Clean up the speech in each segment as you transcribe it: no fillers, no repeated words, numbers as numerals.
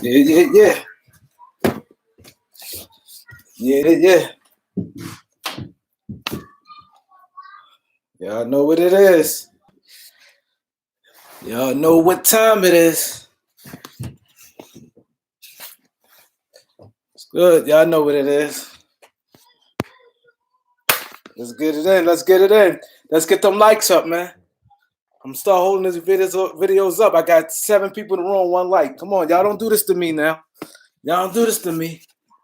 Yeah. Y'all know what it is. Y'all know what time it is. It's good. Y'all know what it is. Let's get it in. Let's get them likes up, man. I'm start holding these videos up. I got 7 people in the room, 1 like. Come on, y'all don't do this to me now. Y'all don't do this to me.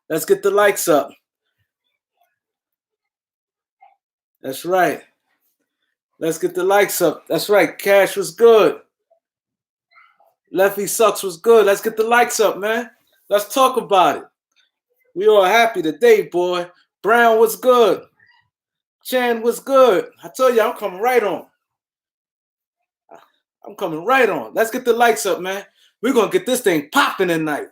Let's get the likes up. That's right. Let's get the likes up. That's right. Cash was good. Lefty Sucks was good. Let's get the likes up, man. Let's talk about it. We all happy today, boy. Brown was good. Chan was good. I told you I'm coming right on. Let's get the likes up, man. We're gonna get this thing popping tonight.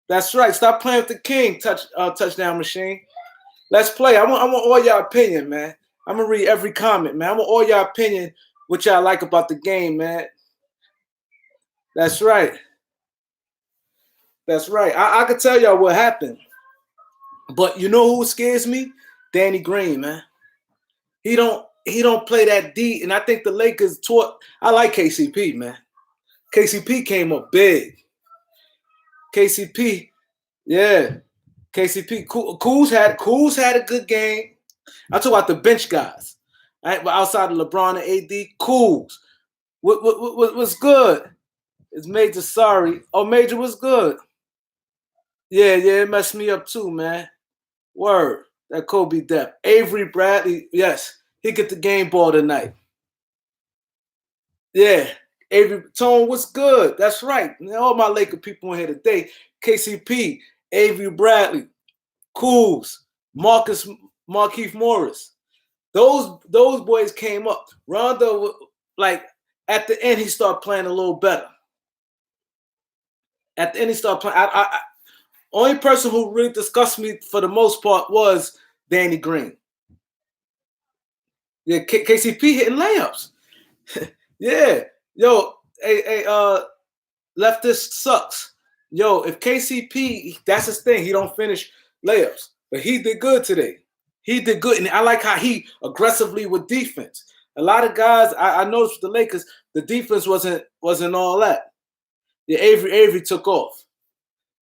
That's right. Stop playing with the king touchdown machine. Let's play. I want all y'all opinion, man. I'm gonna read every comment, man. I want all y'all opinion, what y'all like about the game, man. That's right. I could tell y'all what happened. But you know who scares me? Danny Green, man. He don't play that deep, and I think the Lakers I like KCP, man. KCP came up big. KCP, yeah. KCP, Kuz had a good game. I talk about the bench guys. Right? But outside of LeBron and AD, Kuz. What was good? It's Major sorry. Oh, Major was good. Yeah, it messed me up too, man. Word. That Kobe depth. Avery Bradley, yes, he get the game ball tonight. Yeah, Avery Tone was good. That's right. All my Laker people in here today. KCP, Avery Bradley, Kuz, Markieff Morris. Those boys came up. Rondo, like at the end, he started playing a little better. At the end, he started playing. Only person who really disgusted me for the most part was Danny Green. Yeah, KCP hitting layups. Yeah, yo, hey, leftist sucks. Yo, if KCP, that's his thing. He don't finish layups, but he did good today. He did good, and I like how he aggressively with defense. A lot of guys, I noticed with the Lakers, the defense wasn't all that. Yeah, Avery took off.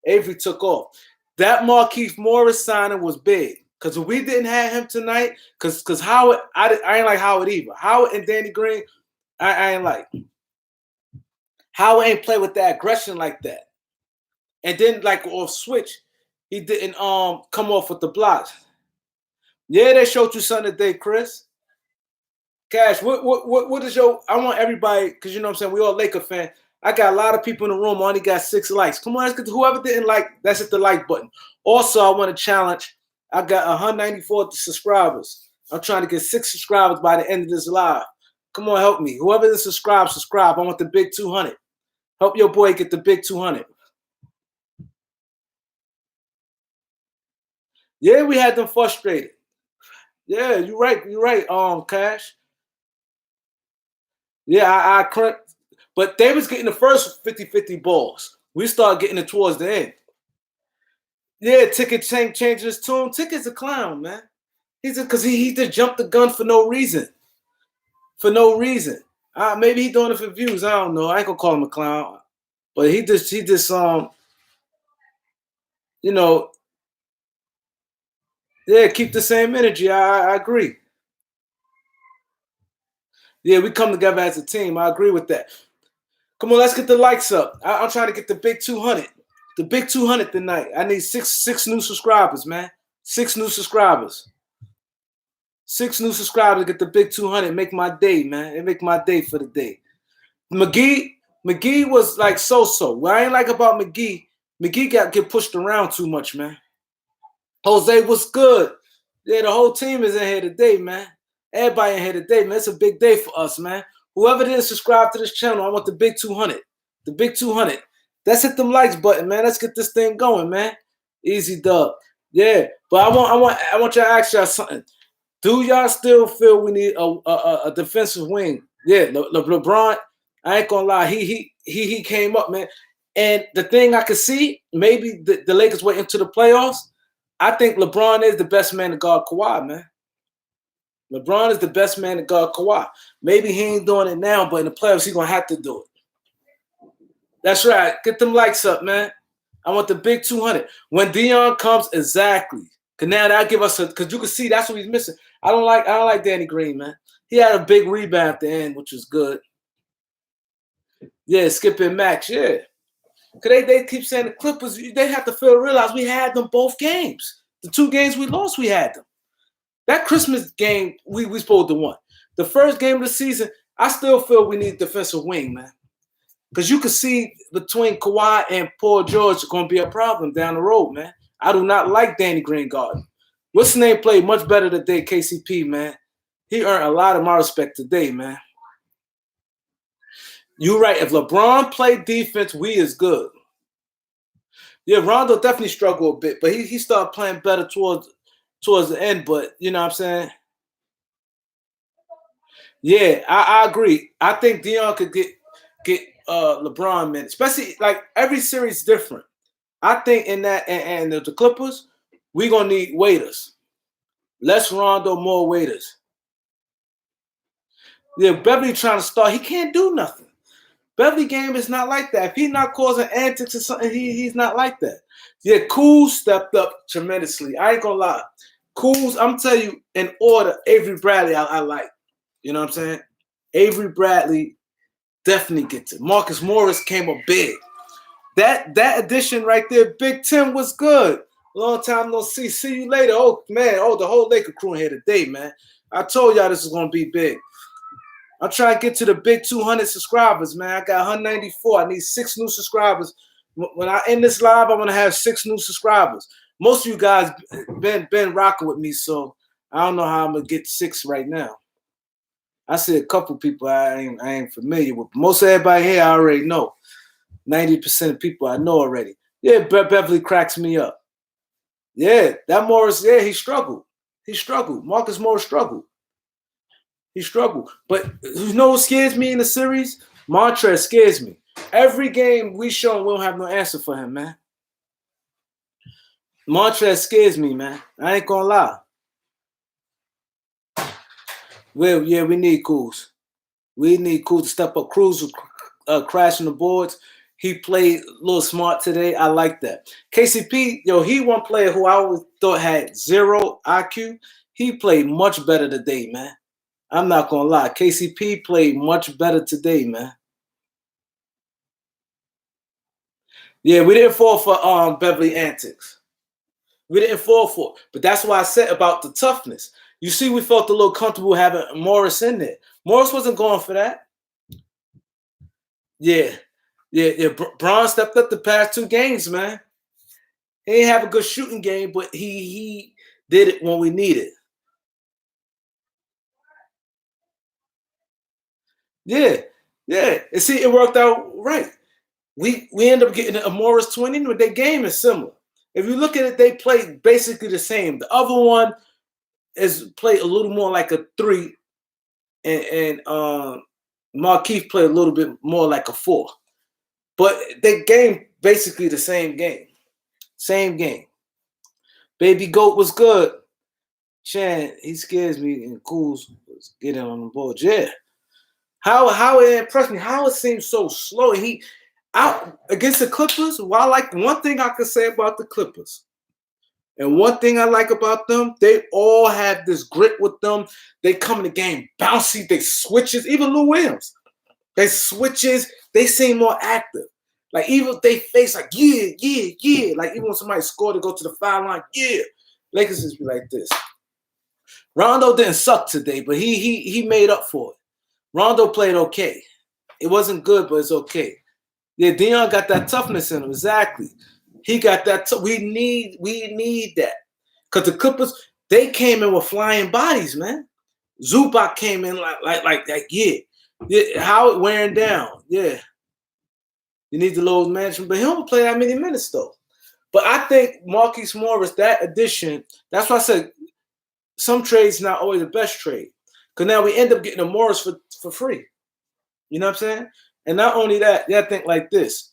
That Markieff Morris signing was big. Because if we didn't have him tonight, because Howard, I ain't like Howard either. Howard and Danny Green, I ain't like. Howard ain't play with that aggression like that. And then like off switch, he didn't come off with the blocks. Yeah, they showed you something today, Chris. Cash, what is your? I want everybody, because you know what I'm saying, we all Laker fan. I got a lot of people in the room. I only got 6 likes. Come on, let's get to whoever didn't like. Let's hit the like button. Also, I want to challenge. I got 194 subscribers. I'm trying to get 6 subscribers by the end of this live. Come on, help me. Whoever didn't subscribe. I want the big 200. Help your boy get the big 200. Yeah, we had them frustrated. Yeah, you're right. Cash. Yeah, I correct. But they was getting the first 50-50 balls. We started getting it towards the end. Yeah, Ticket changing his tune. Ticket's a clown, man. Because he just jumped the gun for no reason. Maybe he doing it for views. I don't know. I ain't gonna call him a clown. But he just yeah, keep the same energy. I agree. Yeah, we come together as a team. I agree with that. Come on, let's get the likes up. I'm trying to get the big 200. The big 200 tonight. I need six new subscribers, man. 6 new subscribers. 6 new subscribers to get the big 200. Make my day, man. It make my day for the day. McGee was like so-so. What I ain't like about McGee get pushed around too much, man. Jose was good. Yeah, the whole team is in here today, man. Everybody in here today, man. It's a big day for us, man. Whoever didn't subscribe to this channel, I want the big 200. The big 200. Let's hit them likes button, man. Let's get this thing going, man. Easy dub. Yeah, but I want y'all to ask y'all something. Do y'all still feel we need a defensive wing? Yeah, LeBron. I ain't gonna lie. He came up, man. And the thing I could see, maybe the Lakers went into the playoffs. I think LeBron is the best man to guard Kawhi, man. LeBron is the best man to guard Kawhi. Maybe he ain't doing it now, but in the playoffs, he's gonna have to do it. That's right. Get them likes up, man. I want the big 200. When Dion comes, exactly. Cause now that give us because you can see that's what he's missing. I don't like Danny Green, man. He had a big rebound at the end, which was good. Yeah, skipping Max, yeah. Cause they keep saying the Clippers, they have to realize we had them both games. The 2 games we lost, we had them. That Christmas game, we supposed to win. The first game of the season, I still feel we need defensive wing, man. Because you can see between Kawhi and Paul George going to be a problem down the road, man. I do not like Danny Green guarding. What's his name played much better today, KCP, man. He earned a lot of my respect today, man. You're right. If LeBron played defense, we is good. Yeah, Rondo definitely struggled a bit, but he started playing better towards the end. But you know what I'm saying? Yeah, I agree. I think Dion could get LeBron, man. Especially like every series different. I think in that and the Clippers, we're gonna need waiters. Less Rondo, more waiters. Yeah, Beverly trying to start. He can't do nothing. Beverly game is not like that. If he's not causing antics or something, he's not like that. Yeah, Kuz stepped up tremendously. I ain't gonna lie. Kuz, I'm telling you, in order, Avery Bradley, I like. You know what I'm saying? Avery Bradley definitely gets it. Marcus Morris came up big. That addition right there, Big Tim was good. Long time no see. See you later. Oh, man. Oh, the whole Laker crew in here today, man. I told y'all this is going to be big. I'm trying to get to the big 200 subscribers, man. I got 194. I need 6 new subscribers. When I end this live, I'm going to have 6 new subscribers. Most of you guys been rocking with me, so I don't know how I'm going to get 6 right now. I see a couple people I ain't familiar with. Most everybody here I already know. 90% of people I know already. Yeah, Beverly cracks me up. Yeah, that Morris, yeah, he struggled. Marcus Morris struggled. He struggled. But you know what scares me in the series? Montrez scares me. Every game we show him, we don't have no answer for him, man. Montrez scares me, man. I ain't gonna lie. Well, yeah, we need Kuz. We need Kuz to step up. Cruz was crashing the boards. He played a little smart today. I like that. KCP, he one player who I always thought had 0 IQ. He played much better today, man. I'm not going to lie. KCP played much better today, man. Yeah, we didn't fall for Beverly antics. We didn't fall for it. But that's why I said about the toughness. You see, we felt a little comfortable having Morris in there. Morris wasn't going for that. Yeah. Bron stepped up the past 2 games, man. He didn't have a good shooting game, but he did it when we needed. Yeah. And see, it worked out right. We end up getting a Morris 20, but their game is similar. If you look at it, they play basically the same. The other one is played a little more like a 3, and Markieff played a little bit more like a 4. But they game basically the same game. Same game. Baby Goat was good. Chan, he scares me, and Kuz was getting on the board. Yeah. How it impressed me. How it seems so slow. Out against the Clippers. Well, like one thing I could say about the Clippers, and one thing I like about them, they all have this grit with them. They come in the game bouncy. They switches. Even Lou Williams, they switches. They seem more active. Like even if they face like yeah. Like even when somebody scored to go to the foul line, yeah. Lakers just be like this. Rondo didn't suck today, but he made up for it. Rondo played okay. It wasn't good, but it's okay. Yeah, Dion got that toughness in him. Exactly. He got that. We need that. Because the Clippers, they came in with flying bodies, man. Zubac came in like yeah. How it wearing down. Yeah. You need the load management, but he don't play that many minutes though. But I think Marquise Morris, that addition, that's why I said some trades not always the best trade. Because now we end up getting a Morris for free. You know what I'm saying? And not only that, you gotta think like this.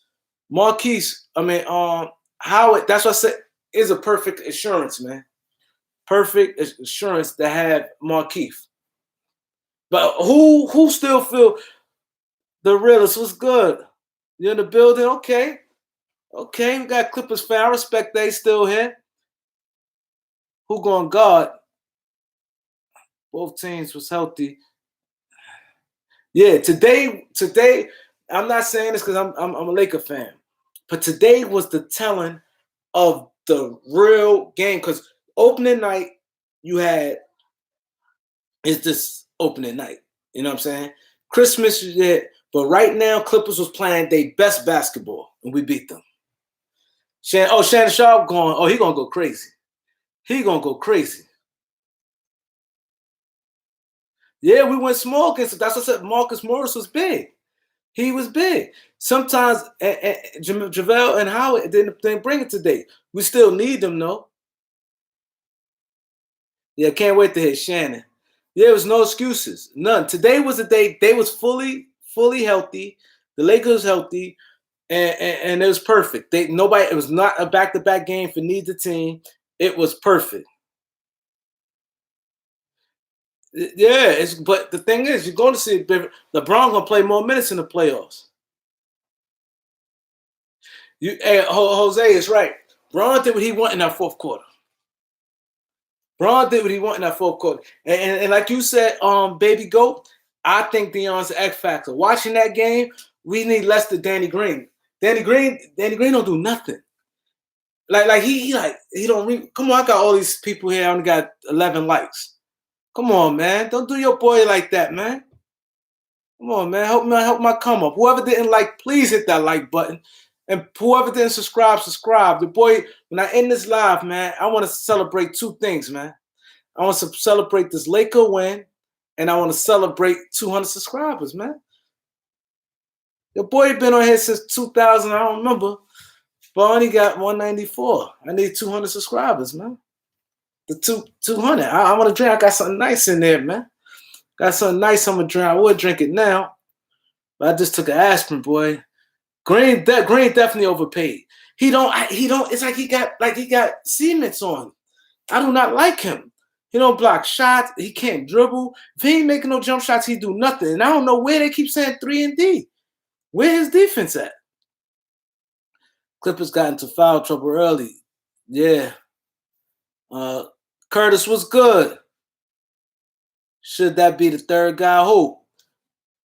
Marquise, Howard, that's what I said, is a perfect assurance, man. Perfect assurance to have Marquise. But who still feel the realest was good? You in the building? Okay. Okay, we got Clippers fan. I respect they still here. Who going guard? Both teams was healthy. Yeah, today, I'm not saying this because I'm a Laker fan, but today was the telling of the real game. Because opening night, you had is this opening night. You know what I'm saying? Christmas, yeah, but right now, Clippers was playing their best basketball, and we beat them. Shannon Sharp going, he gonna go crazy. He gonna go crazy. Yeah, we went small against him. That's what I said. Marcus Morris was big. He was big. Sometimes JaVale and Howard didn't bring it today. We still need them, though. Yeah, can't wait to hit Shannon. There was no excuses. None. Today was the day they was fully healthy. The Lakers healthy. And it was perfect. It was not a back-to-back game for neither team. It was perfect. Yeah, but the thing is, you're going to see LeBron gonna play more minutes in the playoffs. Jose is right. Bron did what he wanted in that fourth quarter. Bron did what he wanted in that fourth quarter. And like you said, Baby Goat, I think Deion's the X factor. Watching that game, we need less than Danny Green. Danny Green don't do nothing. Like he don't come on, I got all these people here. I only got 11 likes. Come on, man. Don't do your boy like that, man. Come on, man. Help my come up. Whoever didn't like, please hit that like button. And whoever didn't subscribe. The boy, when I end this live, man, I want to celebrate two things, man. I want to celebrate this Laker win, and I want to celebrate 200 subscribers, man. Your boy been on here since 2000. I don't remember. But I only got 194. I need 200 subscribers, man. The 200. I want to drink. I got something nice in there, man. Got something nice I'm going to drink. I would drink it now. But I just took an aspirin, boy. Green definitely overpaid. He don't, it's like he got cements on him. I do not like him. He don't block shots. He can't dribble. If he ain't making no jump shots, he do nothing. And I don't know where they keep saying 3-and-D. Where his defense at? Clippers got into foul trouble early. Yeah. Curtis was good. Should that be the third guy? Who?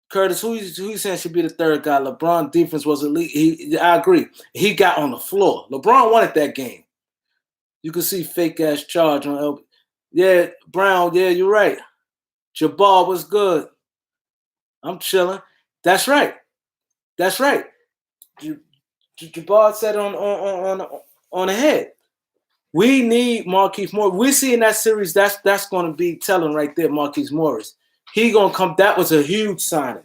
Curtis, who you saying should be the third guy? LeBron defense was elite. I agree. He got on the floor. LeBron wanted that game. You can see fake ass charge on LB. Yeah, Brown. Yeah, you're right. Jabbar was good. I'm chilling. That's right. Jabbar said on the head. We need Marquise Morris. We see in that series that's going to be telling right there. Marquise Morris. He gonna come. That was a huge signing.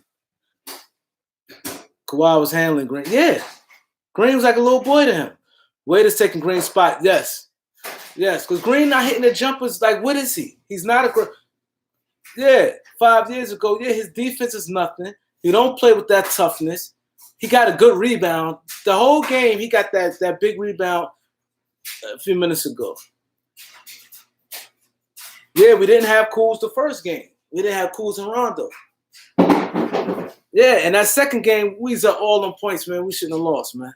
Kawhi was handling Green. Yeah, Green was like a little boy to him. Wade is taking Green's spot. Yes, because Green not hitting the jumpers. Like, what is he? He's not a. Yeah, 5 years ago. Yeah, his defense is nothing. He don't play with that toughness. He got a good rebound. The whole game, he got that big rebound a few minutes ago. Yeah, we didn't have Kuz the first game. We didn't have Kuz and Rondo. Yeah, and that second game, we was all on points, man. We shouldn't have lost, man.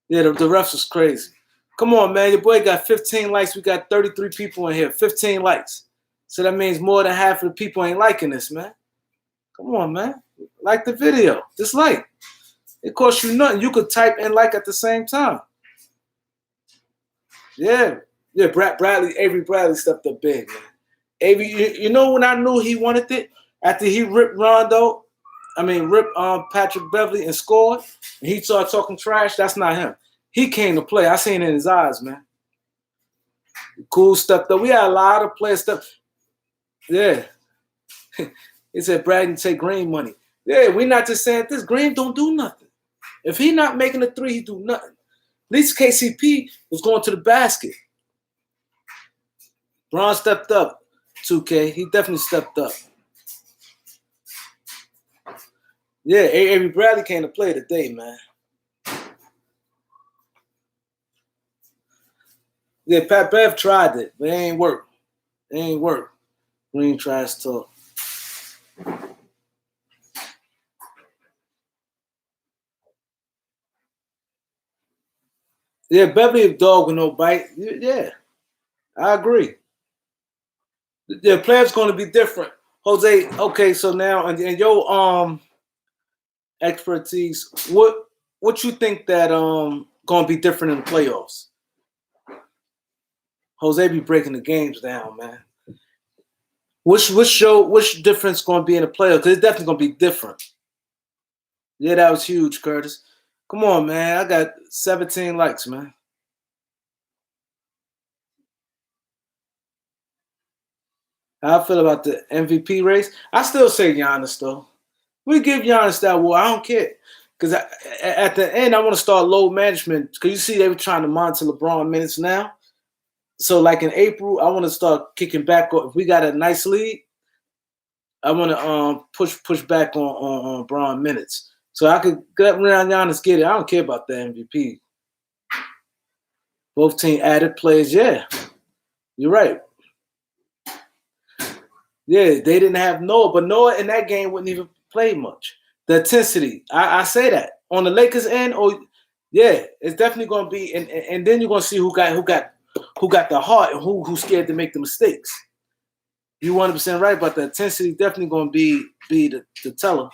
Yeah, the refs was crazy. Come on, man. Your boy got 15 likes. We got 33 people in here. 15 likes. So that means more than half of the people ain't liking this, man. Come on, man. Like the video. Just like. It costs you nothing. You could type and like at the same time. Yeah. Yeah, Avery Bradley stepped up big, man. Avery, you know when I knew he wanted it? After he ripped Patrick Beverly and scored, and he started talking trash, that's not him. He came to play. I seen it in his eyes, man. Cool stepped up. We had a lot of players step. Yeah. He said Brad take Green money. Yeah, we're not just saying this. Green don't do nothing. If he not making a three, he do nothing. At least KCP was going to the basket. Bron stepped up. 2K. He definitely stepped up. Yeah, Avery Bradley came to play today, man. Yeah, Pat Bev tried it, but it ain't work. It ain't work. Green tries to. Yeah, Beverly a dog with no bite. Yeah, I agree. The players going to be different. Jose, okay, so now and your expertise, what you think that going to be different in the playoffs? Jose be breaking the games down, man. Which difference going to be in the playoffs? Because it's definitely going to be different. Yeah, that was huge, Curtis. Come on, man. I got 17 likes, man. How I feel about the MVP race? I still say Giannis, though. We give Giannis that war. I don't care. Because at the end, I want to start load management. Because you see, they were trying to monitor LeBron minutes now. So, like in April, I want to start kicking back. If we got a nice lead, I want to push back on LeBron minutes. So I could get around Giannis, get it. I don't care about the MVP. Both team added players. Yeah, you're right. Yeah, they didn't have Noah, but Noah in that game wouldn't even play much. The intensity, I say that on the Lakers end. Oh, yeah, it's definitely going to be, and then you're going to see who got the heart and who's scared to make the mistakes. You 100% right about the intensity. Definitely going to be the teller.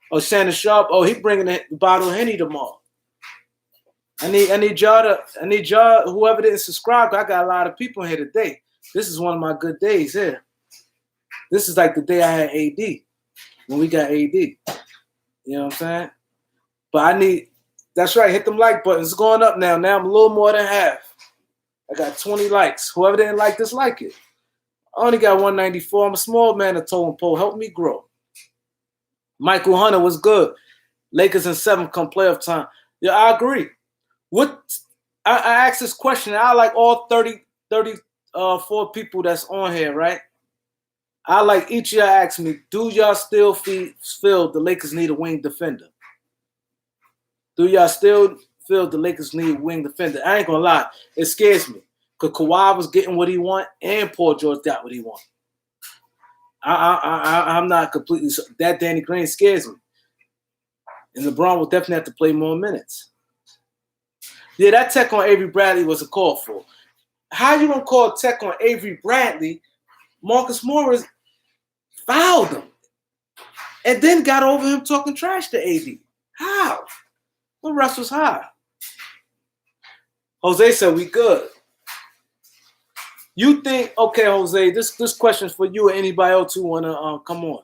Oh, Shannon Sharp. Oh, he bringing the bottle of Henny tomorrow. I need y'all whoever didn't subscribe. I got a lot of people here today. This is one of my good days here. This is like the day I had AD when we got AD. You know what I'm saying? But that's right, hit them like buttons. It's going up now. Now I'm a little more than half. I got 20 likes. Whoever didn't like this, like it. I only got 194. I'm a small man at totem pole. Help me grow. Michael Hunter was good. Lakers in 7 come playoff time. Yeah, I agree. I asked this question. I like all 34 people that's on here, right? I like each of y'all ask me, do y'all still feel the Lakers need a wing defender? Do y'all still feel the Lakers need a wing defender? I ain't gonna lie, it scares me. Because Kawhi was getting what he want and Paul George got what he want. I'm not completely that Danny Green scares me. And LeBron will definitely have to play more minutes. Yeah, that tech on Avery Bradley was a call for. How you gonna call tech on Avery Bradley? Marcus Morris fouled him and then got over him talking trash to AD. How? The rest was high. Jose said we good. You think, okay, Jose, this question's for you or anybody else who wanna come on.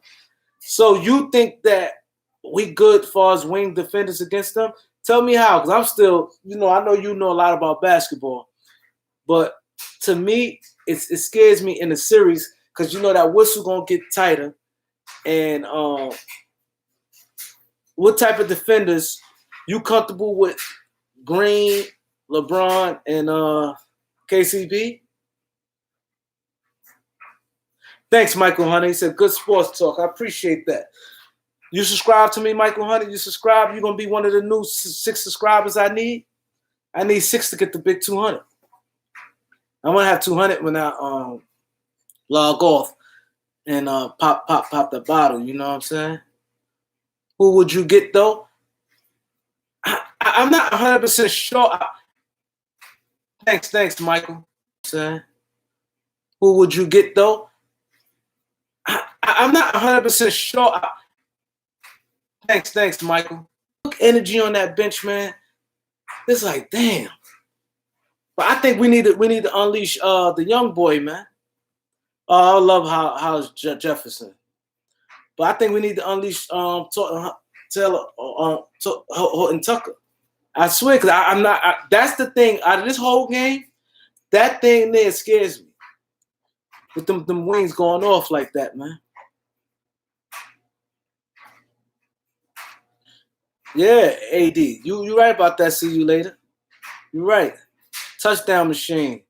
So you think that we good as far as wing defenders against them? Tell me how, because I'm still, I know you know a lot about basketball, but to me, it scares me in the series because that whistle gonna get tighter. And what type of defenders you comfortable with? Green, LeBron, and KCP? Thanks, Michael Hunter. He said, good sports talk. I appreciate that. You subscribe to me, Michael Hunter. You subscribe, you're going to be one of the new 6 subscribers I need. I need 6 to get the big 200. I'm going to have 200 when I log off and pop the bottle. You know what I'm saying? Who would you get, though? I'm not 100% sure. Thanks, Michael. Who would you get, though? I'm not 100% sure. Thanks, Michael. Look, energy on that bench, man. It's like, damn. But I think we need to unleash the young boy, man. I love how's Jefferson. But I think we need to unleash Taylor Horton Tucker. I swear, because I'm not. That's the thing out of this whole game. That thing there scares me. With them wings going off like that, man. Yeah, AD. You right about that. See you later. You're right. Touchdown machine.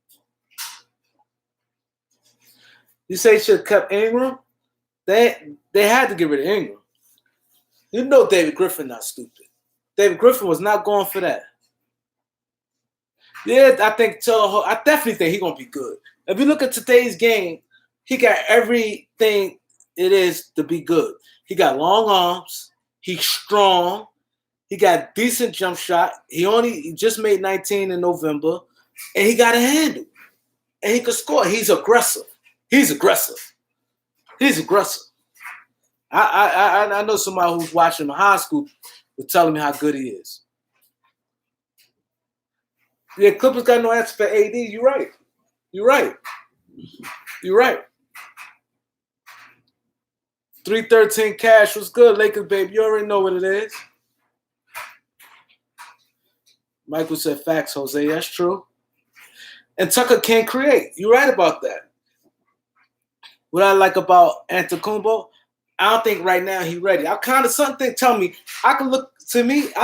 You say should have kept Ingram? They had to get rid of Ingram. You know David Griffin not stupid. David Griffin was not going for that. Yeah, I definitely think he's gonna be good. If you look at today's game, he got everything it is to be good. He got long arms. He's strong. He got decent jump shot. He just made 19 in November, and he got a handle, and he could score. He's aggressive. I know somebody who's watching him in high school was telling me how good he is. Yeah, Clippers got no answer for AD. You're right. 313 cash was good. Lakers, baby. You already know what it is. Michael said facts, Jose. That's true. And Tucker can't create. You're right about that. What I like about Antetokounmpo, I don't think right now he's ready. Something tell me, I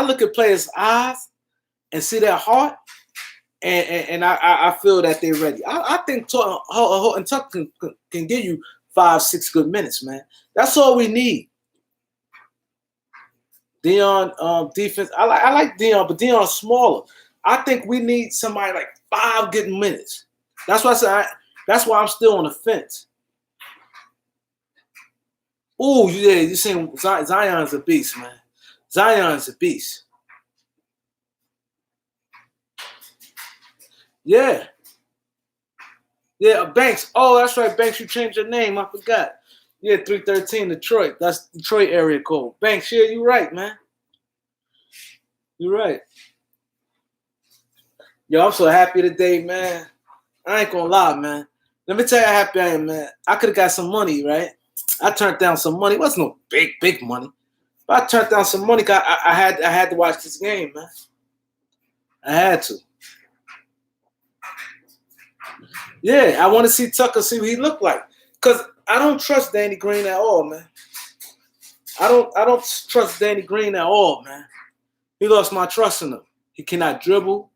look at players' eyes and see their heart, and I feel that they're ready. I think Horton Tucker can give you 5-6 good minutes, man. That's all we need. Dion defense. I like Dion, but Dion's smaller. I think we need somebody like 5 good minutes. That's why I said. That's why I'm still on the fence. Ooh, yeah, you're saying Zion's a beast, man. Zion's a beast. Yeah. Yeah, Banks. Oh, that's right, Banks. You changed your name. I forgot. Yeah, 313 Detroit. That's Detroit area code. Banks, yeah, you're right, man. You're right. Yo, I'm so happy today, man. I ain't gonna lie, man. Let me tell you how happy I am, man. I could have got some money, right? I turned down some money. It wasn't no big money. But I turned down some money. I had to watch this game, man. I had to. Yeah, I want to see Tucker, see what he looked like. Because I don't trust Danny Green at all, man. I don't trust Danny Green at all, man. He lost my trust in him. He cannot dribble.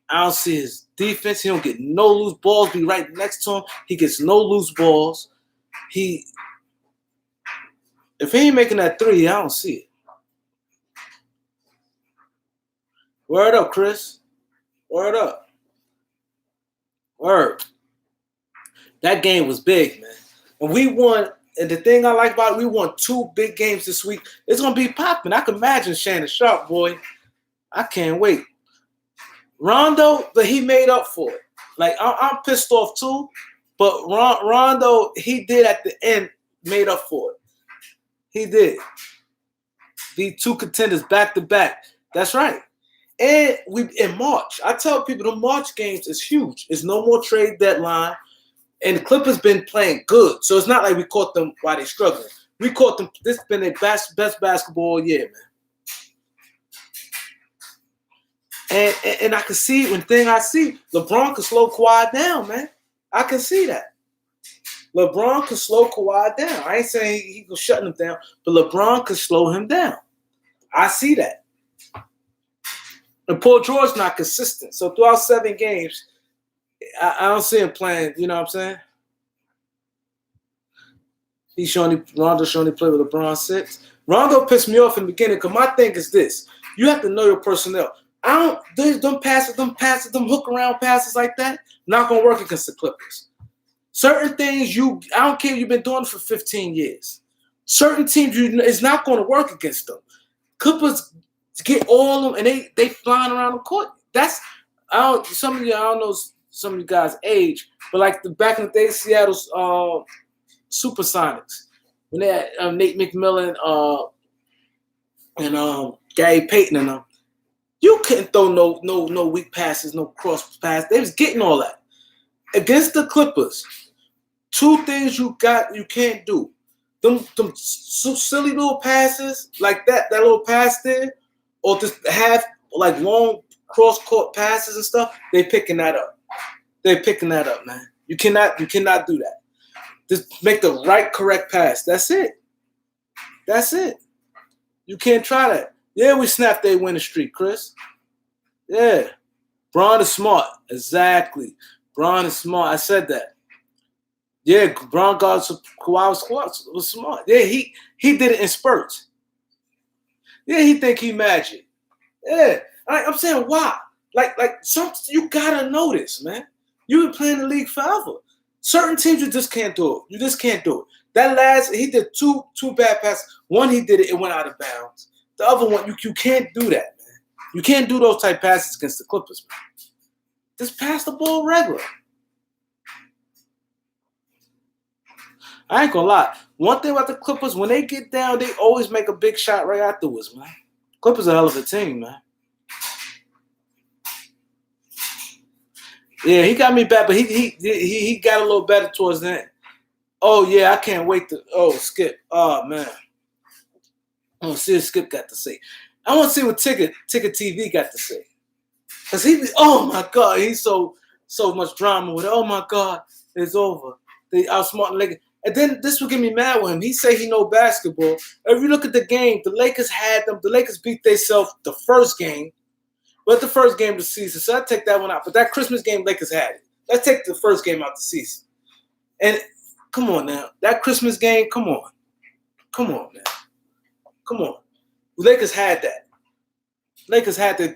I don't see his defense. He don't get no loose balls. Be right next to him. He gets no loose balls. If he ain't making that 3, I don't see it. Word up, Chris. Word up. Word. That game was big, man. And we won. And the thing I like about it, we won 2 big games this week. It's going to be popping. I can imagine Shannon Sharp, boy. I can't wait. Rondo, but he made up for it. Like, I'm pissed off too. But Rondo, he did at the end, made up for it. He did. These 2 contenders back to back. That's right. And we in March. I tell people the March games is huge. It's no more trade deadline. And the Clippers been playing good. So it's not like we caught them while they're struggling. We caught them. This has been their best basketball year, man. And I can see I see LeBron can slow Kawhi down, man. I can see that. LeBron can slow Kawhi down. I ain't saying he can shut him down, but LeBron can slow him down. I see that. And Paul George not consistent. So throughout 7 games, I don't see him playing, you know what I'm saying? Rondo showing he played with LeBron 6. Rondo pissed me off in the beginning because my thing is this. You have to know your personnel. Them hook around passes like that, not gonna work against the Clippers. Certain things I don't care if you've been doing it for 15 years. Certain teams it's not gonna work against them. Clippers get all of them and they flying around the court. Some of you, I don't know some of you guys' age, but like back in the day, Seattle's Supersonics, when they had Nate McMillan and Gary Payton and them. You couldn't throw no weak passes, no cross pass. They was getting all that. Against the Clippers, 2 things you can't do. Them silly little passes like that little pass there, or just have like long cross-court passes and stuff, they picking that up. They're picking that up, man. You cannot do that. Just make the right, correct pass. That's it. You can't try that. Yeah, we snapped their winning streak, Chris. Yeah. Bron is smart. Exactly. Bron is smart. I said that. Yeah, Bron guards Kawhi was smart. Yeah, he did it in spurts. Yeah, he think he magic. Yeah, I'm saying why? Like some you gotta know this, man. You've been playing the league forever. Certain teams you just can't do it. You just can't do it. That last he did two bad passes. One he did it went out of bounds. The other one you can't do that, man. You can't do those type passes against the Clippers, man. Just pass the ball regular. I ain't gonna lie. One thing about the Clippers, when they get down, they always make a big shot right afterwards, man. Clippers are a hell of a team, man. Yeah, he got me back, but he got a little better towards the end. Oh yeah, I can't wait to. Oh, Skip. Oh man, I want to see what Skip got to say. I want to see what Ticket TV got to say. Cause oh my God, he's so much drama with it. Oh my God, it's over. They outsmart the Lakers. And then this will get me mad with him. He say he know basketball. If you look at the game, the Lakers had them. The Lakers beat themselves the first game. But the first game of the season, so I take that one out. But that Christmas game, Lakers had it. Let's take the first game out the season. And come on now, that Christmas game, come on, man, come on. The Lakers had that.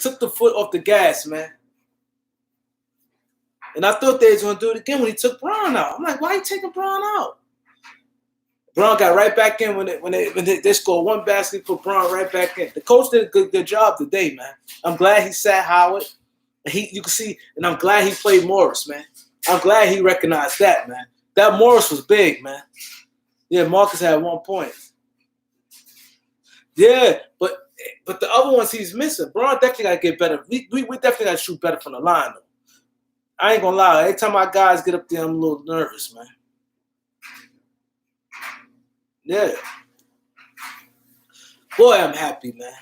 Took the foot off the gas, man. And I thought they was gonna do it again when he took Bron out. I'm like, why are you taking Bron out? Bron got right back in when they scored one basket, put Bron right back in. The coach did a good job today, man. I'm glad he sat Howard. You can see, and I'm glad he played Morris, man. I'm glad he recognized that, man. That Morris was big, man. Yeah, Marcus had 1 point. Yeah, but the other ones he's missing. Bron definitely got to get better. We definitely got to shoot better from the line, though. I ain't gonna lie. Every time my guys get up there, I'm a little nervous, man. Yeah. Boy, I'm happy, man.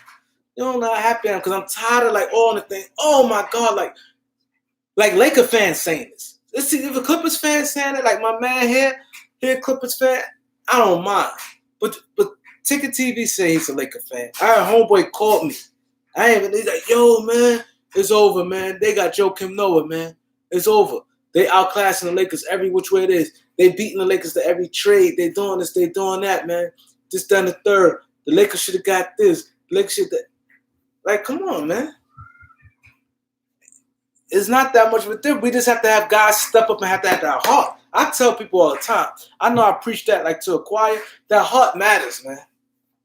You know how happy I am because I'm tired of like all the things. Oh my God, like Laker fans saying this. Let's see if a Clippers fan saying it, like my man here Clippers fan, I don't mind. But Ticket TV say he's a Laker fan. Our homeboy called me. He's like, yo, man, it's over, man. They got Joakim Noah, man. It's over. They outclassing the Lakers every which way it is. They beating the Lakers to every trade. They doing this, they doing that, man. Just done the third. The Lakers should have got this. The Lakers should have. Like, come on, man. It's not that much of a difference. We just have to have guys step up and have to have that heart. I tell people all the time. I know I preach that like to a choir. That heart matters, man.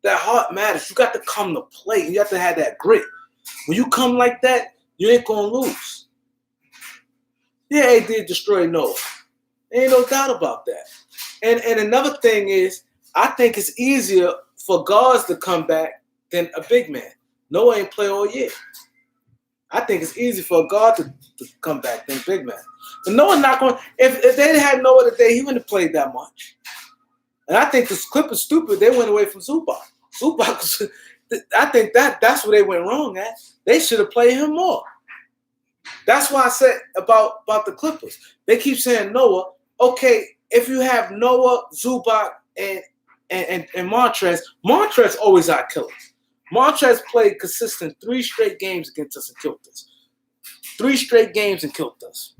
That heart matters. You got to come to play. You have to have that grit. When you come like that, you ain't going to lose. Yeah, they did destroy Noah. Ain't no doubt about that. And another thing is, I think it's easier for guards to come back than a big man. Noah ain't play all year. I think it's easy for a guard to come back than a big man. But Noah not going. If they didn't have Noah today, he wouldn't have played that much. And I think the Clippers stupid. They went away from Zubac. Zubac, I think that's where they went wrong at. They should have played him more. That's why I said about the Clippers. They keep saying Noah. Okay, if you have Noah, Zubac, and Montrez always out killers. Montrez played consistent 3 straight games against us and killed us. 3 straight games and killed us.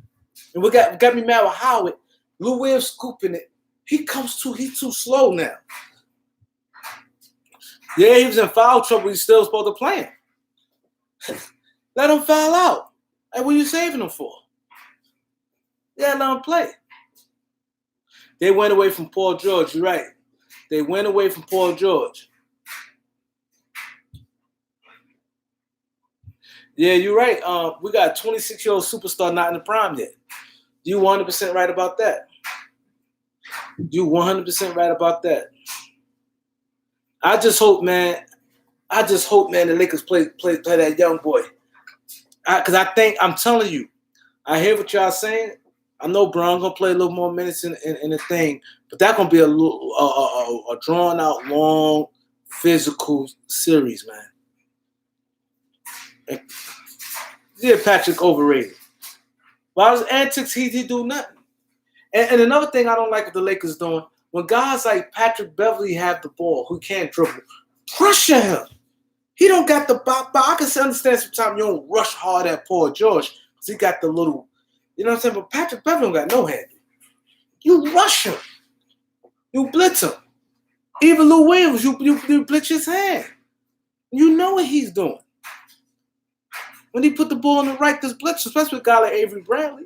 And we got me mad with Howard. Lou Williams scooping it. He's too slow now. Yeah, he was in foul trouble. He's still supposed to play him. Let him foul out. Like, what are you saving him for? Yeah, let him play. They went away from Paul George. You're right. They went away from Paul George. Yeah, you're right. We got a 26-year-old superstar not in the prime yet. You 100% right about that. You 100% right about that. I just hope, man, the Lakers play that young boy. Because I'm telling you, I hear what y'all saying. I know Bron gonna play a little more minutes in the thing, but that's gonna be a drawn out, long, physical series, man. And, yeah, Patrick overrated. While his antics, he do nothing. And another thing I don't like what the Lakers doing, when guys like Patrick Beverly have the ball, who can't dribble, pressure him. He don't got the bop. I can understand sometimes you don't rush hard at Paul George because he got the little, you know what I'm saying? But Patrick Beverly don't got no handle. You rush him. You blitz him. Even Lou Williams, you blitz his hand. You know what he's doing. When he put the ball on the right, this blitz, especially with a guy like Avery Bradley,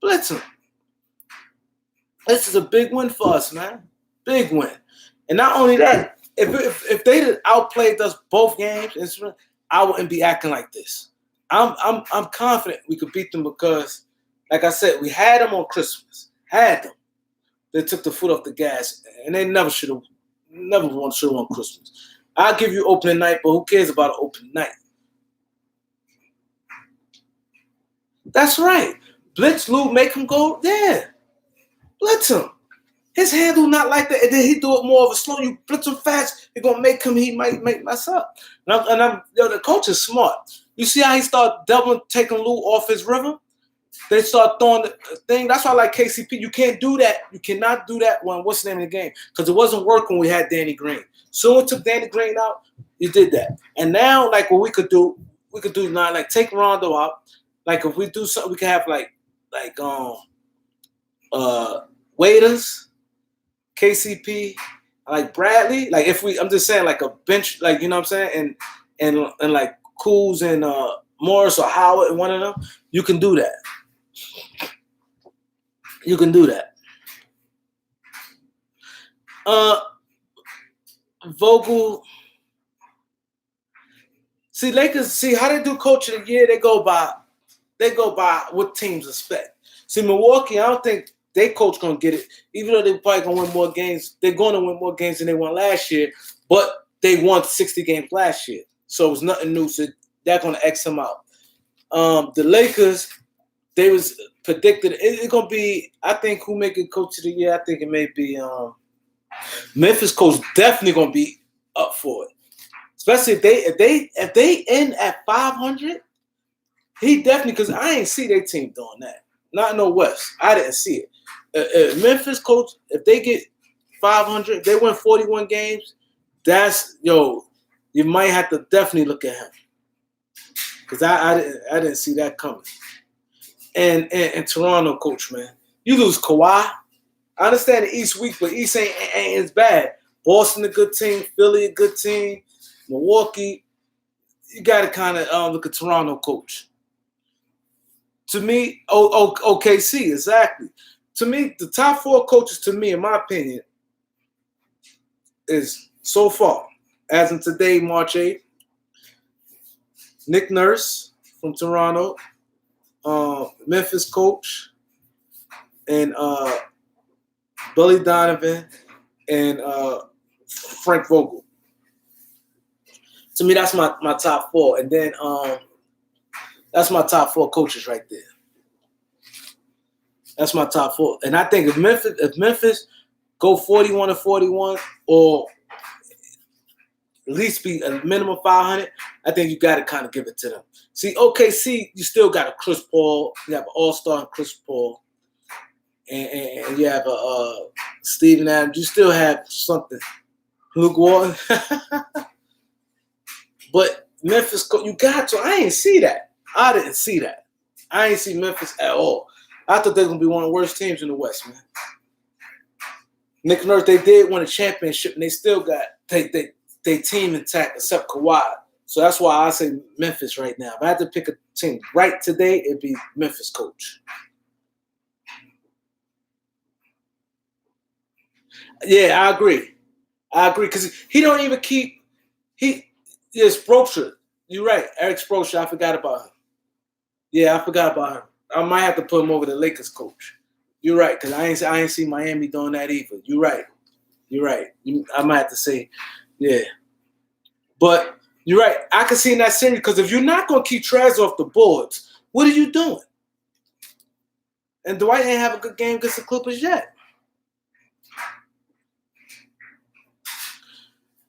blitz him. This is a big win for us, man. Big win. And not only that, if they had outplayed us both games, I wouldn't be acting like this. I'm confident we could beat them because, like I said, we had them on Christmas. Had them. They took the foot off the gas, and they never should have on Christmas. I'll give you opening night, but who cares about an opening night? That's right. Blitz Lou, make him go there. Blitz him. His handle not like that, and then he do it more of a slow. You blitz him fast, you're gonna make him. He might mess up. The coach is smart. You see how he start taking Lou off his rhythm? They start throwing the thing. That's why I like KCP. You can't do that. You cannot do that when what's the name of the game? Because it wasn't working when we had Danny Green. So we took Danny Green out. You did that, and now like what we could do now, like take Rondo out. Like if we do something, we can have like Waiters, KCP, like Bradley. Like I'm just saying like a bench, like you know what I'm saying, and like Kuz and Morris or Howard and one of them. You can do that. You can do that. Vogel. See, Lakers. See how they do Coach of the Year. They go by what teams expect. See, Milwaukee. I don't think their coach gonna get it, even though they're probably gonna win more games. They're gonna win more games than they won last year, but they won 60 games last year, so it was nothing new. So they're gonna X them out. The Lakers. They was predicted it's gonna be. I think who make it Coach of the Year. I think it may be Memphis coach. Definitely gonna be up for it, especially if they end at 500. He definitely because I ain't see their team doing that. Not in the West. I didn't see it. Memphis coach, if they get 500, they win 41 games. That's you might have to definitely look at him because I didn't see that coming. And Toronto coach, man, you lose Kawhi. I understand the East weak, but East ain't as bad. Boston a good team, Philly a good team, Milwaukee. You got to kind of look at Toronto coach. To me, OKC exactly. To me, the top 4 coaches, to me, in my opinion, is so far as in today, March 8th, Nick Nurse from Toronto. Memphis coach and Billy Donovan and Frank Vogel. To me, that's my top 4, and then that's my top 4 coaches right there. That's my top 4, and I think if Memphis go 41-41 or at least be a minimum 500, I think you got to kind of give it to them. See, OKC, you still got a Chris Paul. You have an all-star in Chris Paul. And you have a Steven Adams. You still have something. Luke Walton. But Memphis, you got to. I ain't see that. I didn't see that. I ain't see Memphis at all. I thought they were going to be one of the worst teams in the West, man. Nick Nurse, they did win a championship, and they still got they team intact except Kawhi. So that's why I say Memphis right now. If I had to pick a team right today, it'd be Memphis coach. Yeah, I agree because he don't even keep Spoelstra. You're right, Eric Spoelstra. I forgot about him. Yeah, I forgot about him. I might have to put him over the Lakers coach. You're right because I ain't see Miami doing that either. You're right. I might have to say, yeah, but. You're right. I can see in that series because if you're not going to keep Trez off the boards, what are you doing? And Dwight ain't have a good game against the Clippers yet.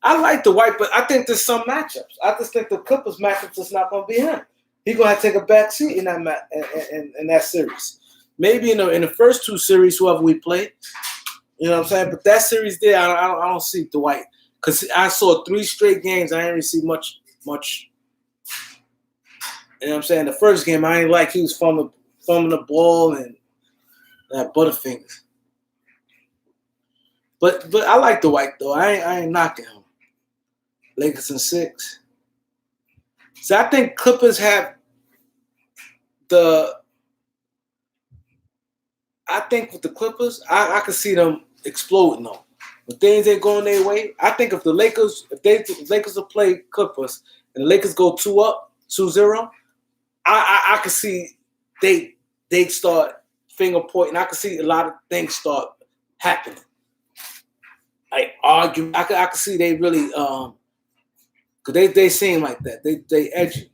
I like Dwight, but I think there's some matchups. I just think the Clippers matchups is not going to be him. He's going to have to take a back seat in that series. Maybe in the first 2 series, whoever we play, you know what I'm saying. But that series there, I don't see Dwight. Because I saw 3 straight games, I didn't really see much. You know what I'm saying? The first game, I ain't like he was fumbling the ball and that Butterfingers. But I like Dwight, though. I ain't knocking him. Lakers in 6. So I think Clippers have I think with the Clippers, I can see them exploding though. When things ain't going their way, I think if the Lakers will play Clippers and the Lakers go 2-0, I can see they start finger pointing. I can see a lot of things start happening. Like argue, I can see they really because they seem like that. They edgy.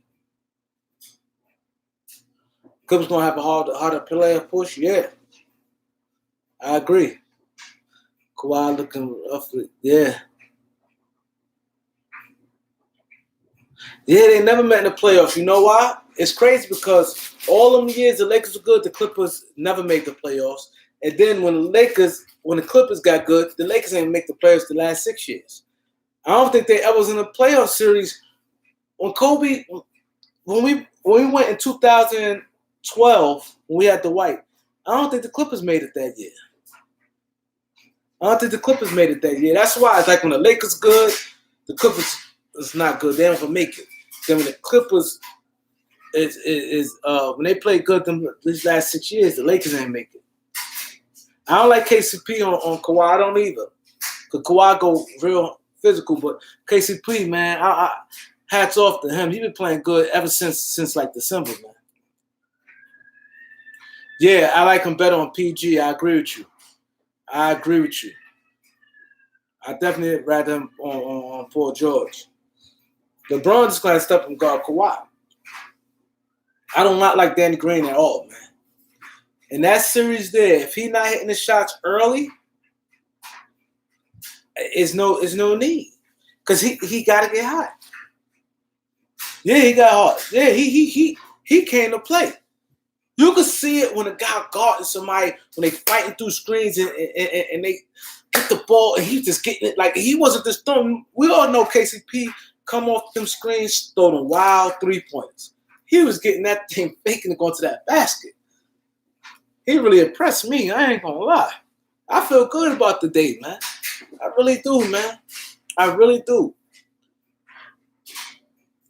Clippers gonna have a harder player push. Yeah, I agree. Kawhi looking rough. Yeah. Yeah, they never met in the playoffs. You know why? It's crazy because all them years the Lakers were good, the Clippers never made the playoffs. And then when the Clippers got good, the Lakers didn't make the playoffs the last 6 years. I don't think they ever was in a playoff series. When Kobe, when we went in 2012, when we had the White, I don't think the Clippers made it that year. That's why it's like when the Lakers good, the Clippers is not good. They don't even make it. Then when the Clippers is when they play good these last 6 years, the Lakers ain't make it. I don't like KCP on Kawhi. I don't either. Because Kawhi go real physical, but KCP, man, I hats off to him. He been playing good ever since like December, man. Yeah, I like him better on PG. I agree with you. I definitely rather him on Paul George. LeBron just going to step and guard Kawhi. I do not like Danny Green at all, man. In that series there, if he not hitting the shots early, it's no need. Because he got to get hot. Yeah, he got hot. Yeah, he came to play. You could see it when a guy guarding somebody, when they fighting through screens and they get the ball and he just getting it. Like, he wasn't just throwing. We all know KCP come off them screens, throw them wild 3-pointers. He was getting that thing faking to go into that basket. He really impressed me. I ain't going to lie. I feel good about the day, man. I really do, man. I really do.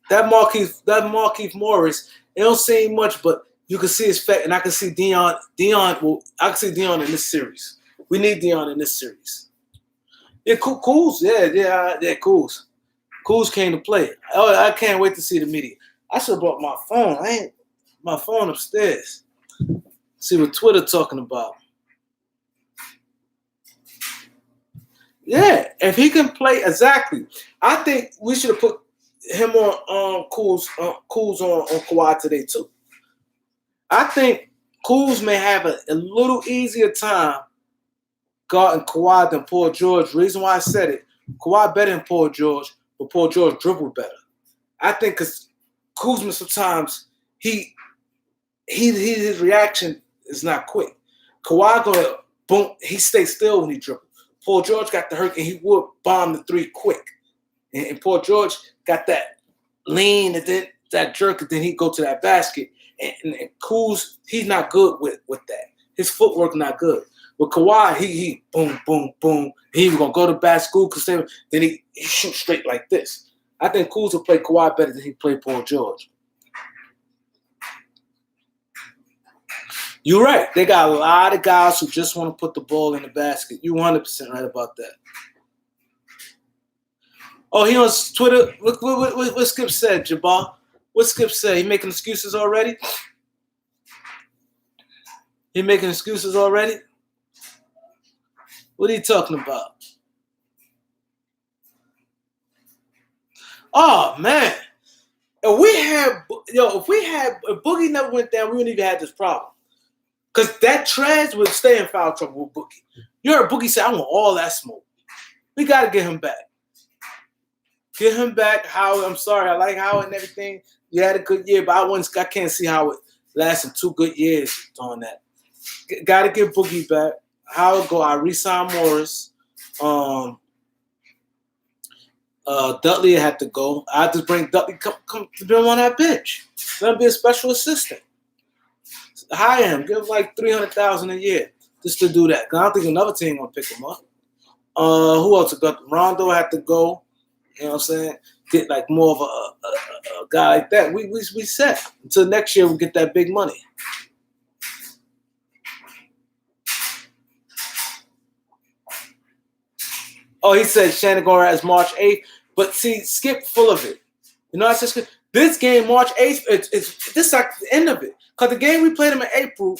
That Markieff Morris, it don't say much, but you can see his fact, and I can see Dion. I can see Dion in this series. We need Dion in this series. Yeah, Kuz. Yeah, Kuz. Kuz came to play. Oh, I can't wait to see the media. I should have brought my phone. My phone upstairs. See what Twitter talking about. Yeah, if he can play exactly, I think we should have put him on Kuz on Kawhi today too. I think Kuz may have a little easier time guarding Kawhi than Paul George. Reason why I said it, Kawhi better than Paul George, but Paul George dribbled better. I think because Kuzma sometimes his reaction is not quick. Kawhi gonna boom, he stays still when he dribbles. Paul George got the hurt and he would bomb the three quick. And Paul George got that lean and then that jerk and then he'd go to that basket. And Kuz, he's not good with that. His footwork not good. With Kawhi, he boom, boom, boom. He was gonna go to basket because then he shoot straight like this. I think Kuz will play Kawhi better than he played Paul George. You're right. They got a lot of guys who just want to put the ball in the basket. You're 100% right about that. Oh, he on Twitter. Look what Skip said, Jabbar. What Skip said? He making excuses already? He making excuses already? What are you talking about? Oh, man. If Boogie never went down, we wouldn't even have this problem. Because that trash would stay in foul trouble with Boogie. You heard Boogie say, I want all that smoke. We got to get him back. Get him back. Howard, I'm sorry. I like Howard and everything. You had a good year, but I can't see Howard lasting 2 good years doing that. Got to get Boogie back. Howard go. I re-sign Morris. Dudley had to go. I just bring Dudley come to be on that bench. Gonna be a special assistant. Hire him. Give him like $300,000 a year just to do that. I don't think another team gonna pick him up. Who else got? Rondo had to go. You know what I'm saying? Get like more of a guy like that, we set until next year we get that big money. Oh, he said Shannon Gore has March 8th, but see, Skip full of it. You know, I said this game March 8th. It's this like the end of it because the game we played him in April.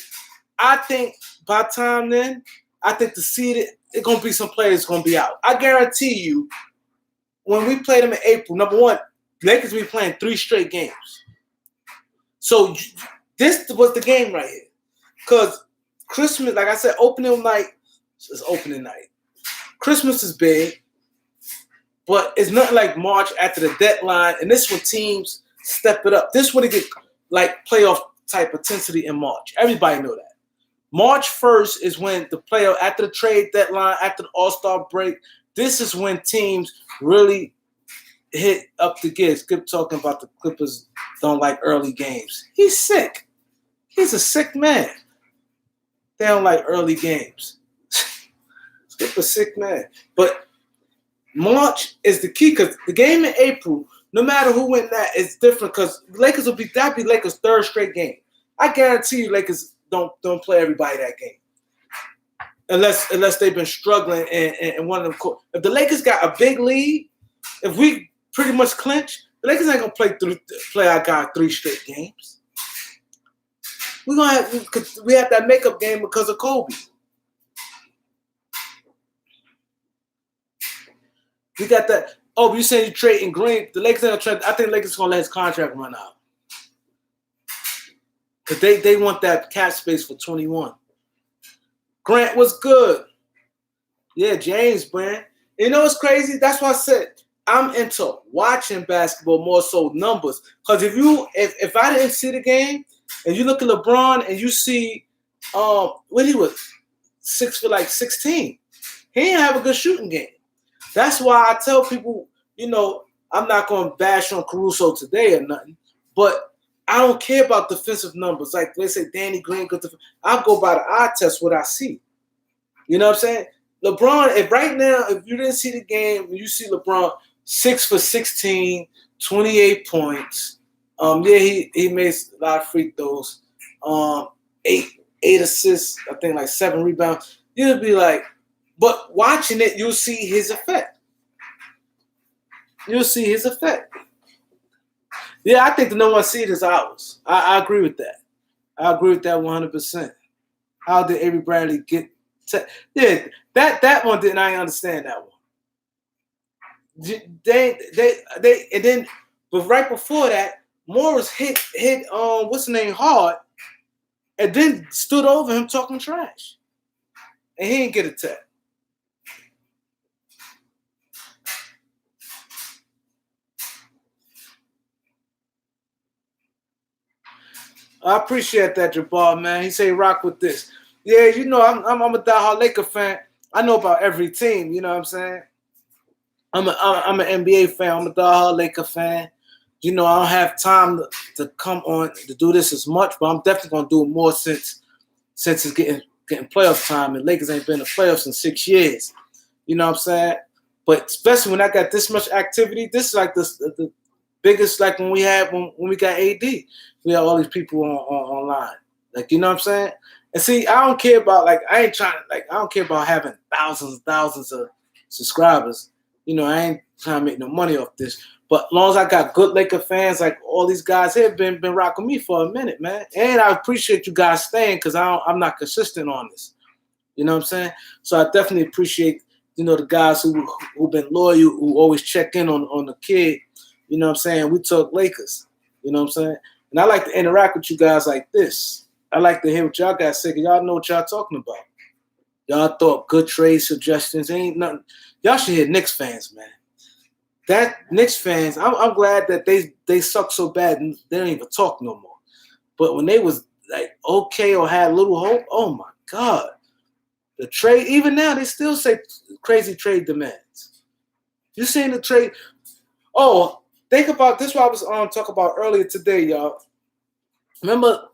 I think by the time then, I think the seed it's gonna be some players gonna be out. I guarantee you, when we played them in April, number one, Lakers will be playing 3 straight games. So this was the game right here. Because Christmas, like I said, opening night is opening night. Christmas is big, but it's nothing like March after the deadline. And this is when teams step it up. This is when it get like playoff type intensity in March. Everybody know that. March 1st is when the playoff, after the trade deadline, after the All-Star break, this is when teams really hit up the gear. Skip talking about the Clippers don't like early games. He's sick. He's a sick man. They don't like early games. Skip a sick man. But March is the key because the game in April, no matter who win that, it's different because Lakers will be that'd be Lakers' 3rd straight game. I guarantee you Lakers don't play everybody that game. Unless they've been struggling and one of them. If the Lakers got a big lead, if we pretty much clinch, the Lakers ain't gonna play our guy 3 straight games. We have that makeup game because of Kobe. We got that. Oh, you saying you trading Green? The Lakers ain't gonna trade. I think the Lakers gonna let his contract run out because they want that cap space for 21. Grant was good. Yeah, James, man. You know what's crazy? That's why I said I'm into watching basketball more so numbers. Because if I didn't see the game and you look at LeBron and you see when he was 6 for like 16, he didn't have a good shooting game. That's why I tell people, you know, I'm not going to bash on Caruso today or nothing, but I don't care about defensive numbers. Like they say Danny Green, I'll go by the eye test what I see. You know what I'm saying? LeBron, if right now, if you didn't see the game, you see LeBron 6 for 16, 28 points. Yeah, he made a lot of free throws. 8 assists, I think like 7 rebounds. You'll be like, but watching it, you'll see his effect. You'll see his effect. Yeah, I think the number 1 seed is ours. I agree with that. I agree with that 100%. How did Avery Bradley get? Yeah, that one didn't. I understand that one. They and then, but right before that, Morris hit what's the name hard, and then stood over him talking trash, and he didn't get a tap. I appreciate that, Jabbar, man. He say rock with this. Yeah, you know, I'm a diehard Laker fan. I know about every team. You know what I'm saying? I'm an NBA fan. I'm a diehard Laker fan. You know, I don't have time to come on to do this as much, but I'm definitely gonna do it more since it's getting playoff time. And Lakers ain't been in the playoffs in 6 years. You know what I'm saying? But especially when I got this much activity, this is like the biggest, like when we got AD. We have all these people online. Like, you know what I'm saying? And see, I don't care about, like, I don't care about having thousands of subscribers. You know, I ain't trying to make no money off this. But as long as I got good Laker fans, like all these guys here been rocking me for a minute, man. And I appreciate you guys staying because I'm not consistent on this. You know what I'm saying? So I definitely appreciate, you know, the guys who've been loyal, who always check in on the kid. You know what I'm saying? We talk Lakers. You know what I'm saying? And I like to interact with you guys like this. I like to hear what y'all guys say because y'all know what y'all talking about. Y'all thought good trade suggestions. Ain't nothing. Y'all should hear Knicks fans, man. That Knicks fans, I'm glad that they suck so bad and they don't even talk no more. But when they was like okay or had little hope, oh my God. The trade, even now, they still say crazy trade demands. You seen the trade? Oh, think about this. What I was talking about earlier today, y'all. Remember,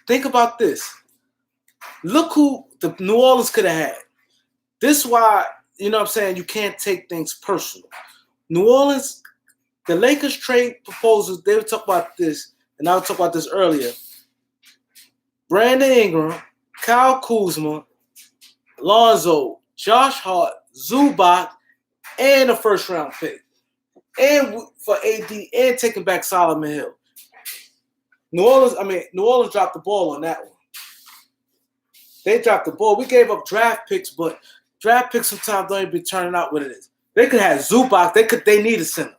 think about this. Look who the New Orleans could have had. This is why, you know what I'm saying, you can't take things personal. New Orleans The Lakers trade proposals, they would talk about this, and I would talk about this earlier. Brandon Ingram, Kyle Kuzma, Lonzo, Josh Hart, Zubac, and a first-round pick. And for AD, and taking back Solomon Hill. New Orleans dropped the ball on that one. They dropped the ball. We gave up draft picks, but draft picks sometimes don't even be turning out what it is. They could have Zubac. They need a center.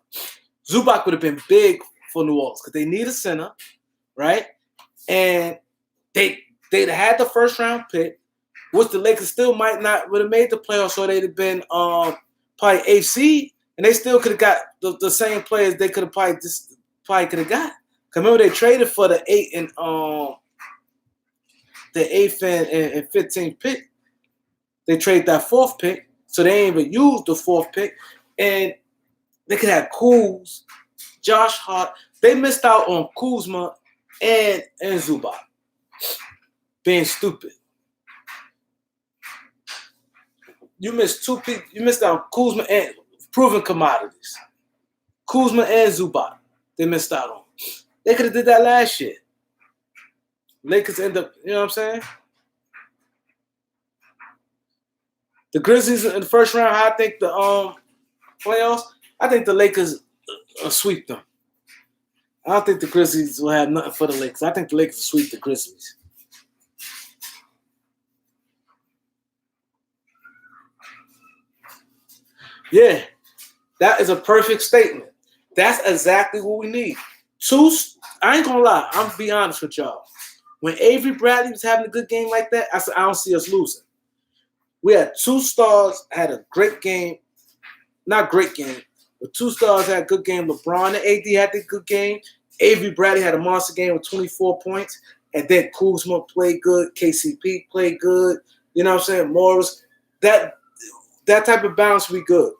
Zubac would have been big for New Orleans because they need a center, right? And they'd have had the first round pick, which the Lakers still might not would have made the playoffs, so they'd have been probably 8th seed, and they still could have got the same players they could have probably could have got. Cause remember they traded for the 8th and 15th pick. They traded that 4th pick, so they ain't even used the 4th pick, and they could have Kuz, Josh Hart. They missed out on Kuzma and Zubac being stupid. You missed 2 people. You missed out on Kuzma and proven commodities. Kuzma and Zubac. They missed out on. They could have did that last year. Lakers end up, you know what I'm saying? The Grizzlies in the first round, I think the playoffs, I think the Lakers sweep them. I don't think the Grizzlies will have nothing for the Lakers. I think the Lakers will sweep the Grizzlies. Yeah, that is a perfect statement. That's exactly what we need. I ain't gonna lie. I'm gonna be honest with y'all. When Avery Bradley was having a good game like that, I said, I don't see us losing. We had 2 stars, had a great game. Not great game, but 2 stars had a good game. LeBron and AD had a good game. Avery Bradley had a monster game with 24 points. And then Kuzma played good. KCP played good. You know what I'm saying? Morris. That type of balance we good.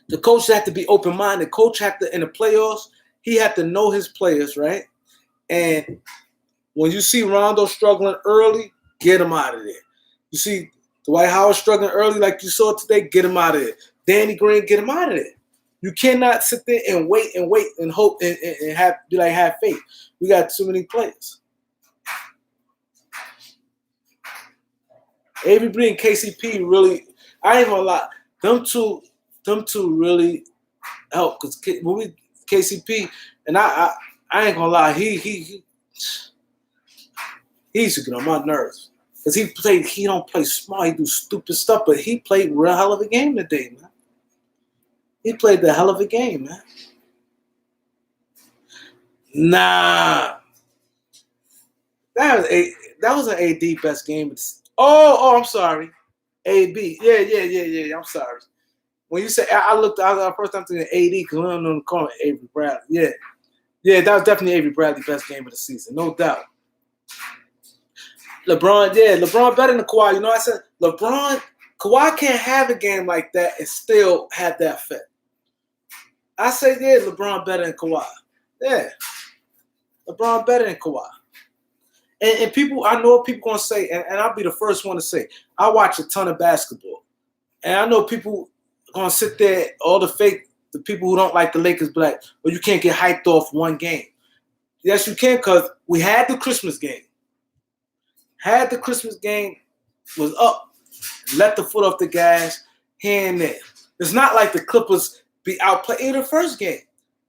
The coach had to be open-minded. Coach had to, in the playoffs, he had to know his players, right? And when you see Rondo struggling early, get him out of there. You see Dwight Howard struggling early like you saw today, get him out of there. Danny Green, get him out of there. You cannot sit there and wait and hope and have faith. We got too many players. Avery Bradley and KCP really, I ain't gonna lie, them two really help because when KCP and I ain't gonna lie, he used to get on my nerves because he don't play smart, he do stupid stuff, but he played real hell of a game today, man. He played the hell of a game, man. Nah, that was an AD best game. Oh, I'm sorry, AB. Yeah. I'm sorry. When you say I was first time thinking AD because we don't know the call Avery Bradley. Yeah, that was definitely Avery Bradley's best game of the season, no doubt. LeBron better than Kawhi. You know, I said Kawhi can't have a game like that and still have that effect. I say, yeah, LeBron better than Kawhi. Yeah, LeBron better than Kawhi. And people, I know people gonna say, and I'll be the first one to say, I watch a ton of basketball, and I know people gonna sit there, the people who don't like the Lakers, be like, well, you can't get hyped off one game. Yes, you can, because we had the Christmas game. Had the Christmas game, was up, let the foot off the gas, here and there. It's not like the Clippers be outplayed in the first game.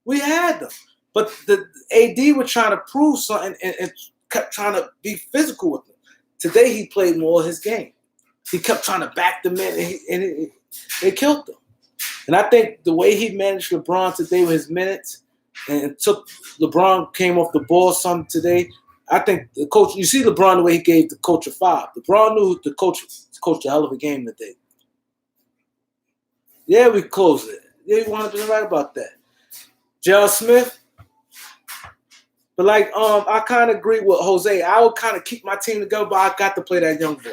We had them. But the AD was trying to prove something and kept trying to be physical with them. Today he played more of his game. He kept trying to back them in, and they killed them. And I think the way he managed LeBron today with his minutes and LeBron came off the ball some today. I think the coach, you see LeBron the way he gave the coach a 5. LeBron knew the coach coached a hell of a game today. Yeah, we closed it. Yeah, you 100% right about that. J.R. Smith. But I kind of agree with Jose. I would kind of keep my team together, but I got to play that young boy.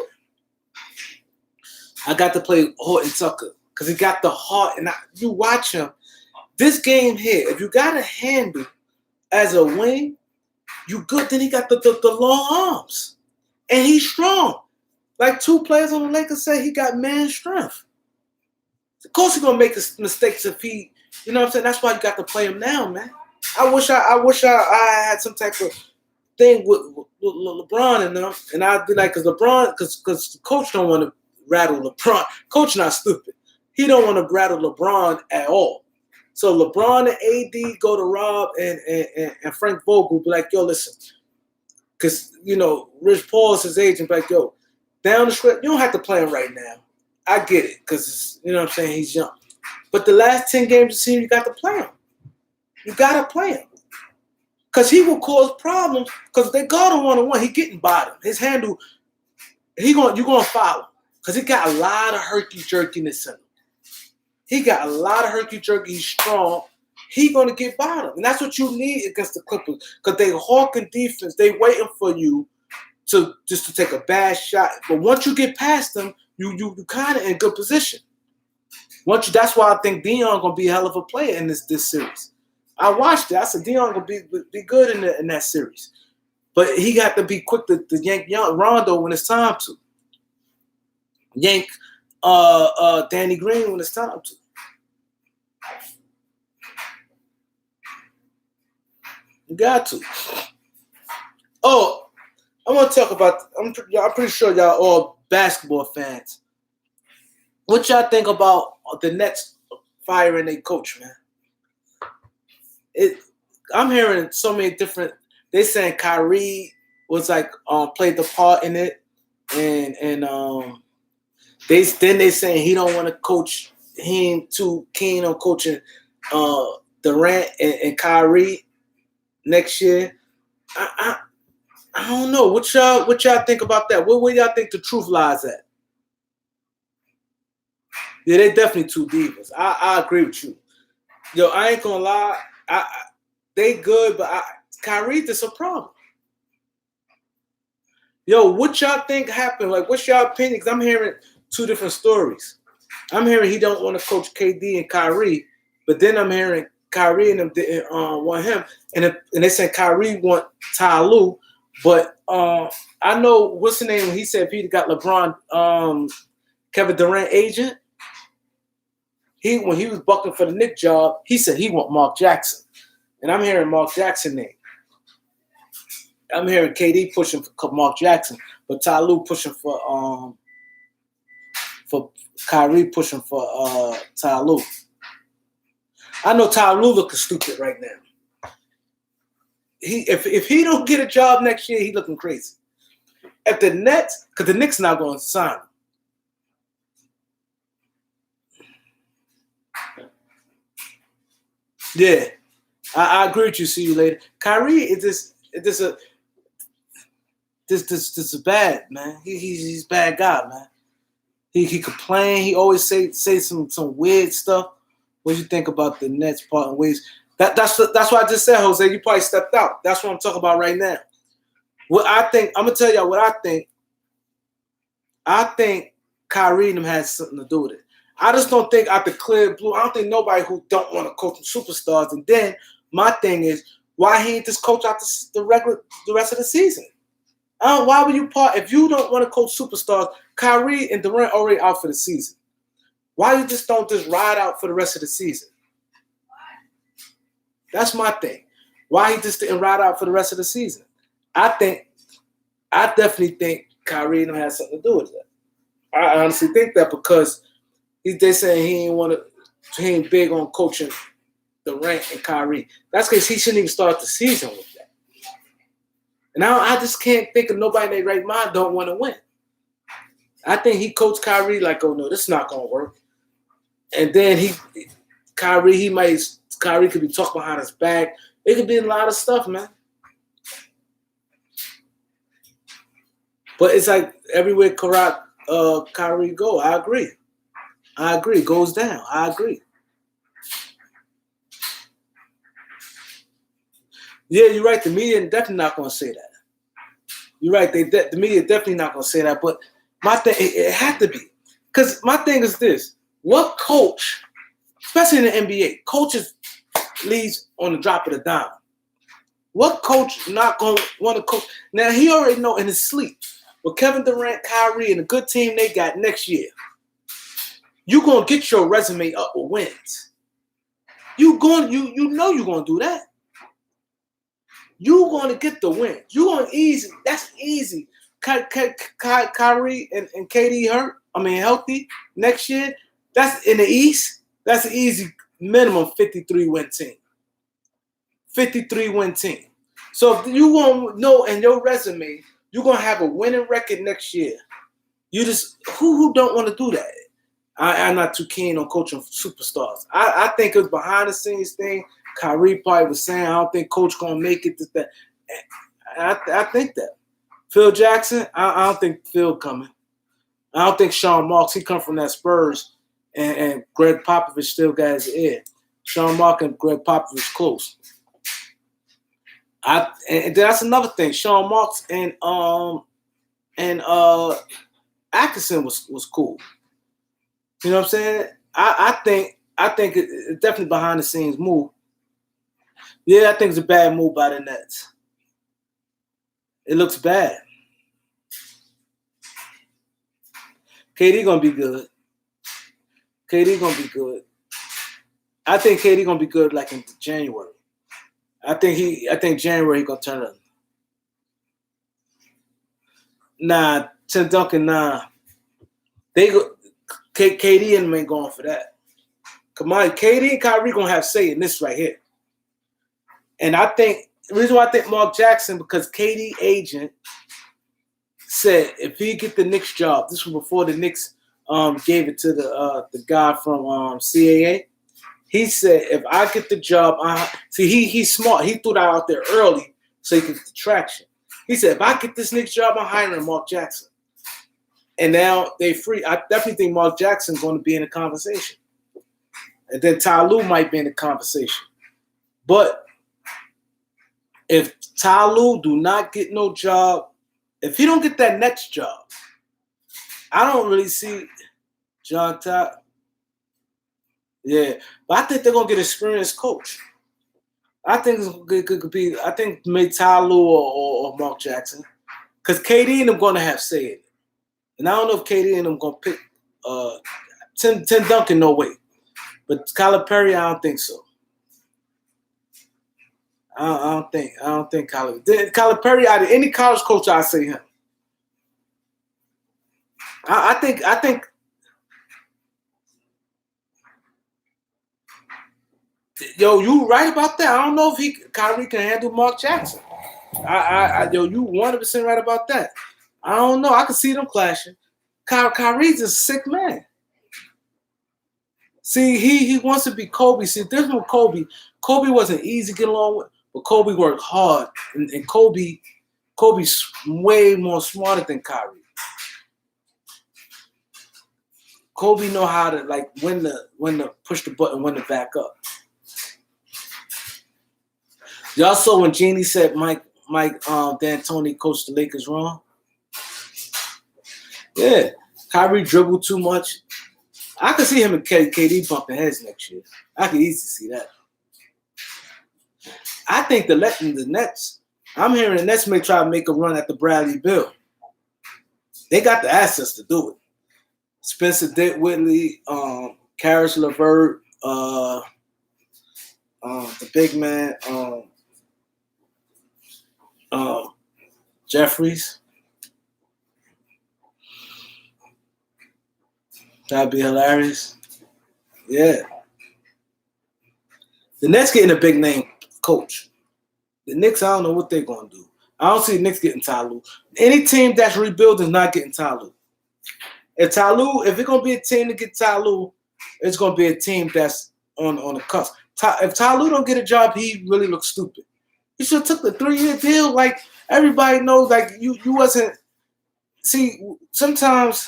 I got to play Horton Tucker because he got the heart. And you watch him. This game here, if you got a handle as a wing, you good. Then he got the long arms. And he's strong. Like 2 players on the Lakers say he got man strength. Of course he's going to make mistakes if he You know what I'm saying? That's why you got to play him now, man. I wish I had some type of thing with LeBron and them, and I'd be like, because coach don't want to rattle LeBron. Coach not stupid. He don't want to rattle LeBron at all. So LeBron and AD go to Rob and Frank Vogel, be like, yo, listen, because Rich Paul is his agent, like, yo, down the stretch, you don't have to play him right now. I get it, because you know what I'm saying, he's young. But the last 10 games of the season, you got to play him. You got to play him. Because he will cause problems. Because they guard him one-on-one. He getting bottom. His handle, you're going to foul him. Because he got a lot of herky-jerkiness in him. He got a lot of herky-jerky. He's strong. He going to get bottom. And that's what you need against the Clippers. Because they hawking defense. They waiting for you to take a bad shot. But once you get past them, you kind of in good position. That's why I think Dion going to be a hell of a player in this series. I watched it. I said Dion going to be good in that series. But he got to be quick to yank Rondo when it's time to. Yank Danny Green when it's time to. You got to. Oh, I want to talk about. I'm pretty sure y'all all basketball fans. What y'all think about the Nets firing their coach, man? I'm hearing so many different. They saying Kyrie was like played the part in it, and they saying he don't want to coach. He ain't too keen on coaching Durant and Kyrie next year. I don't know. What y'all think about that? Where y'all think the truth lies at? Yeah, they definitely two divas. I agree with you. Yo, I ain't gonna lie. They good, but Kyrie, there's a problem. Yo, what y'all think happened? Like, what's y'all opinion? Because I'm hearing two different stories. I'm hearing he don't want to coach KD and Kyrie, but then I'm hearing Kyrie and them didn't want him, and they said Kyrie want Ty Lue, but I know what's the name. He said if he'd got LeBron, Kevin Durant agent. When he was bucking for the Knicks job, he said he want Mark Jackson. And I'm hearing Mark Jackson name. I'm hearing KD pushing for Mark Jackson, but Ty Lue pushing for Kyrie pushing for Ty Lue. I know Ty Lue looking stupid right now. If he don't get a job next year, he looking crazy. If the Nets, because the Knicks not going to sign him. Yeah, I agree with you. See you later. Kyrie is this is bad, man. He's a bad guy, man. He complain. He always say some weird stuff. What do you think about the Nets parting ways? That's what I just said, Jose. You probably stepped out. That's what I'm talking about right now. What I think, I'm gonna tell y'all what I think. I think Kyrie and him has something to do with it. I just don't think out the clear blue. I don't think nobody who don't want to coach some superstars. And then my thing is, why he ain't just coach out the rest of the season? Why would you part if you don't want to coach superstars? Kyrie and Durant already out for the season. Why you just don't just ride out for the rest of the season? That's my thing. Why he just didn't ride out for the rest of the season? I definitely think Kyrie and him has something to do with that. I honestly think that because they saying he ain't big on coaching Durant and Kyrie. That's because he shouldn't even start the season with that. And I just can't think of nobody in their right mind don't want to win. I think he coached Kyrie like, oh no, this is not gonna work. And then Kyrie could be talking behind his back. It could be a lot of stuff, man. But it's like everywhere Kyrie go, I agree. It goes down. I agree. Yeah, you're right. The media definitely not going to say that. You're right. The media definitely not going to say that. But my thing, it had to be. Because my thing is this. What coach, especially in the NBA, coaches leaves on the drop of the dime. What coach not going to want to coach? Now, he already know in his sleep. With Kevin Durant, Kyrie, and a good team they got next year, you're going to get your resume up with wins. You know you're gonna do that. You're gonna get the win. You're gonna easy. That's easy. Kyrie and KD healthy next year. That's in the East. That's an easy minimum 53 win team. 53 win team. So if you want to know in your resume, you're gonna have a winning record next year. You just who don't want to do that? I'm not too keen on coaching superstars. I think it was behind the scenes thing. Kyrie probably was saying, I don't think coach gonna make it. That. I think that. Phil Jackson, I don't think Phil coming. I don't think Sean Marks, he come from that Spurs, and Greg Popovich still got his ear. Sean Marks and Greg Popovich close. And that's another thing. Sean Marks and Atkinson was cool. You know what I'm saying? I think it's definitely behind the scenes move. Yeah, I think it's a bad move by the Nets. It looks bad. KD gonna be good. KD gonna be good. I think KD gonna be good like in January. I think January he gonna turn it. Nah, Tim Duncan, nah. They go. KD and them ain't going for that. Come on, KD and Kyrie gonna have say in this right here. And I think the reason why I think Mark Jackson, because KD agent said if he get the Knicks job, this was before the Knicks gave it to the guy from CAA. He said if I get the job, he's smart. He threw that out there early so he could get the traction. He said if I get this Knicks job, I'm hiring Mark Jackson. And now they free. I definitely think Mark Jackson's going to be in the conversation. And then Ty Lue might be in the conversation. But if Ty Lue do not get no job, if he don't get that next job, I don't really see John Ty. Yeah, but I think they're gonna get an experienced coach. I think it could be. I think maybe Ty Lue or Mark Jackson, because KD and them gonna have say it. And I don't know if KD and them gonna pick Tim Duncan. No way, but Calipari, I don't think so. I don't think Calipari out of any college coach, I say him. I think. Yo, you right about that. I don't know if Kyrie can handle Mark Jackson. You 100% right about that. I don't know. I can see them clashing. Kyrie's a sick man. See, he wants to be Kobe. See, this with Kobe. Kobe wasn't easy to get along with, but Kobe worked hard. And Kobe's way more smarter than Kyrie. Kobe know how to when to push the button, when to back up. Y'all saw when Jeannie said Mike D'Antoni coached the Lakers wrong? Yeah. Kyrie dribbled too much. I could see him and KD bumping heads next year. I could easily see that. I think the Nets, I'm hearing the Nets may try to make a run at the Bradley Beal. They got the assets to do it. Spencer Dinwiddie, Karis LeVert, the big man, Jeffries. That'd be hilarious. Yeah. The Nets getting a big name coach. The Knicks, I don't know what they're going to do. I don't see the Knicks getting Ty Lue. Any team that's rebuilding is not getting Ty Lue. If it's going to be a team to get Ty Lue, it's going to be a team that's on the cusp. If Ty Lue don't get a job, he really looks stupid. He should have took the 3-year deal. Like, everybody knows, like, you wasn't. See, sometimes,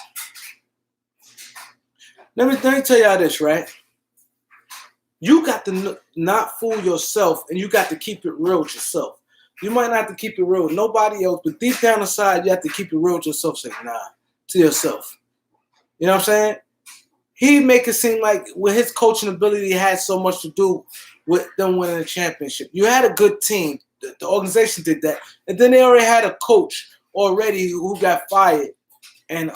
let me tell y'all this, right? You got to not fool yourself, and you got to keep it real with yourself. You might not have to keep it real with nobody else, but deep down inside, you have to keep it real with yourself. Say, nah, to yourself. You know what I'm saying? He make it seem like with his coaching ability, he had so much to do with them winning the championship. You had a good team. The organization did that. And then they already had a coach already who got fired. And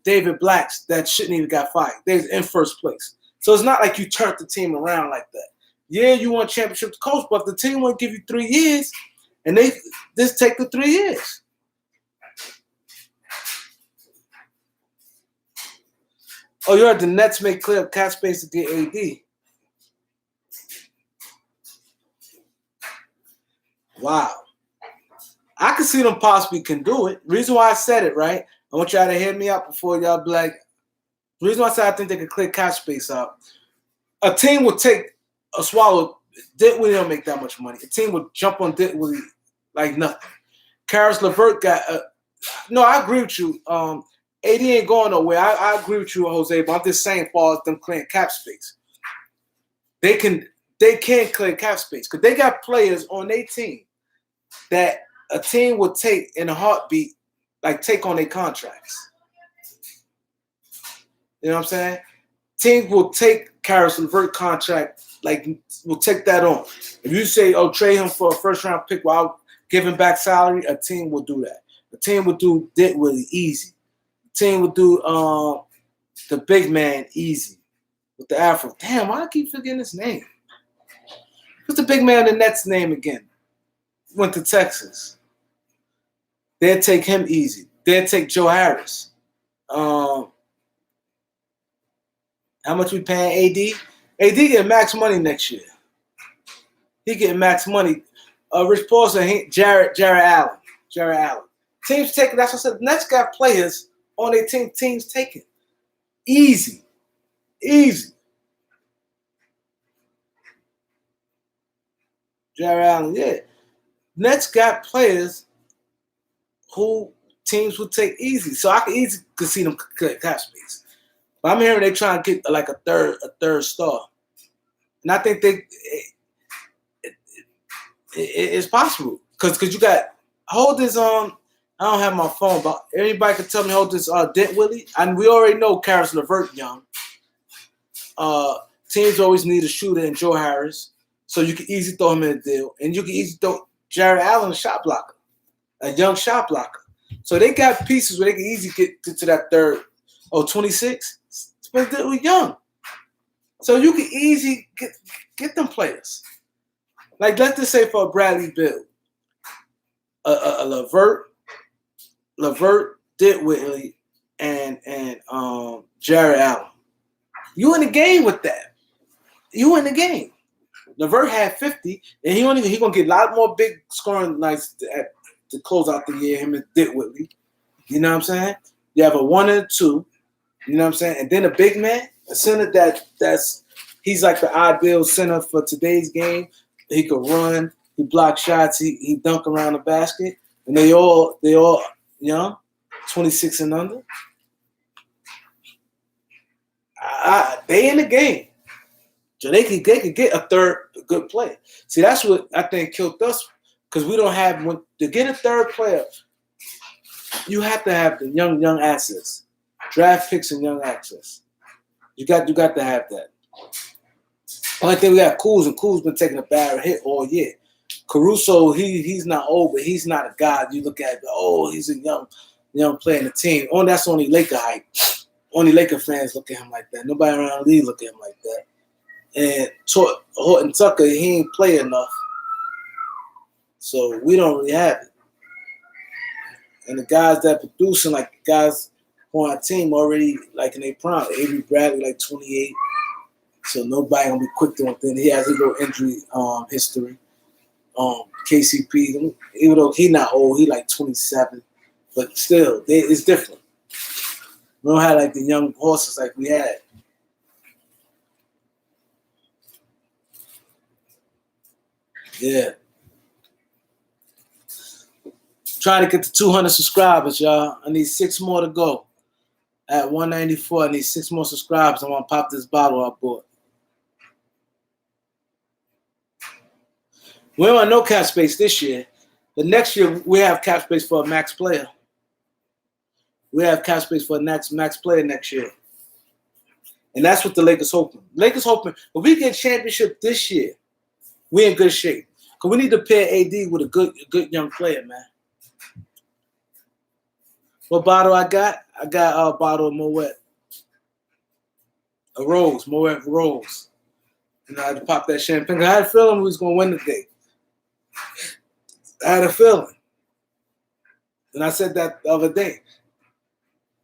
David Blacks that shouldn't even got fired. They're in first place. So it's not like you turned the team around like that. Yeah, you want championship to coach, but if the team want to give you 3 years, and they just take the 3 years. Oh, you heard the Nets may clear up cap space to get AD. Wow. I can see them possibly can do it. Reason why I said it, right? I want y'all to hear me out before y'all be like, the reason why I said I think they can clear cap space out. A team would take a swallow. Dinwiddie don't make that much money. A team would jump on Dinwiddie like nothing. Caris LeVert got no, I agree with you. AD ain't going nowhere. I agree with you, Jose, but I'm just saying far as them clearing cap space. They can clear cap space because they got players on their team that a team would take in a heartbeat, like take on their contracts. You know what I'm saying? Teams will take Caris LeVert contract, like will take that on. If you say, oh, trade him for a first round pick while giving back salary, a team will do that. A team will do Dinwiddie easy. A team will do the big man easy with the Afro. Damn, why do I keep forgetting his name? What's the big man in the Nets name again? Went to Texas. They'll take him easy. They'll take Joe Harris. How much we paying AD? AD getting max money next year. He getting max money. Rich Paul said Jared Allen. Jared Allen. Teams taking, that's what I said. Nets got players on their team. Teams taking. Easy. Jared Allen, yeah. Nets got players who teams would take easy. So I can see them cut cap space. But I'm hearing they trying to get like a third star. And I think it's possible. Because you got hold this I don't have my phone, but anybody can tell me hold this Dinwiddie. And we already know Caris LeVert young. Teams always need a shooter in Joe Harris. So you can easily throw him in a deal. And you can easily throw Jared Allen a shot blocker. A young shot blocker. So they got pieces where they can easily get to that third. 26? But they were young. So you can easily get them players. Like let's just say for Bradley Beal. A LeVert, Dinwiddie, and Jared Allen. You in the game with that. You in the game. LeVert had 50, and he gonna get a lot more big scoring nights to close out the year. Him and Dinwiddie. You know what I'm saying? You have a 1 and a 2. You know what I'm saying? And then a big man, a center he's like the ideal center for today's game. He could run, he block shots, he dunk around the basket, and they all young, 26 and under. They in the game. So they could get a third good player. See, that's what I think killed us because we don't have to get a third player. You have to have the young assets, draft picks and young access. You got to have that. Only thing we got Kuz, and Kuz been taking a bad hit all year. Caruso, he's not old, but he's not a guy you look at. Oh, he's a young player in the team. Oh, that's only Laker hype. Only Laker fans look at him like that. Nobody around the league look at him like that. And Horton Tucker, he ain't play enough. So we don't really have it. And the guys that producing, like guys on our team already like in their prime. Avery Bradley, like 28. So nobody gonna be quick to him. Then he has a little injury history. KCP, even though he not old, he like 27. But still, it's different. We don't have like the young horses like we had. Yeah. Trying to get to 200 subscribers, y'all. I need 6 more to go. At 194, I need 6 more subscribers. I'm going to pop this bottle I bought. We don't have no cap space this year. But next year, we have cap space for a max player. We have cap space for a max player next year. And that's what the Lakers hoping. Lakers hoping, if we get championship this year, we in good shape. Because we need to pair AD with a good young player, man. What bottle I got? I got a bottle of Moet. Moet Rose. And I had to pop that champagne. I had a feeling we was gonna win the day. I had a feeling. And I said that the other day.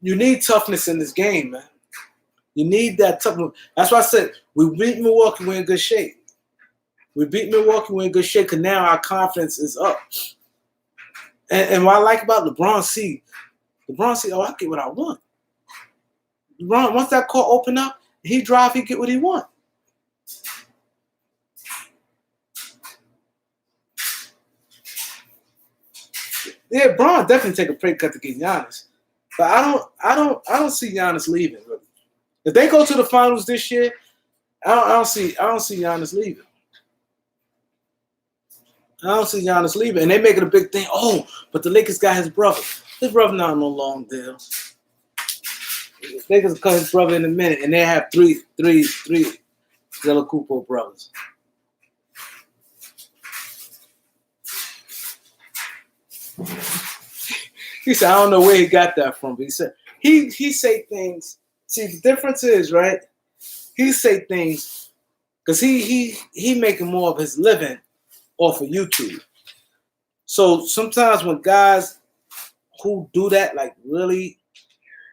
You need toughness in this game, man. You need that toughness. That's why I said we beat Milwaukee, we're in good shape. We beat Milwaukee, we're in good shape, because now our confidence is up. And what I like about LeBron, oh, I get what I want. LeBron, once that court open up, he drive, he get what he want. Yeah, Braun definitely take a pay cut to get Giannis. But I don't see Giannis leaving. Really. If they go to the finals this year, I don't see Giannis leaving. I don't see Giannis leaving. And they make it a big thing. Oh, but the Lakers got his brother. His brother not on no long deal. Lakers cut his brother in a minute, and they have three Delacupo brothers. He said, I don't know where he got that from, but he said he say things. See, the difference is, right? He say things because he making more of his living off of YouTube. So sometimes when guys who do that, like really,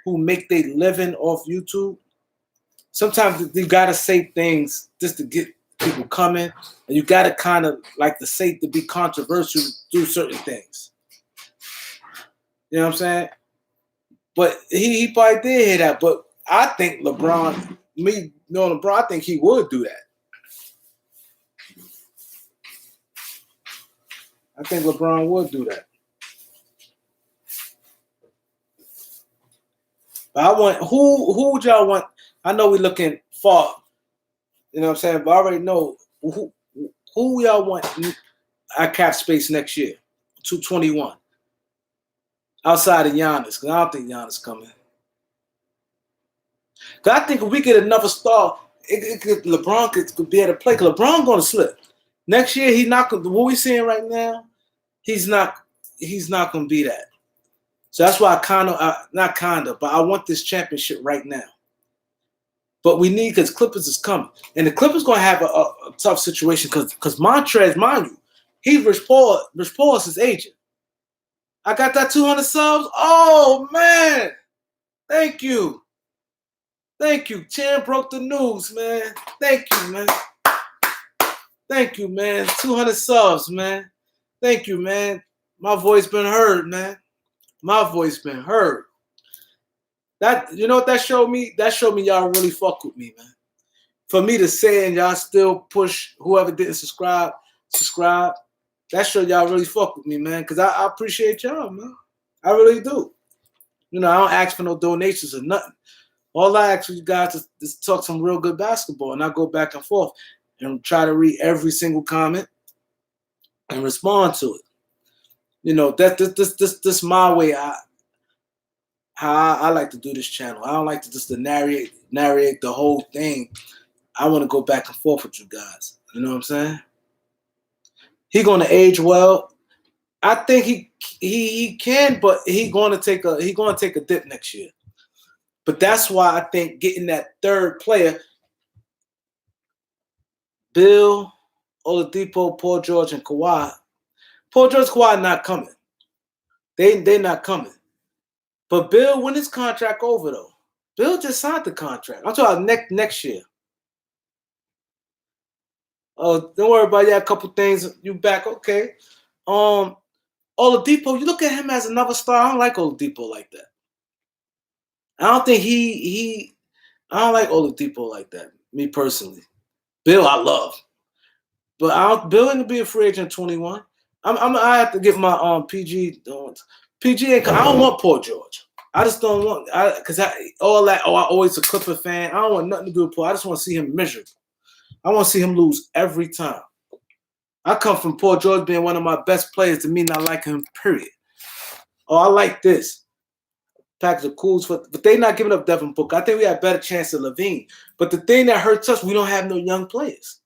who make their living off YouTube, sometimes you gotta say things just to get people coming, and you gotta kind of like to say to be controversial, do certain things. You know what I'm saying? But he probably did hear that. But I think LeBron, me knowing LeBron, I think he would do that. I think LeBron would do that. But I want who would y'all want? I know we're looking far. You know what I'm saying? But I already know who y'all want at cap space next year, 221. Outside of Giannis, because I don't think Giannis coming. Because I think if we get another star, LeBron could be able to play. Because LeBron going to slip next year. He's not going. What we seeing right now, he's not going to be that. So that's why but I want this championship right now. But we need, because Clippers is coming, and the Clippers going to have a tough situation because Montrez, mind you, he's Rich Paul's his agent. I got that 200 subs. Oh, man. Thank you. Thank you. Chan broke the news, man. Thank you, man. Thank you, man. 200 subs, man. Thank you, man. My voice been heard, man. My voice been heard. That, you know what that showed me? That showed me y'all really fuck with me, man. For me to say and y'all still push whoever didn't subscribe. That show y'all really fuck with me, man, because I appreciate y'all, man. I really do. You know, I don't ask for no donations or nothing. All I ask for you guys is talk some real good basketball, and I go back and forth and try to read every single comment and respond to it. You know, this my way. How I like to do this channel. I don't like to just narrate the whole thing. I want to go back and forth with you guys. You know what I'm saying? He gonna age well. I think he can, but he gonna take a dip next year. But that's why I think getting that third player, Bill, Oladipo, Paul George, and Kawhi. Paul George, Kawhi not coming. They not coming. But Bill, when his contract over though? Bill just signed the contract. I'm talking about next year. Don't worry about a couple things. You back, okay? Oladipo, you look at him as another star. I don't like Oladipo like that. I don't think I don't like Oladipo like that. Me personally, Bill, I love, but Bill ain't gonna be a free agent 21. I have to give my PG. PG, I don't want Paul George. I just don't want because all that. Oh, I always a Clipper fan. I don't want nothing to do with Paul. I just want to see him miserable. I want to see him lose every time. I come from Paul George being one of my best players to me not like him, period. Oh, I like this. Packers are cool, but they not giving up Devin Booker. I think we have a better chance of Levine. But the thing that hurts us, we don't have no young players.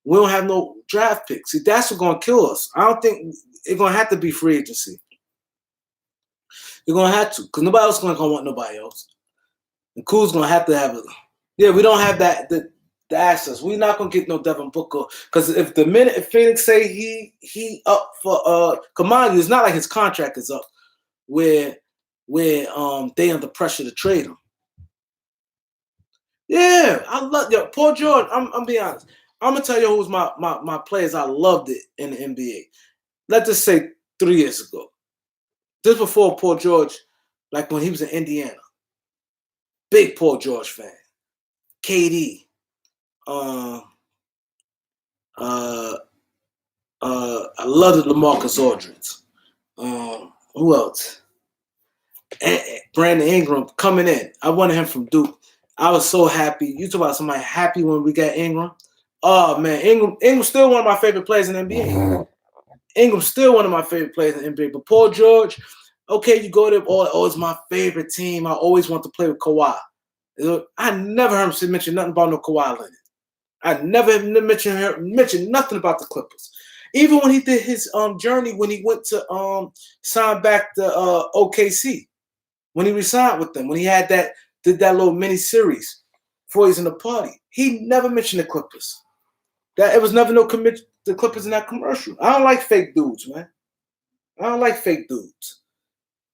We don't have no draft picks. See, that's what's going to kill us. I don't think it's going to have to be free agency. You're going to have to, because nobody else is going to want nobody else. And Cool's going to have a. Yeah, we don't have that. That's us. We're not gonna get no Devin Booker because if the minute if Phoenix say he up for Kamani, it's not like his contract is up where they under pressure to trade him. Yeah, I love Paul George. I'm being honest. I'm gonna tell you who's my players. I loved it in the NBA. Let's just say 3 years ago. Just before Paul George, like when he was in Indiana. Big Paul George fan. KD. I loved LaMarcus Aldridge. Who else? Brandon Ingram coming in. I wanted him from Duke. I was so happy. You talk about somebody happy when we got Ingram. Oh man, Ingram's still one of my favorite players in the NBA. Ingram's still one of my favorite players in the NBA. But Paul George, okay, you go there. Oh, it's my favorite team. I always want to play with Kawhi. I never heard him mention nothing about no Kawhi Leonard. I never mentioned nothing about the Clippers. Even when he did his journey, when he went to sign back to OKC, when he resigned with them, when he did that little mini series before he's in the party, he never mentioned the Clippers. That it was never no commit the Clippers in that commercial. I don't like fake dudes, man. I don't like fake dudes.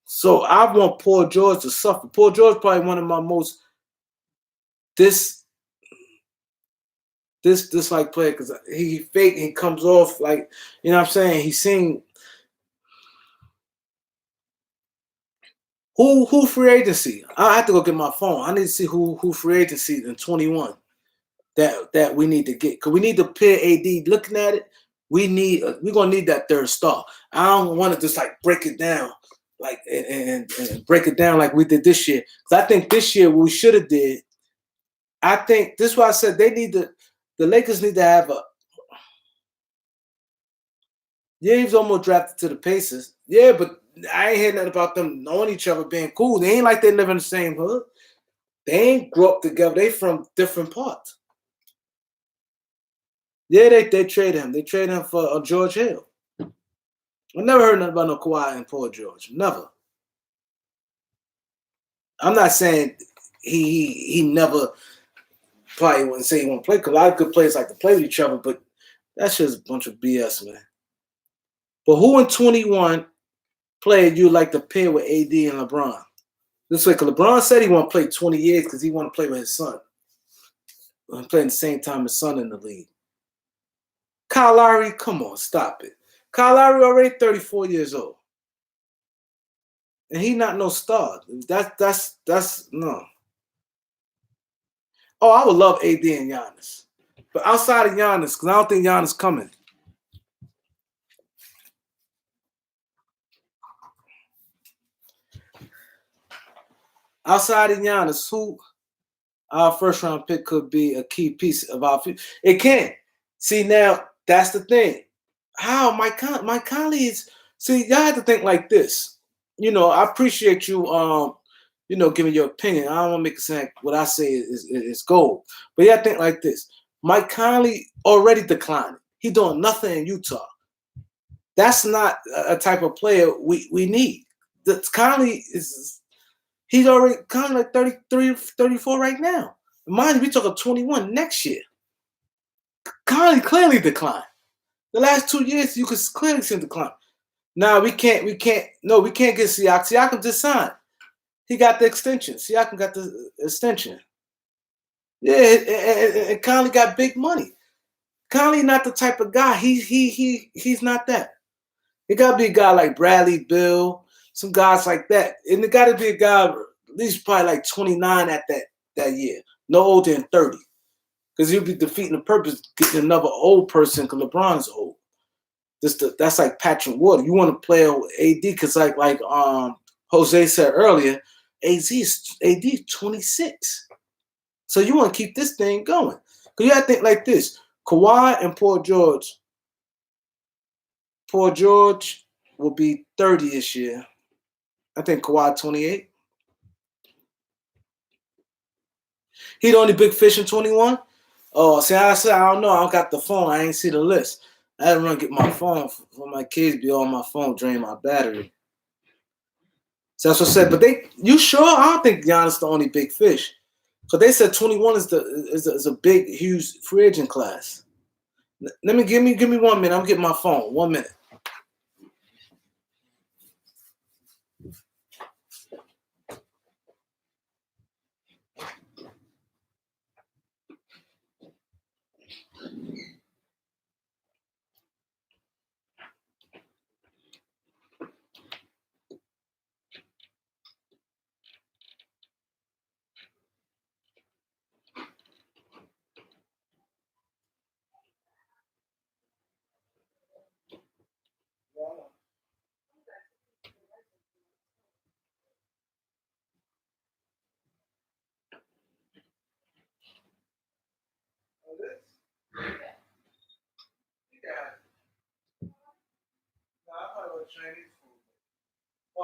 So I want Paul George to suffer. Paul George probably one of my most this like player because he fake and he comes off like, you know what I'm saying? He's seen who free agency. I have to go get my phone. I need to see who free agency in 21 that we need to get because we need to pair AD. Looking at it, we're gonna need that third star. I don't want to just like break it down like and break it down like we did this year because I think this year what we should have did. I think this is why I said the Lakers need to have a. Yeah, he was almost drafted to the Pacers. Yeah, but I ain't heard nothing about them knowing each other, being cool. They ain't like they live in the same hood. They ain't grew up together. They from different parts. Yeah, they traded him. They traded him for George Hill. I never heard nothing about no Kawhi and Paul George. Never. I'm not saying he never probably wouldn't say he won't play because a lot of good players like to play with each other, but that's just a bunch of BS, man. But who in 21 player you like to pair with AD and LeBron? This way, because LeBron said he want to play 20 years because he want to play with his son. I'm playing the same time his son in the league. Kyle Lowry, come on, stop it. Kyle Lowry already 34 years old. And he not no star. That's no. Oh, I would love AD and Giannis. But outside of Giannis, because I don't think Giannis coming. Outside of Giannis, who our first round pick could be a key piece of our future? It can't. See, now, that's the thing. How Mike Conley is. See, y'all have to think like this. You know, I appreciate you giving your opinion. I don't want to make it sound like what I say is gold. But yeah, think like this. Mike Conley already declined. He doing nothing in Utah. That's not a type of player we need. Conley he's already kind of like 33, 34 right now. Mind you, we talking 21 next year. Conley clearly declined. The last 2 years, you could clearly see him decline. Now we can't get Siakam. Siakam just signed. He got the extension. Siakam got the extension. Yeah, and Conley got big money. Conley not the type of guy. He's not that. It got to be a guy like Bradley Beal, some guys like that. And it got to be a guy at least probably like 29 at that year. No older than 30. Because he'll be defeating the purpose, getting another old person because LeBron's old. That's like Patrick Water. You want to play with AD because like Jose said earlier, AD 26. So you want to keep this thing going. Because you got to think like this. Kawhi and Paul George. Paul George will be 30 this year. I think Kawhi 28. He the only big fish in 21? Oh, see, I said, I don't know. I don't got the phone. I ain't see the list. I had to run get my phone for my kids be on my phone, drain my battery. So that's what I said. But you sure? I don't think Giannis the only big fish. So they said 21 is a big, huge free agent class. Let me give me 1 minute. I'm getting my phone. 1 minute.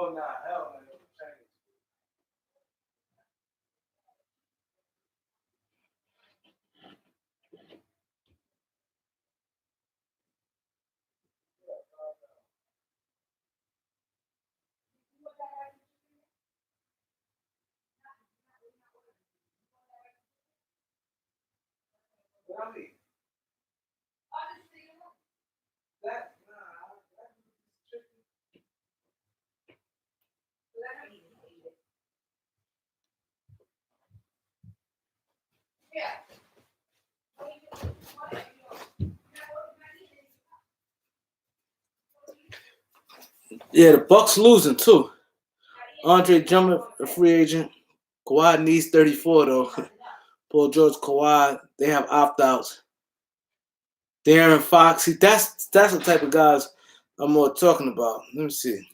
Oh, nah, hell no. Yeah, the Bucks losing too. Andre Drummond, a free agent. Kawhi needs 34 though. Paul George, Kawhi, they have opt outs. Darren Fox, see, that's the type of guys I'm more talking about. Let me see.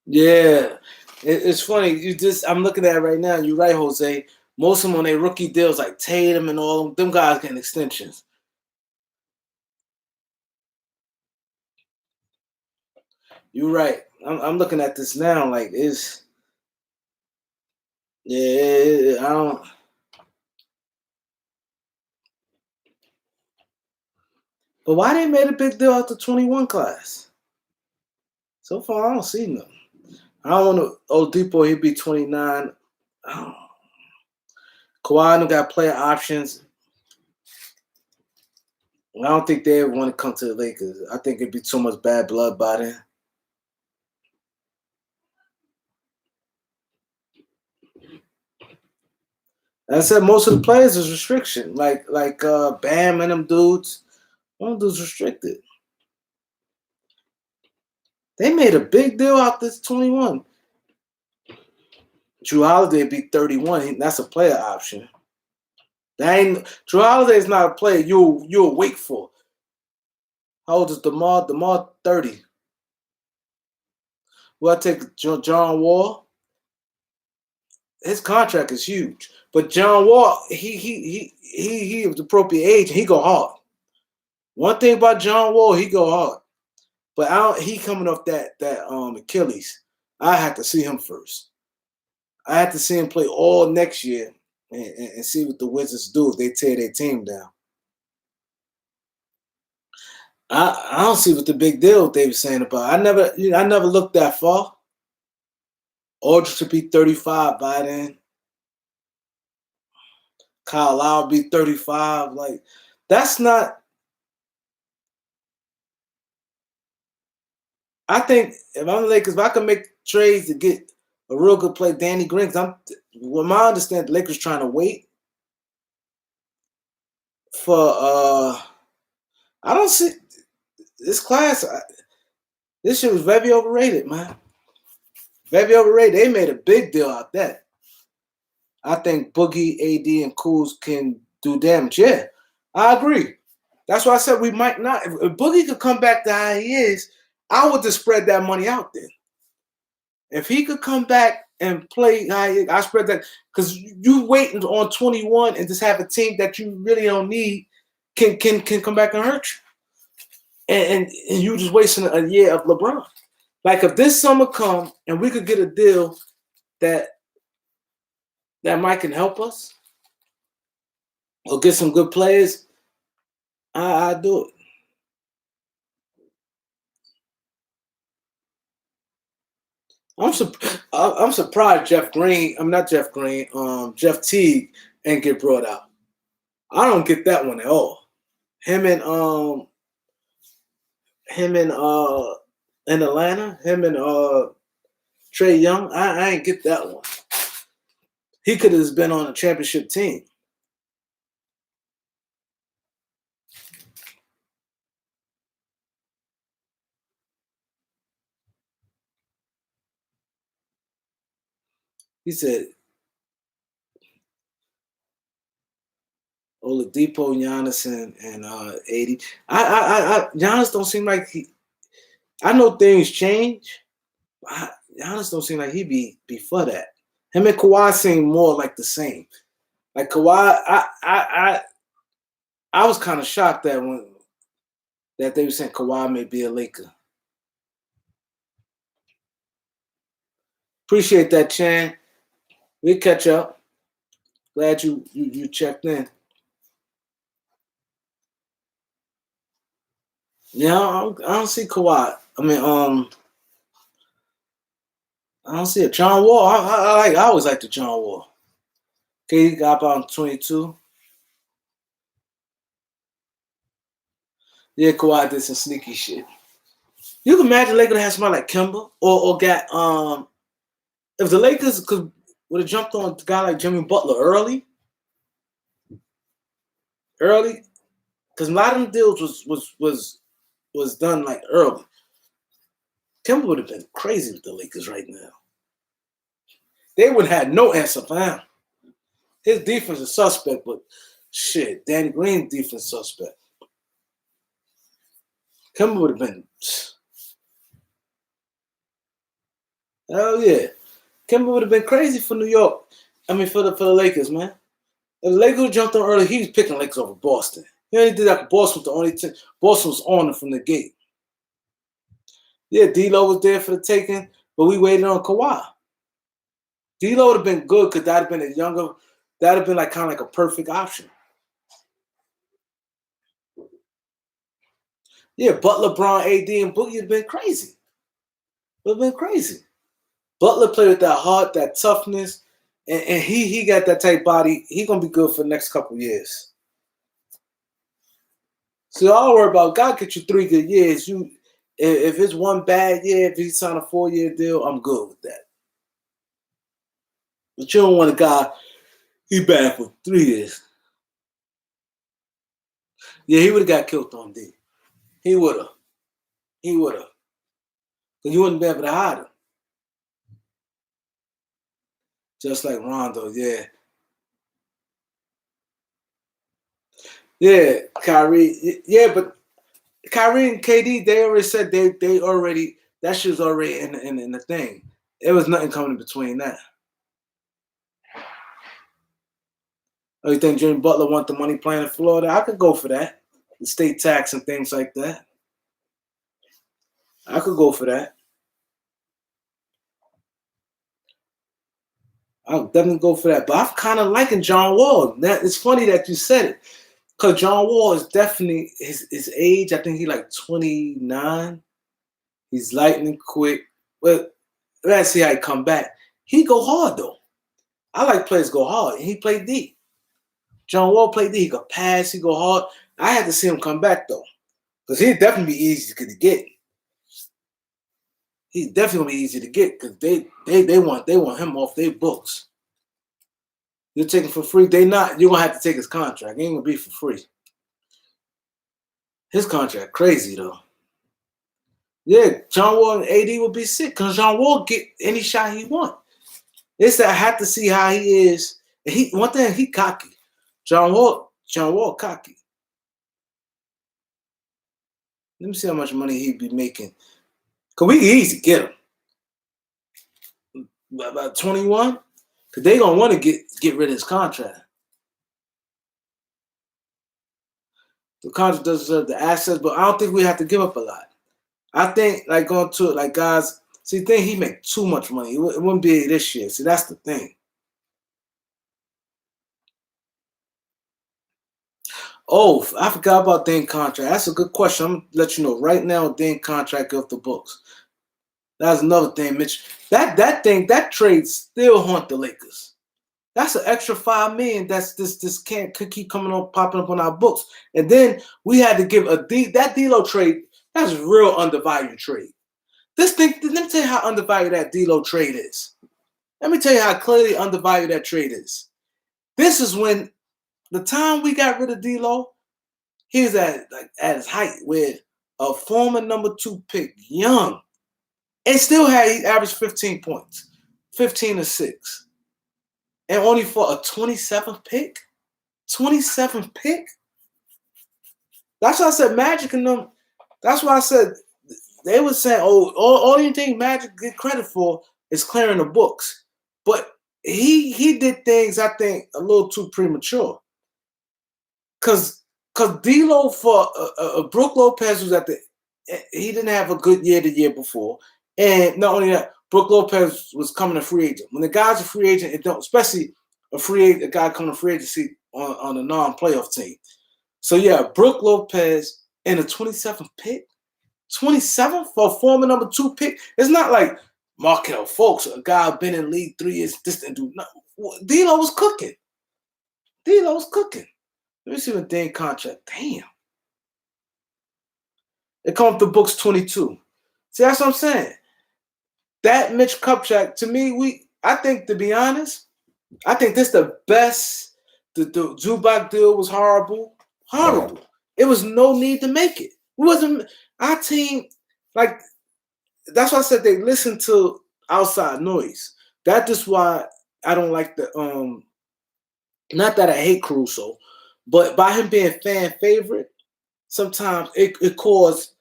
Yeah, it's funny. I'm looking at it right now. You're right, Jose. Most of them on their rookie deals, like Tatum and all them guys getting extensions. You're right. I'm looking at this now. Like yeah. I don't. But why they made a big deal out the 21 class? So far, I don't see nothing. I don't want to. Oladipo, he'd be 29. Kawhi got player options. I don't think they ever want to come to the Lakers. I think it'd be too much bad blood by then. I said most of the players is restriction, like Bam and them dudes. One dude's restricted. They made a big deal out this 21. Drew Holiday be 31. That's a player option. Drew Holiday's not a player you'll wait for. How old is DeMar? DeMar 30. Well, I take John Wall. His contract is huge, but John Wall he of the appropriate age and he go hard. One thing about John Wall, he go hard, but he coming off that Achilles. I had to see him first. I had to see him play all next year and see what the Wizards do if they tear their team down. I don't see what the big deal they were saying about. I never looked that far. Aldridge should be 35 by then. Kyle Lowry be 35. Like, that's not. I think if I'm the Lakers, if I can make trades to get a real good player, Danny Green, well, my understanding, the Lakers trying to wait for. I don't see this class. This shit was very overrated, man. Very overrated. They made a big deal out of that. I think Boogie, AD, and Kuz can do damage. Yeah, I agree. That's why I said we might not. If Boogie could come back to how he is, I would just spread that money out there. If he could come back and play, I spread that because you waiting on 21 and just have a team that you really don't need can come back and hurt you, and you just wasting a year of LeBron. Like if this summer come and we could get a deal that might can help us or get some good players, I do it. I'm surprised Jeff Green. I'm not Jeff Green. Jeff Teague ain't get brought out. I don't get that one at all. Him and in Atlanta, him and Trey Young. I ain't get that one. He could have been on a championship team. He said Oladipo, Giannis, and AD. Giannis don't seem like he. I know things change. Giannis don't seem like he be for that. Him and Kawhi seem more like the same. Like Kawhi, I was kind of shocked that they were saying Kawhi may be a Laker. Appreciate that, Chan. We'll catch up. Glad you checked in. Yeah, I don't see Kawhi. I mean, I don't see it. John Wall. I always like the John Wall. KD got about 22. Yeah, Kawhi did some sneaky shit. You can imagine Lakers have somebody like Kemba or got if the Lakers would have jumped on a guy like Jimmy Butler early, because a lot of them deals was done like early. Kemba would have been crazy with the Lakers right now. They would have had no answer for him. His defense is suspect, but shit, Danny Green defense suspect. Kemba would have been. Hell yeah. Kemba would have been crazy for New York. I mean, for the Lakers, man. If the Lakers jumped on early, he was picking Lakers over Boston. He only did that. Boston was the only team. Boston was on him from the gate. Yeah, D'Lo was there for the taking, but we waited on Kawhi. D'Lo would have been good because that'd have been a younger. That'd have been like kind of like a perfect option. Yeah, Butler, LeBron, AD, and Boogie would have been crazy. Would have been crazy. Butler played with that heart, that toughness, and he got that type body. He gonna be good for the next couple years. So all worry about God get you 3 good years. If it's one bad year, if he signed a 4-year deal, I'm good with that. But you don't want a guy he bad for 3 years. Yeah, he would have got killed on D. He would have. Because you wouldn't be able to hide him. Just like Rondo, yeah. Yeah, Kyrie. Yeah, but Kyrie and KD, they already said they already that shit's already in the thing. There was nothing coming between that. Oh, you think Jimmy Butler want the money playing in Florida? I could go for that. The state tax and things like that. I could go for that. I'll definitely go for that. But I'm kind of liking John Wall. It's funny that you said it. Because John Wall is definitely his age. I think he's like 29. He's lightning quick. But let's see how he come back. He go hard, though. I like players go hard. And he played D. John Wall played D. He could pass. He go hard. I had to see him come back, though. Because he'd definitely be easy to get. He's definitely easy to get because they want him off their books. You're taking for free. You're gonna have to take his contract. It ain't gonna be for free. His contract crazy though. Yeah, John Wall and AD would be sick because John Wall get any shot he want. They said I have to see how he is. One thing he cocky. John Wall cocky. Let me see how much money he'd be making. Cause we can easy get him. About 21? Because they gonna want to get rid of his contract. The contract doesn't deserve the assets, but I don't think we have to give up a lot. I think like going to it, like guys. See, the thing he make too much money. It wouldn't be this year. See, that's the thing. Oh, I forgot about Dane contract. That's a good question. I'm gonna let you know right now. Dane contract off the books. That's another thing, Mitch. That trade still haunt the Lakers. That's an extra $5 million. This can't could keep popping up on our books. And then we had to give that D'Lo trade. That's a real undervalued trade. This thing. Let me tell you how undervalued that D'Lo trade is. Let me tell you how clearly undervalued that trade is. This is when the time we got rid of D'Lo, he was at his height with a former number 2 pick, young, and still he averaged 15 points, 15 to 6, and only for a 27th pick. 27th pick. That's why I said Magic and them. That's why I said they were saying, "Oh, all you think Magic get credit for is clearing the books," but he did things I think a little too premature. Cause D'Lo for Brook Lopez was he didn't have a good year the year before, and not only that, Brook Lopez was coming a free agent. When the guy's a free agent, it don't, especially a guy coming to free agency on a non-playoff team. So yeah, Brook Lopez and a 27th pick, 27th for a former number 2 pick. It's not like Markelle Fultz, a guy been in the league 3 years, this didn't do nothing. D'Lo was cooking. D'Lo was cooking. Let me see what Dane contract. Damn. It comes to books 22. See, that's what I'm saying. That Mitch Kupchak, to me, I think, to be honest, I think this the best. The Zubac deal was horrible. Horrible. It was no need to make it. It wasn't our team, like, that's why I said they listen to outside noise. That is why I don't like not that I hate Caruso, but by him being fan favorite, sometimes it caused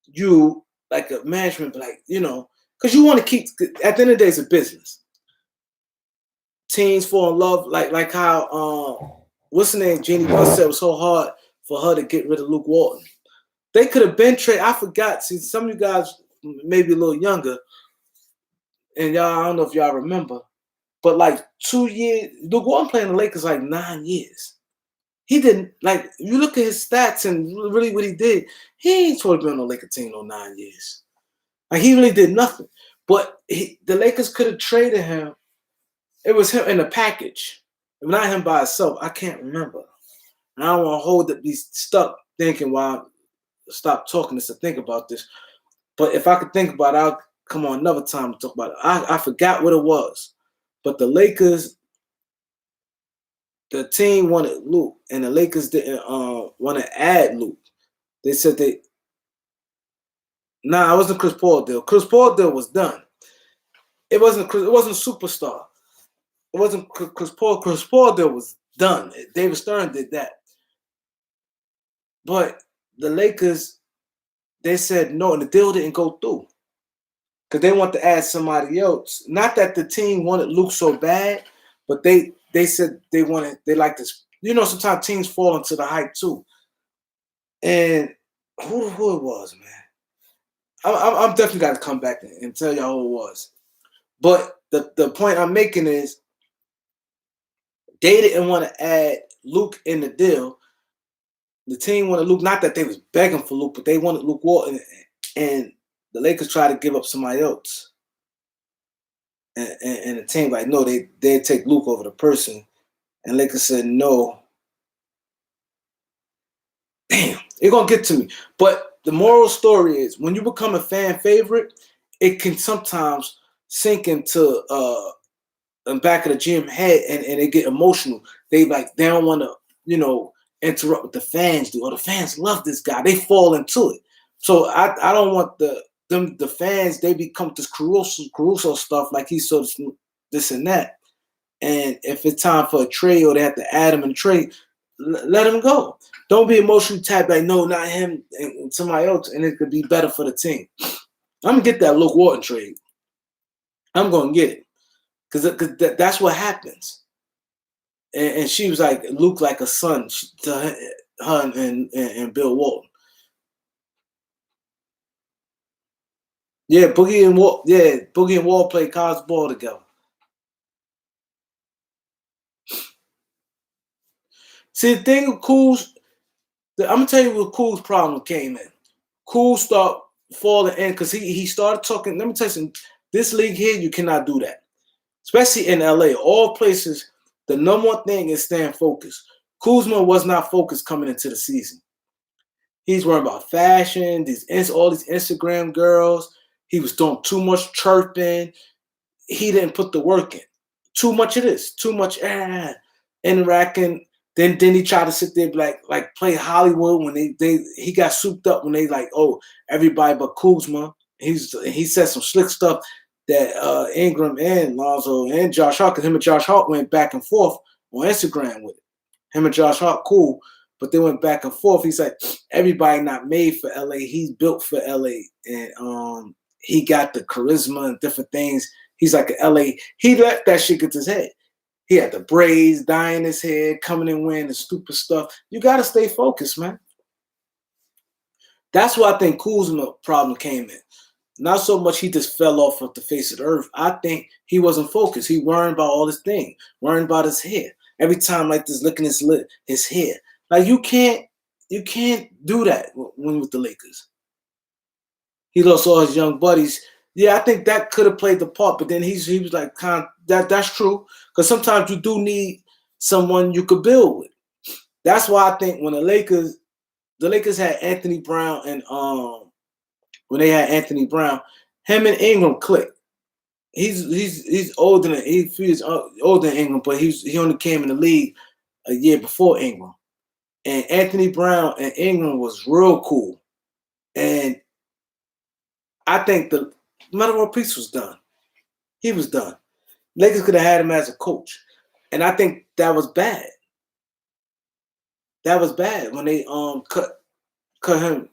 you like a management, like, because you want to keep, at the end of the day, it's a business. Teams fall in love, like how what's the name? Jeannie Buss said it was so hard for her to get rid of Luke Walton. They could have been traded. I forgot. See, some of you guys maybe a little younger, and y'all, I don't know if y'all remember, but like 2 years, Luke Walton playing the Lakers like 9 years. He didn't, like, you look at his stats and really what he did, he ain't supposed to be on the Lakers team no 9 years. Like, he really did nothing. But the Lakers could have traded him. It was him in a package. Not him by himself. I can't remember. And I don't want to be stuck thinking while I stop talking just to think about this. But if I could think about it, I'll come on another time to talk about it. I forgot what it was. But the Lakers, the team wanted Luke, and the Lakers didn't want to add Luke. They said it wasn't Chris Paul deal. Chris Paul deal was done. It wasn't Superstar. It wasn't Chris Paul. Chris Paul deal was done. David Stern did that. But the Lakers, they said no, and the deal didn't go through. Because they want to add somebody else. Not that the team wanted Luke so bad, but they said they like this. Sometimes teams fall into the hype too. And who it was, man? I'm definitely got to come back and tell y'all who it was. But the point I'm making is they didn't want to add Luke in the deal. The team wanted Luke, not that they was begging for Luke, but they wanted Luke Walton, and the Lakers tried to give up somebody else. And the team like, no, they'd take Luke over the person. And Lakers said no. Damn, it's going to get to me. But the moral story is when you become a fan favorite, it can sometimes sink into the back of the GM head and they get emotional. They don't want to, interrupt what the fans do. Or the fans love this guy. They fall into it. So I don't want the fans, they become this Caruso stuff like he's so this and that. And if it's time for a trade or they have to add him in a trade, let him go. Don't be emotionally tapped like, no, not him and somebody else, and it could be better for the team. I'm going to get that Luke Walton trade. I'm gonna get it because that's what happens. And she was like Luke, like a son to her and Bill Walton. Yeah, Boogie and Walt. Yeah, Boogie and Walt played college ball together. See, the thing with Cool's, I'm gonna tell you where Cool's problem came in. Cool start falling in because he started talking. Let me tell you something. This league here, you cannot do that, especially in LA. All places, the number one thing is staying focused. Kuzma was not focused coming into the season. He's worried about fashion, all these Instagram girls. He was doing too much chirping. He didn't put the work in. Too much of this, too much interacting. Then he tried to sit there like play Hollywood when he got souped up when they like, oh, everybody but Kuzma. He said some slick stuff that Ingram and Lonzo and Josh Hart, because him and Josh Hart went back and forth on Instagram with it. Him and Josh Hart, cool, but they went back and forth. He's like, everybody not made for LA. He's built for LA, and he got the charisma and different things. He's like a LA. He let that shit get to his head. He had the braids, dyeing his head, coming in wearing the stupid stuff. You got to stay focused, man. That's why I think Kuzma problem came in. Not so much he just fell off of the face of the earth. I think he wasn't focused. He worried about all this thing, worrying about his hair. Every time like this, looking at his hair. Like you can't do that when with the Lakers. He lost all his young buddies. Yeah, I think that could have played the part, but then he was like, that's true. Because sometimes you do need someone you could build with. That's why I think when the Lakers had Anthony Brown and when they had Anthony Brown, him and Ingram clicked. He's older than he's older than Ingram, but he only came in the league a year before Ingram. And Anthony Brown and Ingram was real cool. And I think the Metta World Peace was done. He was done. Lakers could have had him as a coach. And I think that was bad. That was bad when they cut him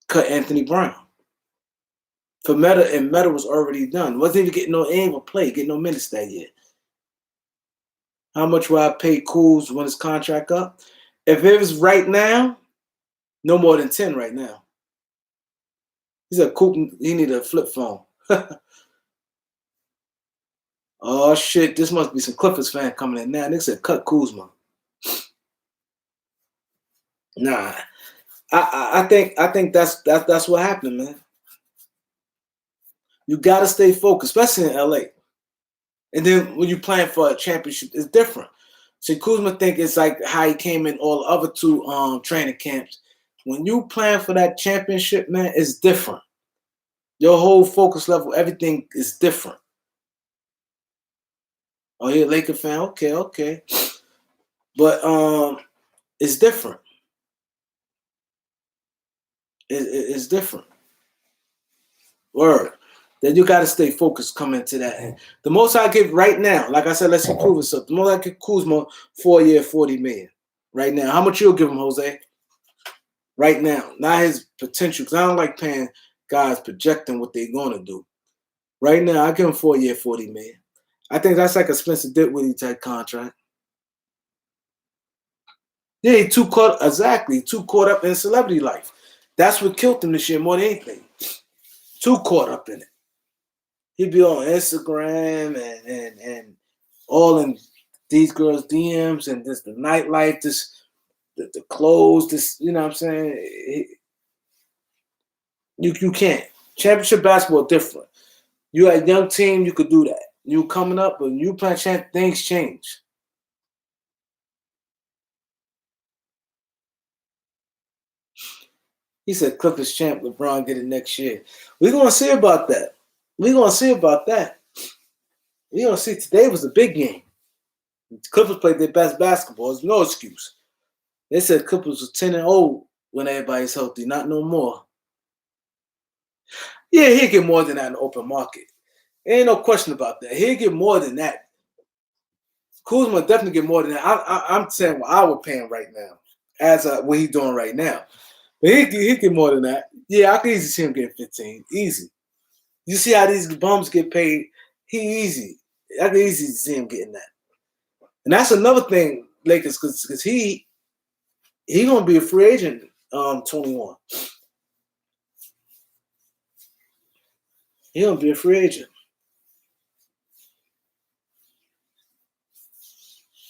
cut Anthony Brown. For Metta, and Metta was already done. Wasn't even getting no aim or play, getting no minutes that year. How much will I pay Kuz when his contract up? If it was right now, no more than 10 right now. He said he needed a flip phone. Oh shit, this must be some Clippers fan coming in now. They said cut Kuzma. Nah. I think that's what happened, man. You gotta stay focused, especially in LA. And then when you're playing for a championship, it's different. So Kuzma think it's like how he came in all the other two training camps. When you playing for that championship, man, it's different. Your whole focus level, everything is different. Oh, you're a Laker fan? Okay. But it's different. It's different. Word. Then you got to stay focused coming to that. And the most I give right now, like I said, let's improve it. The most I give Kuzma 4 year, $40 million. Right now. How much you'll give him, Jose? Right now. Not his potential. Because I don't like paying guys projecting what they're going to do. Right now, I give him 4 year, $40 million. I think that's like a Spencer Dinwiddie type contract. Yeah, he too caught up in celebrity life. That's what killed him this year more than anything. Too caught up in it. He'd be on Instagram and all in these girls' DMs and this the nightlife, the clothes, this, you know what I'm saying? You can't. Championship basketball different. You had a young team, you could do that. You coming up, but you playing champ, things change. He said Clippers champ, LeBron get it next year. We're going to see about that. We're going to see about that. We're going to see. Today was a big game. The Clippers played their best basketball. There's no excuse. They said Clippers was 10-0 when everybody's healthy. Not no more. Yeah, he'll get more than that in the open market. Ain't no question about that. He'll get more than that. Kuzma definitely get more than that. I'm saying what I would pay him right now, as what he's doing right now. But he get more than that. Yeah, I can easily see him getting 15. Easy. You see how these bums get paid? He easy. I can easily see him getting that. And that's another thing, Lakers, because he gonna be a free agent 21. He gonna be a free agent.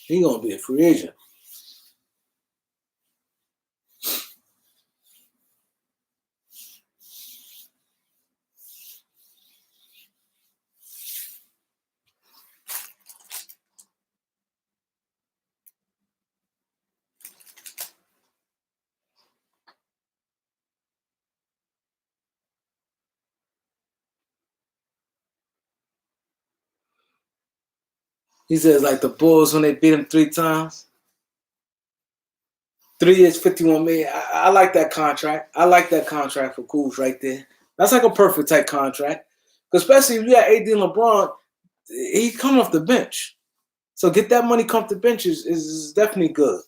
He gonna be a free agent. He says like the Bulls when they beat him 3 times. 3 years, 51 million. I like that contract. I like that contract for Kuz right there. That's like a perfect type contract. Especially if you got AD and LeBron, he's coming off the bench. So get that money come off the bench is definitely good.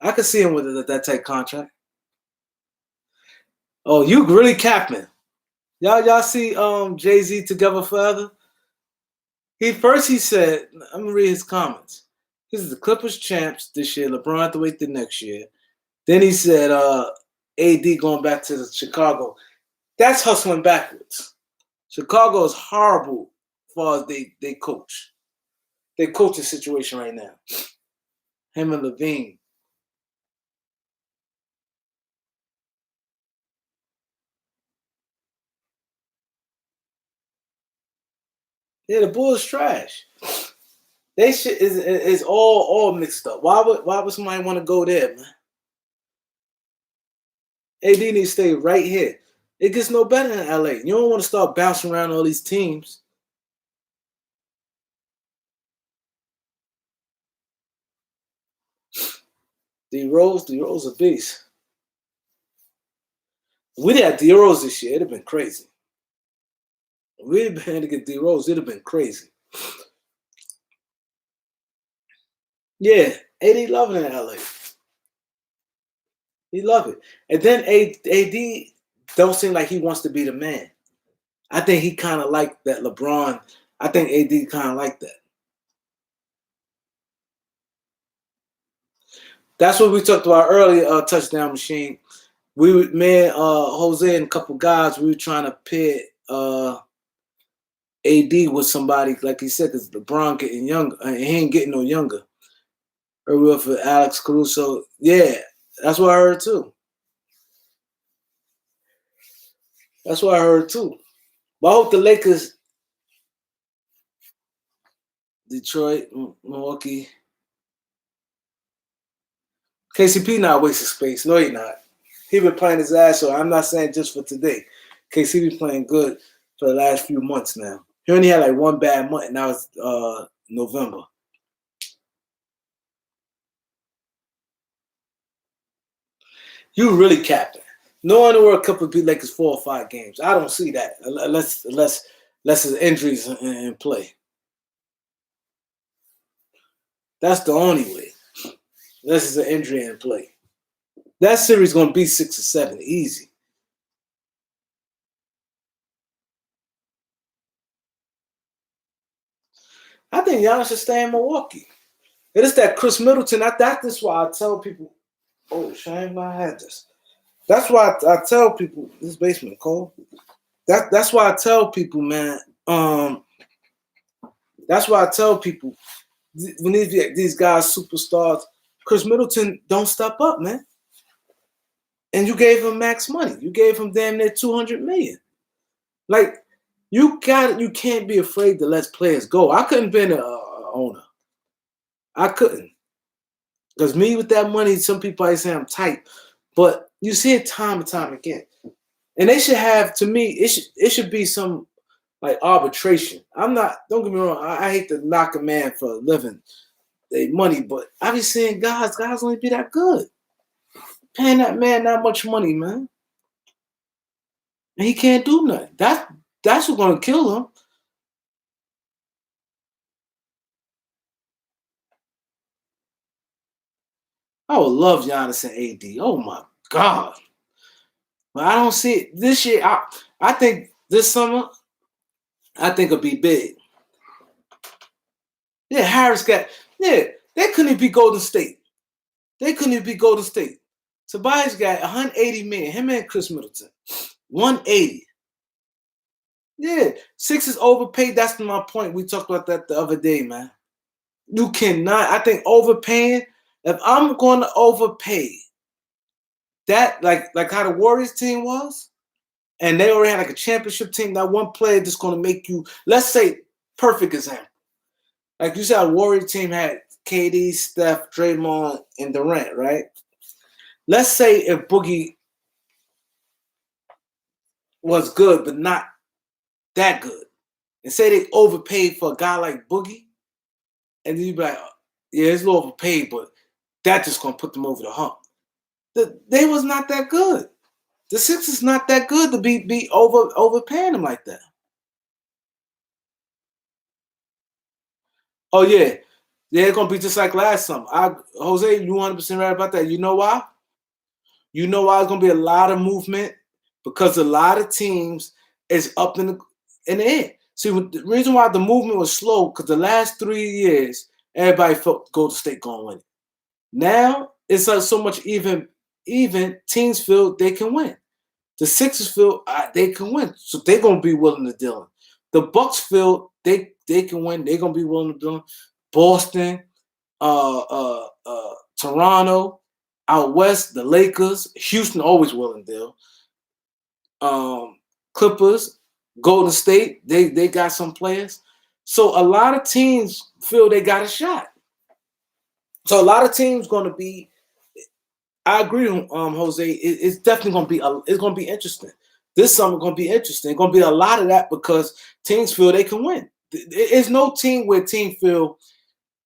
I could see him with that type contract. Oh, you really capping. Y'all see Jay-Z Together Forever? He said, I'm gonna read his comments. He said the Clippers champs this year, LeBron have to wait the next year. Then he said AD going back to Chicago. That's hustling backwards. Chicago is horrible as far as they coach. They coach the situation right now. Him and Levine. Yeah, the Bulls trash. They shit is all mixed up. Why would somebody want to go there, man? AD needs to stay right here. It gets no better in LA. You don't want to start bouncing around all these teams. D Rose a beast. We had D Rose this year, it'd have been crazy. We'd been to get D Rose, it'd have been crazy. Yeah, AD loving it in LA. He love it. And then AD don't seem like he wants to be the man. I think he kind of like that LeBron. I think AD kind of like that. That's what we talked about earlier, Touchdown Machine. Me and Jose and a couple guys, we were trying to pit AD with somebody, like he said, because LeBron getting younger. He ain't getting no younger. Or for Alex Caruso. Yeah, that's what I heard too. That's what I heard too. But I hope the Lakers, Detroit, Milwaukee, KCP not wasting space. No, he not. He been playing his ass off. I'm not saying just for today. KCP been playing good for the last few months now. He only had like one bad month, and that was November. You really captain. No one in the World Cup would beat Lakers 4 or 5 games. I don't see that unless there's injuries in play. That's the only way. Unless there's an injury in play. That series is going to be 6 or 7, easy. I think Giannis should stay in Milwaukee. It is that Chris Middleton. That's why I tell people. Oh, shame I had this. That's why I tell people this basement cold. That's why I tell people, man. That's why I tell people when these guys superstars, Chris Middleton don't step up, man. And you gave him max money. You gave him damn near $200 million. Like you can't be afraid to let players go. I couldn't be an owner. I couldn't. Because me with that money, some people might say I'm tight. But you see it time and time again. And they should have, to me, it should be some like arbitration. Don't get me wrong, I hate to knock a man for a living, their money, but I be seeing guys only be that good. Paying that man that much money, man. And he can't do nothing. That's what's gonna kill him. I would love Giannis and AD. Oh my God. But I don't see it this year. I think this summer, I think it'll be big. Yeah, Harris got, yeah, they couldn't even be Golden State. They couldn't even be Golden State. Tobias got 180 million. Him and Chris Middleton. 180. Yeah, Sixers overpaid. That's my point. We talked about that the other day, man. You cannot. I think overpaying. If I'm going to overpay, that like how the Warriors team was, and they already had like a championship team. That one player that's going to make you. Let's say perfect example. Like you said, a Warrior team had KD, Steph, Draymond, and Durant, right? Let's say if Boogie was good, but not that good, and say they overpaid for a guy like Boogie, and then you'd be like, yeah, it's a little overpaid, but that's just gonna put them over the hump. They was not that good. The Sixers not that good to be overpaying them like that. Oh yeah, it's gonna be just like last summer. Jose, you 100% right about that. You know why? You know why it's gonna be a lot of movement because a lot of teams is up in the air. See, the reason why the movement was slow because the last 3 years everybody felt Golden State gonna win it. Now it's like so much even teams feel they can win. The Sixers feel they can win, so they're gonna be willing to deal. The Bucks feel they can win. They're gonna be willing to do. Boston, Toronto, out west, the Lakers, Houston always willing to deal. Clippers, Golden State, they got some players. So a lot of teams feel they got a shot. So a lot of teams going to be. I agree, Jose. It's definitely going to be. It's going to be interesting. This summer going to be interesting. It's going to be a lot of that because teams feel they can win. There's no team where team feel.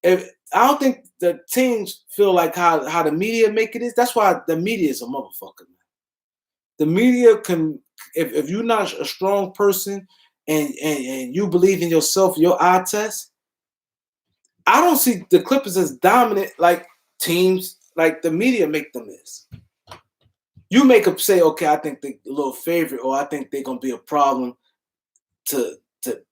If I don't think the teams feel like how the media make it is. That's why the media is a motherfucker. Man. The media can, if you're not a strong person and you believe in yourself, your eye test. I don't see the Clippers as dominant like teams like the media make them is. You make them say, okay, I think they're a little favorite, or I think they're gonna be a problem to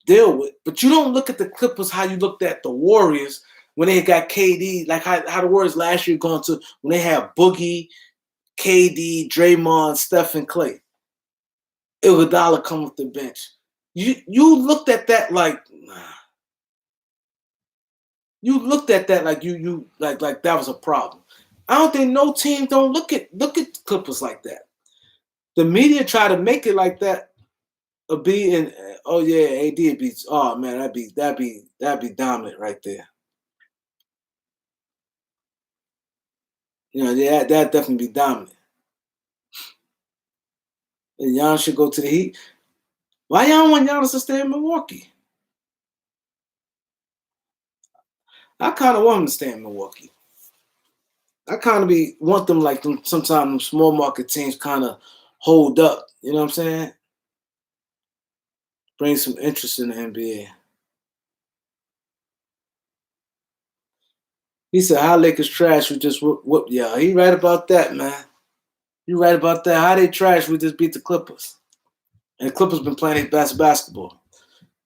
deal with. But you don't look at the Clippers how you looked at the Warriors when they got KD, like how the Warriors last year going to when they had Boogie, KD, Draymond, Steph, and Clay. Iguodala come off the bench. You looked at that like nah. You looked at that like you like that was a problem. I don't think no team don't look at Clippers like that. The media try to make it like that. Be in oh yeah, AD beats. Oh man, that'd be dominant right there. You know, yeah, that definitely be dominant. And Giannis should go to the Heat. Why y'all want Giannis to stay in Milwaukee? I kind of want him to stay in Milwaukee. I kind of want them like them. Sometimes them small market teams kind of hold up. You know what I'm saying? Bring some interest in the NBA. He said, "How Lakers trash? We just whoop y'all." He right about that, man. You right about that. How they trash? We just beat the Clippers, and the Clippers been playing their best basketball.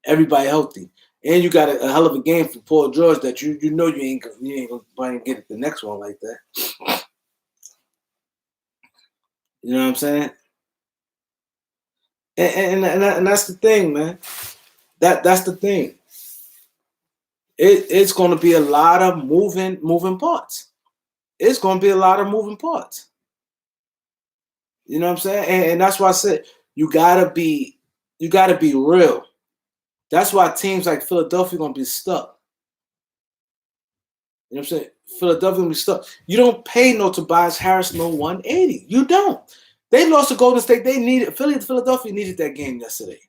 Everybody healthy, and you got a hell of a game for Paul George that you know you ain't gonna get it the next one like that. You know what I'm saying? And that's the thing, man. That's the thing. It's going to be a lot of moving parts. It's going to be a lot of moving parts. You know what I'm saying? And that's why I said you gotta be real. That's why teams like Philadelphia gonna be stuck. You know what I'm saying? Philadelphia gonna be stuck. You don't pay no Tobias Harris no 180. You don't. They lost to Golden State. They needed Philadelphia needed that game yesterday.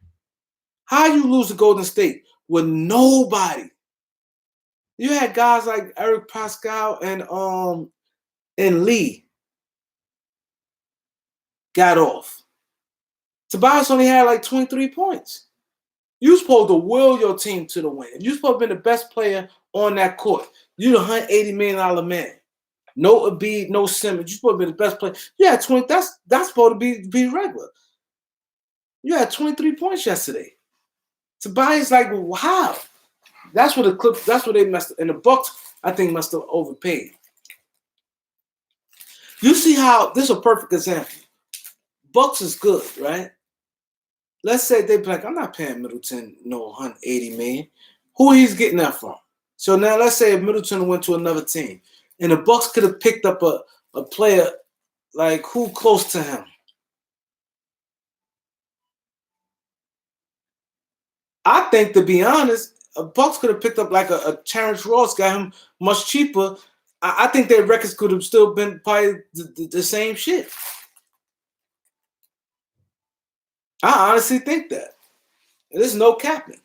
How you lose to Golden State with nobody? You had guys like Eric Pascal and Lee got off. Tobias only had like 23 points. You supposed to will your team to the win. You supposed to be the best player on that court. You the $180 million man. No Embiid, no Simmons. You're supposed to be the best player. Yeah, 20. That's supposed to be regular. You had 23 points yesterday. Tobias, like, wow. That's what That's what they messed up. And the Bucks, I think, must have overpaid. You see how this is a perfect example. Bucks is good, right? Let's say they'd be like, I'm not paying Middleton no 180 million. Who he's getting that from? So now let's say if Middleton went to another team and the Bucks could have picked up a player like who close to him. I think, to be honest, Bucks could have picked up like a Terrence Ross, got him much cheaper. I think their records could have still been probably the same shit. I honestly think that. There's no capping.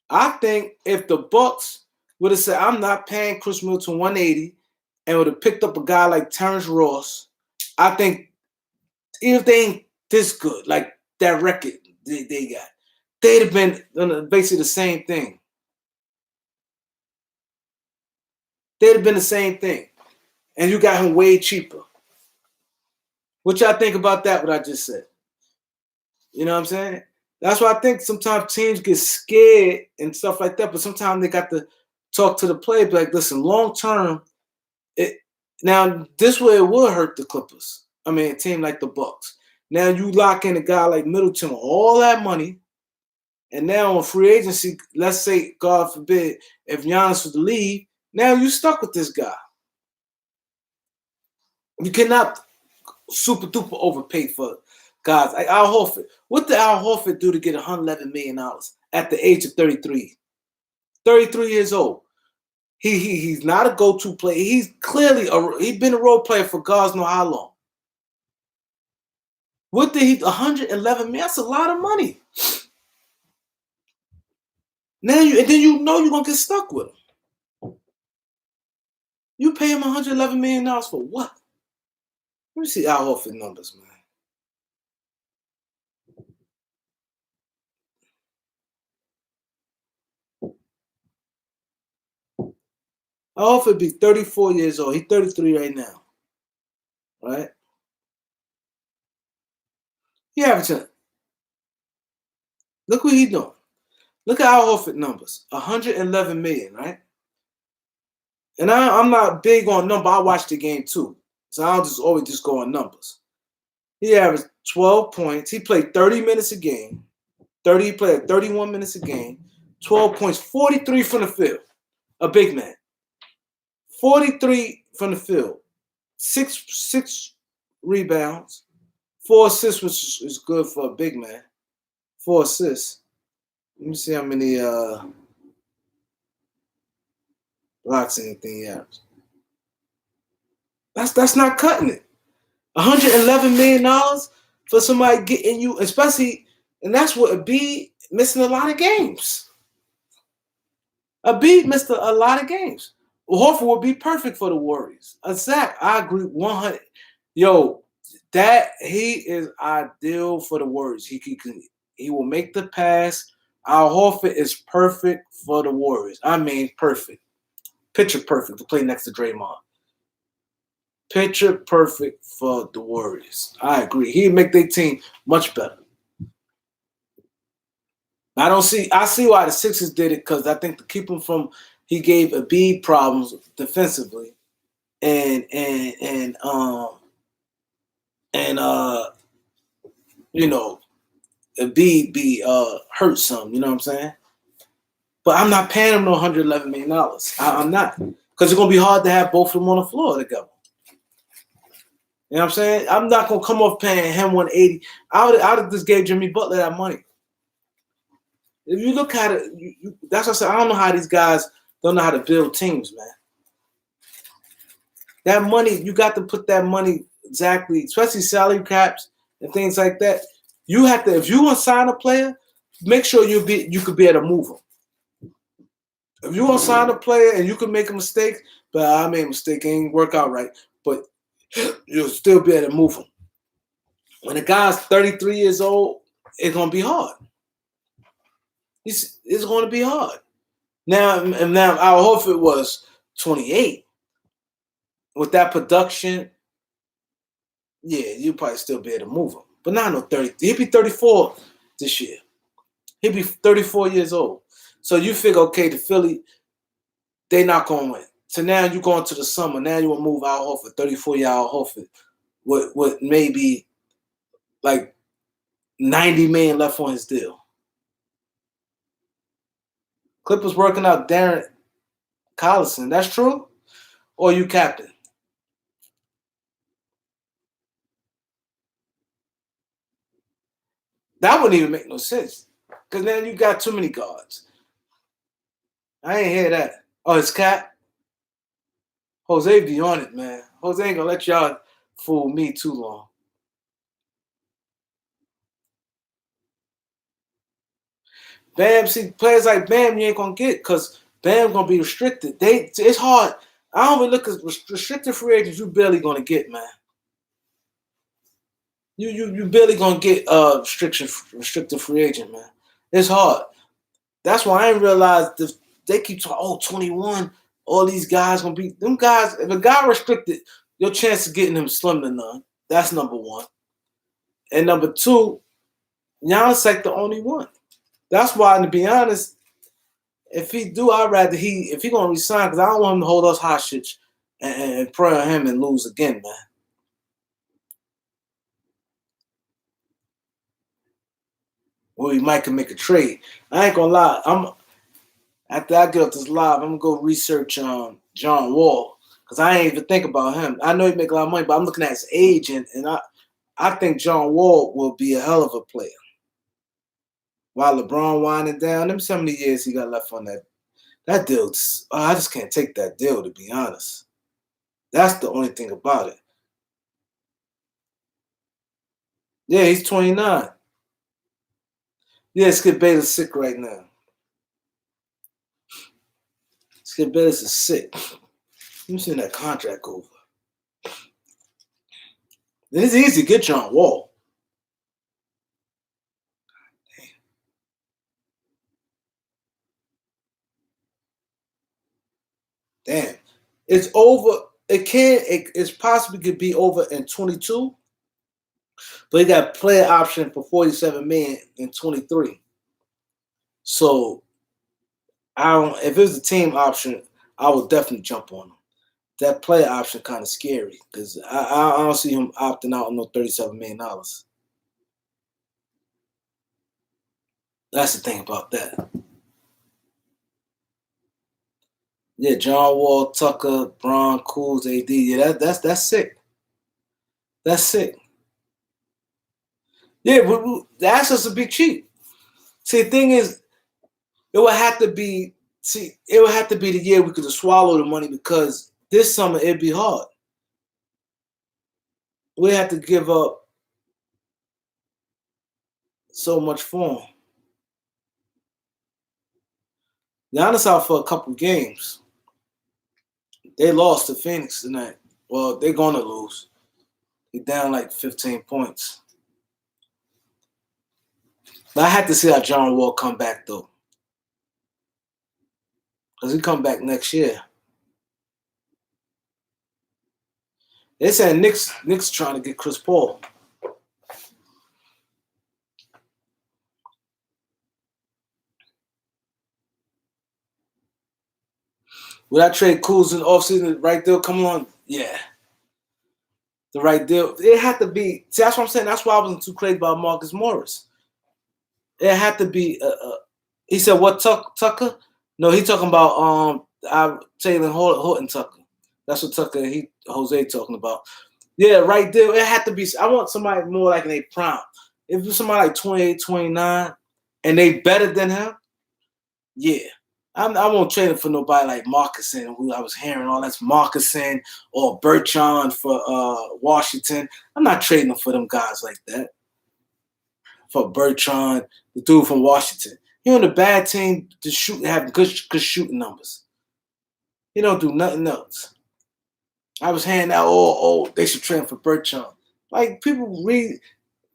I think if the Bucks would have said, I'm not paying Chris Middleton 180 and would have picked up a guy like Terrence Ross, I think even if they ain't this good, like that record they got, they'd have been basically the same thing. They'd have been the same thing. And you got him way cheaper. What y'all think about that, what I just said? You know what I'm saying? That's why I think sometimes teams get scared and stuff like that, but sometimes they got to talk to the player, be like, listen, long term, now this way it will hurt the Clippers. I mean, a team like the Bucks. Now you lock in a guy like Middleton with all that money, and now on free agency, let's say, God forbid, if Giannis was to leave, now you stuck with this guy. You cannot super duper overpay for guys like Al Horford. What did Al Horford do to get $111 million at the age of 33? 33 years old. He's not a go-to player. He's clearly he's been a role player for God knows how long. What did he? $111 million. That's a lot of money. Now then you know you're gonna get stuck with him. You pay him $111 million for what? Let me see Al Horford numbers, man. Al Horford be 34 years old. He's 33 right now. Right? He averaging. Look what he's doing. Look at Al Horford numbers. $111 million, right? And I'm not big on number. I watch the game too. So I'll always just go on numbers. He averaged 12 points. He played 30 minutes a game. He played 31 minutes a game. 12 points, 43 from the field. A big man. 43 from the field. Six rebounds. 4 assists, which is good for a big man. 4 assists. Let me see how many blocks anything he has. That's not cutting it. $111 million for somebody getting you, especially, and that's what Embiid missing a lot of games. Embiid missed a lot of games. Horford would be perfect for the Warriors. Zach, I agree 100. Yo, that he is ideal for the Warriors. He will make the pass. Al Horford is perfect for the Warriors. I mean, perfect. Picture perfect to play next to Draymond. Picture perfect for the Warriors. I agree. He'd make their team much better. I see why the Sixers did it, because I think to keep him from, he gave Embiid problems defensively, and you know, Embiid be hurt some, you know what I'm saying? But I'm not paying him no $111 million. I'm not, because it's gonna be hard to have both of them on the floor together. You know what I'm saying? I'm not gonna come off paying him 180. I would have just gave Jimmy Butler that money. If you look at it, that's what I said. I don't know how these guys don't know how to build teams, man. That money, you got to put that money exactly, especially salary caps and things like that. You have to, if you want to sign a player, make sure you could be able to move them. If you want to sign a player and you can make a mistake, but I made a mistake, it ain't work out right, but you'll still be able to move him. When a guy's 33 years old, it's gonna be hard. It's going to be hard. Now Al Horford was 28. with that production, yeah, you probably still be able to move him. But not no 30. He'll be 34 this year. He'll be 34 years old. So you figure, okay, the Philly, they not going to win. So now you go into the summer. Now you want to move Al Horford, 34-year Al Horford, with maybe like $90 million left on his deal. Clippers working out Darren Collison. That's true? Or you captain? That wouldn't even make no sense. Because now you got too many guards. I ain't hear that. Oh, it's Cap? Jose be on it, man. Jose ain't gonna let y'all fool me too long. Bam, see, players like Bam, you ain't gonna get because Bam gonna be restricted. It's hard. I don't really look at restricted free agents. You barely gonna get, man. You barely gonna get restricted free agent, man. It's hard. That's why I didn't realize they keep talking. 21. All these guys gonna be them guys. If a guy restricted, your chance of getting him slim to none. That's number one. And number two, Giannis like the only one. That's why, to be honest, if he do, I'd rather if he gonna resign, because I don't want him to hold us hostage and pray on him and lose again, man. Or he might can make a trade. I ain't gonna lie. After I get off this live, I'm gonna go research John Wall, because I ain't even think about him. I know he make a lot of money, but I'm looking at his age, and I think John Wall will be a hell of a player. While LeBron winding down, them so many years he got left on that deal. I just can't take that deal, to be honest. That's the only thing about it. Yeah, he's 29. Yeah, Skip Bayless sick right now. Skip Bayless is sick. Let me see that contract over. It's easy to get John Wall. Damn. It's over. It's possibly could be over in 22, but he got player option for 47 million in 23. So if it was a team option, I would definitely jump on him. That player option kind of scary because I don't see him opting out on no $37 million. That's the thing about that. Yeah, John Wall, Tucker, Bron, Kuz, AD. Yeah, that's sick. That's sick. Yeah, the assets would be cheap. See, the thing is, it would have to be the year we could have swallowed the money, because this summer it'd be hard. We have to give up so much for him. Giannis out for a couple games. They lost to Phoenix tonight. Well, they're gonna lose. They're down like 15 points. But I had to see how John Wall come back though, because he come back next year. They said Knicks trying to get Chris Paul. Would I trade Kuz in the offseason? Right deal? Come on. Yeah. The right deal. It had to be. See, that's what I'm saying. That's why I wasn't too crazy about Marcus Morris. It had to be. He said, what, Tucker? No, he talking about Taylor Horton Tucker. That's what Jose talking about. Yeah, right deal. It had to be. I want somebody more like in a prime. If it's somebody like 28, 29, and they better than him, yeah. I won't trade him for nobody like Marcusson, who I was hearing all that's Marcusson or Bertrand for Washington. I'm not trading him for them guys like that. For Bertrand, the dude from Washington. He on a bad team to shoot, have good shooting numbers. He don't do nothing else. I was hearing that, they should trade him for Bertrand. Like, people read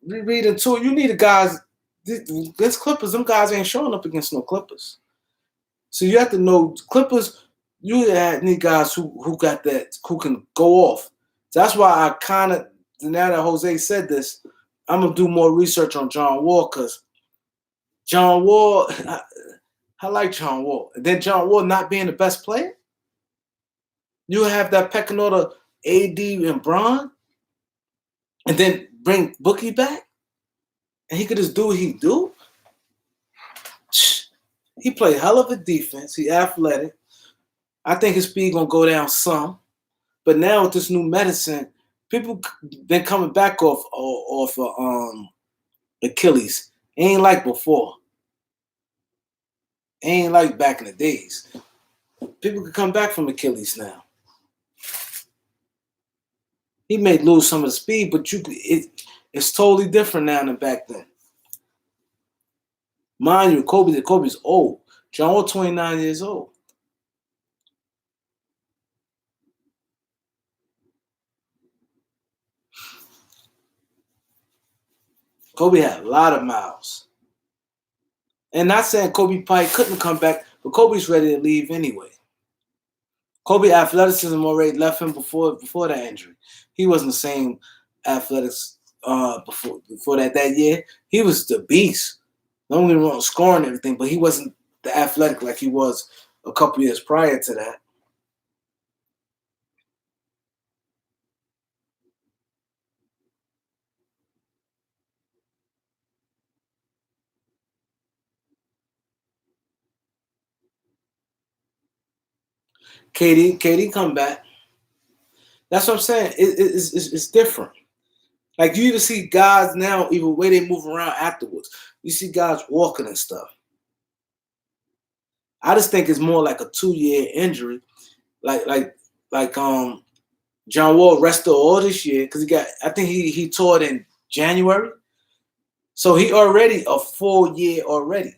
into it. You need the guys. Against Clippers, them guys ain't showing up against no Clippers. So you have to know Clippers, You need guys who got that, who can go off. That's why I kind of, now that Jose said this, I'm gonna do more research on John Wall, because John Wall, I like John Wall. And then John Wall not being the best player, you have that pecking order, AD and Bron, and then bring Bookie back, and he could just do what he do. He played hell of a defense. He athletic. I think his speed gonna go down some, but now with this new medicine, people been coming back off Achilles. Ain't like before. Ain't like back in the days. People can come back from Achilles now. He may lose some of the speed, but it's totally different now than back then. Mind you, Kobe's old. John Wall 29 years old. Kobe had a lot of miles. And not saying Kobe probably couldn't come back, but Kobe's ready to leave anyway. Kobe athleticism already left him before that injury. He wasn't the same athletics before that year. He was the beast. Not only wrong scoring and everything, but he wasn't the athletic like he was a couple years prior to that. KD come back. That's what I'm saying. It's different. Like you even see guys now, even the way they move around afterwards. You see guys walking and stuff. I just think it's more like a 2-year injury, like John Wall rested all this year because I think he tore it in January, so he already a full year already,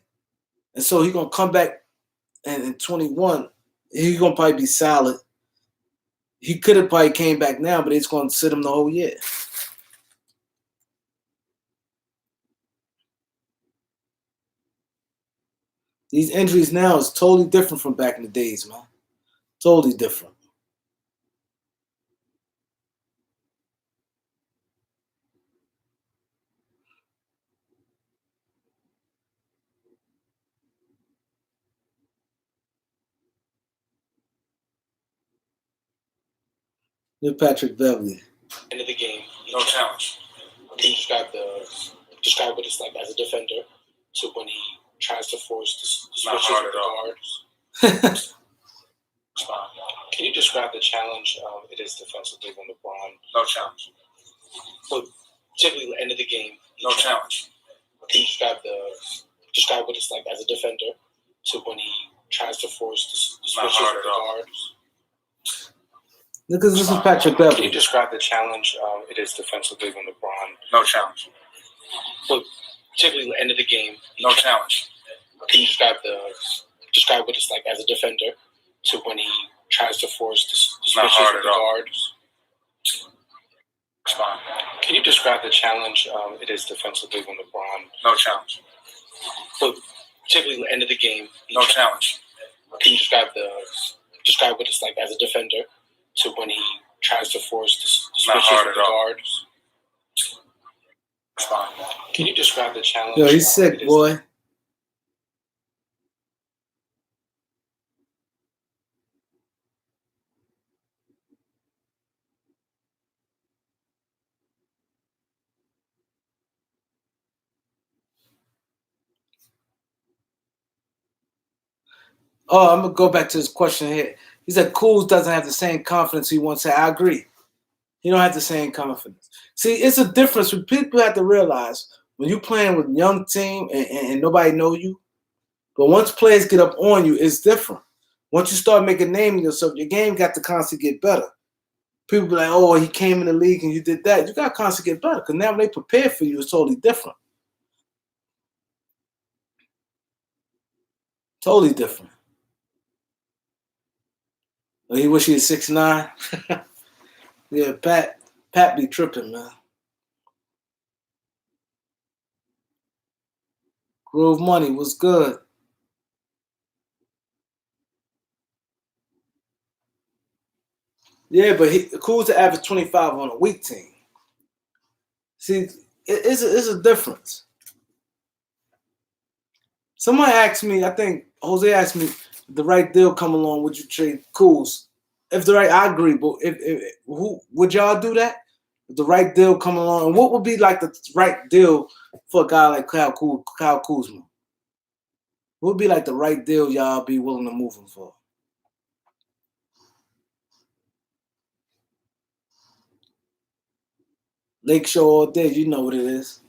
and so he gonna come back and in 21, he gonna probably be solid. He could have probably came back now, but it's gonna sit him the whole year. These injuries now is totally different from back in the days, man. Totally different. Look, Patrick Beverly. End of the game, no challenge. Can you describe what it's like as a defender to when he tries to force the switches with the guards? Can you describe the challenge it is defensively when LeBron? No challenge. So typically, end of the game, no challenge. Can you describe what it's like as a defender to when he tries to force the switches with the guards? Because this is Patrick Beverly. Can you describe the challenge it is defensively when LeBron? No challenge. So typically, end of the game, no challenge. Can you describe what it's like as a defender to when he tries to force the switches with the guards? Can you describe the challenge it is defensively when LeBron? No challenge. So typically, end of the game, no challenge. Can you describe what it's like as a defender to when he tries to force the switches with the guards? Can you describe the challenge? Yo, he's sick, boy. Oh, I'm gonna go back to this question here. He said Kuz doesn't have the same confidence he once had. I agree. He don't have the same confidence. See, it's a difference. What people have to realize when you're playing with a young team and nobody know you, but once players get up on you, it's different. Once you start making a name of yourself, your game got to constantly get better. People be like, oh, he came in the league and you did that. You got to constantly get better because now when they prepare for you, it's totally different. Totally different. He wish he was 6'9". Yeah, Pat be tripping, man. Grove Money was good. Yeah, but Kuz averaged 25 on a weak team. See, it's a difference. Somebody asked me, I think Jose asked me, if the right deal come along, would you trade Kuz? If the right, I agree, but if who would y'all do that? If the right deal come along, and what would be like the right deal for a guy like Kyle Kuzma? What would be like the right deal y'all be willing to move him for? Lake Show all day, you know what it is.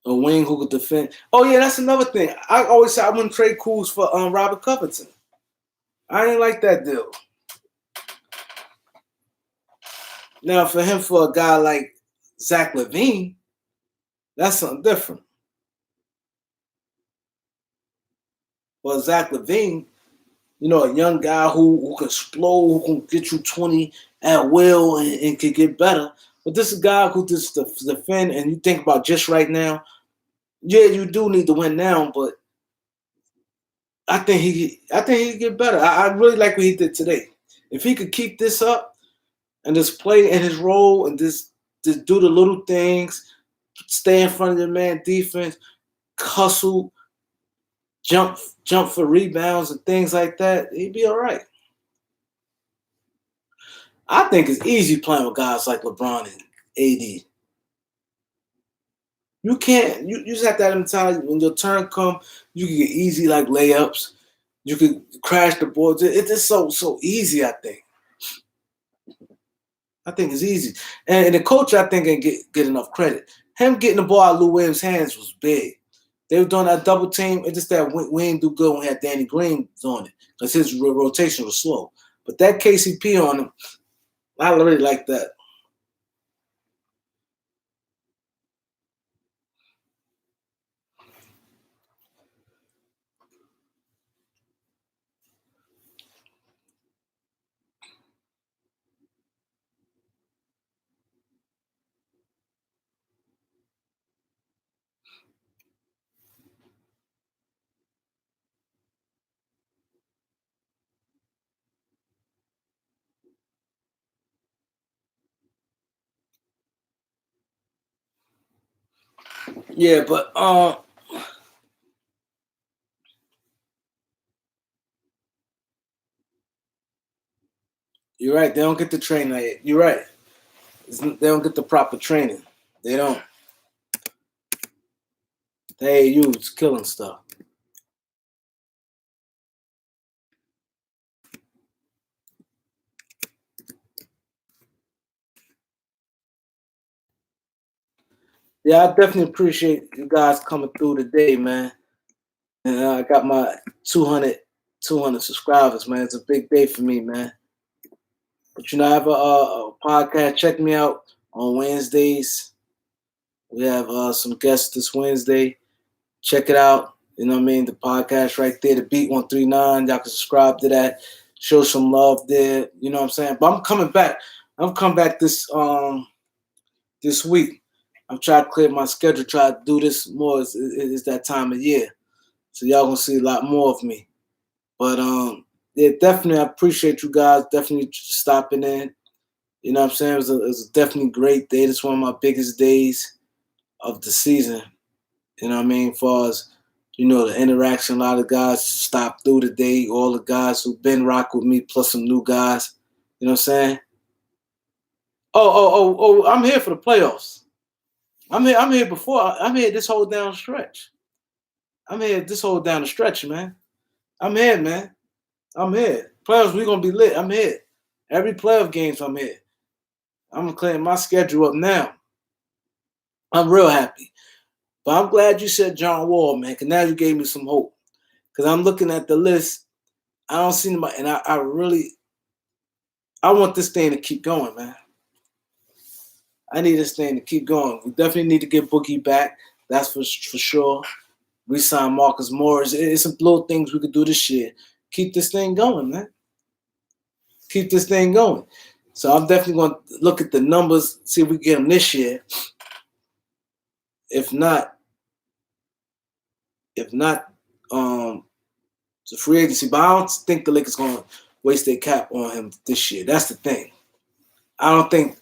A wing who could defend. Oh yeah, that's another thing. I always say I wouldn't trade Kuz for Robert Covington. I ain't like that deal. Now for him, for a guy like Zach LaVine, that's something different. But Zach LaVine, a young guy who can explode, who can get you 20 at will and can get better. But this is a guy who just defend, and you think about just right now, yeah, you do need to win now, but I think he could get better. I really like what he did today. If he could keep this up and just play in his role and just do the little things, stay in front of the man defense, hustle, jump for rebounds and things like that, he'd be all right. I think it's easy playing with guys like LeBron and AD. You can't. You just have to have mentality. When your turn come, you can get easy like layups. You can crash the boards. It's just so easy. I think it's easy, and the coach I think ain't get enough credit. Him getting the ball out of Lou Williams' hands was big. They were doing that double team. It's just that we didn't do good when we had Danny Green on it because his rotation was slow. But that KCP on him, I really like that. Yeah, but you're right. They don't get the training like it. You're right. They don't get the proper training. They don't. Hey, you, it's killing stuff. Yeah, I definitely appreciate you guys coming through today, man. And I got my 200 subscribers, man. It's a big day for me, man. But I have a podcast. Check me out on Wednesdays. We have some guests this Wednesday. Check it out. You know what I mean? The podcast right there, the Beat 139. Y'all can subscribe to that. Show some love there. You know what I'm saying? But I'm coming back. I'm coming back this week. I'm trying to clear my schedule, try to do this more. It's that time of year. So y'all gonna see a lot more of me. But yeah, definitely I appreciate you guys definitely stopping in. You know what I'm saying? It was a definitely great day. It's one of my biggest days of the season. You know what I mean? As far as, the interaction, a lot of guys stopped through the day, all the guys who've been rock with me, plus some new guys. You know what I'm saying? Oh, I'm here for the playoffs. I'm here before. I'm here this whole down stretch. I'm here this whole down the stretch, man. I'm here, man. I'm here. Playoffs, we're gonna be lit. I'm here. Every playoff games, I'm here. I'm gonna clear my schedule up now. I'm real happy. But I'm glad you said John Wall, man, because now you gave me some hope. Because I'm looking at the list. I don't see anybody, and I want this thing to keep going, man. I need this thing to keep going. We definitely need to get Boogie back. That's for sure. We signed Marcus Morris. It's some little things we could do this year. Keep this thing going, man. Keep this thing going. So I'm definitely going to look at the numbers, see if we get them this year. If not, It's a free agency, but I don't think the Lakers going to waste their cap on him this year. That's the thing. I don't think,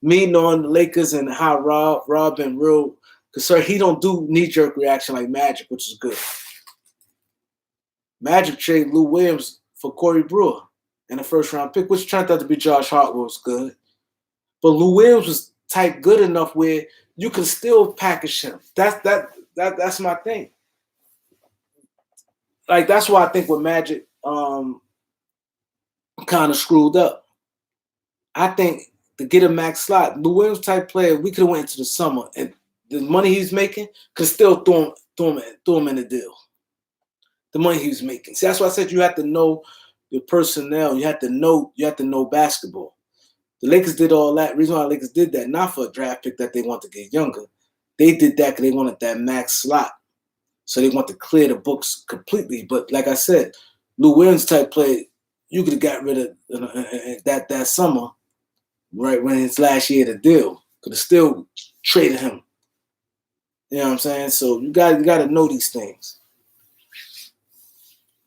me knowing the Lakers and how Rob been real concerned, he don't do knee-jerk reaction like Magic, which is good. Magic traded Lou Williams for Corey Brewer and a first-round pick, which turned out to be Josh Hart, was good. But Lou Williams was type good enough where you can still package him. That's my thing. Like, that's why I think with Magic kind of screwed up. I think to get a max slot, Lou Williams type player, we could have went into the summer and the money he's making could still throw him in the deal. The money he was making. See, that's why I said you have to know the personnel. You have to know basketball. The Lakers did all that. The reason why the Lakers did that, not for a draft pick that they want to get younger. They did that because they wanted that max slot. So they want to clear the books completely. But like I said, Lou Williams type play, you could have got rid of that summer, right when his last year of the deal. Could have still traded him. You know what I'm saying? So you got to know these things.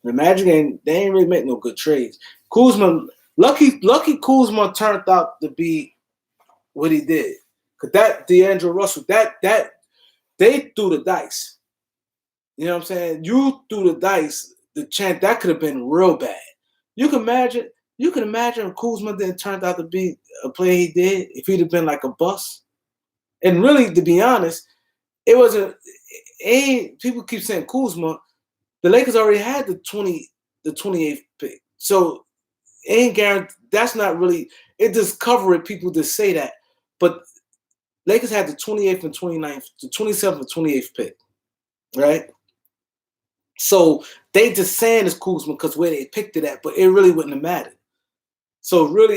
The Magic they ain't really make no good trades. Kuzma, lucky Kuzma turned out to be what he did. Cause that D'Angelo Russell, that they threw the dice. You know what I'm saying? You threw the dice, the chance that could have been real bad. You can imagine if Kuzma didn't turn out to be a player he did, if he'd have been like a bust. And really, to be honest, it wasn't. People keep saying Kuzma. The Lakers already had the 28th pick, so it ain't guaranteed. That's not really. It just covered people to say that, but Lakers had the 28th and 29th, the 27th and 28th pick, right? So they just saying it's Kuzma because where they picked it at, but it really wouldn't have mattered. So really,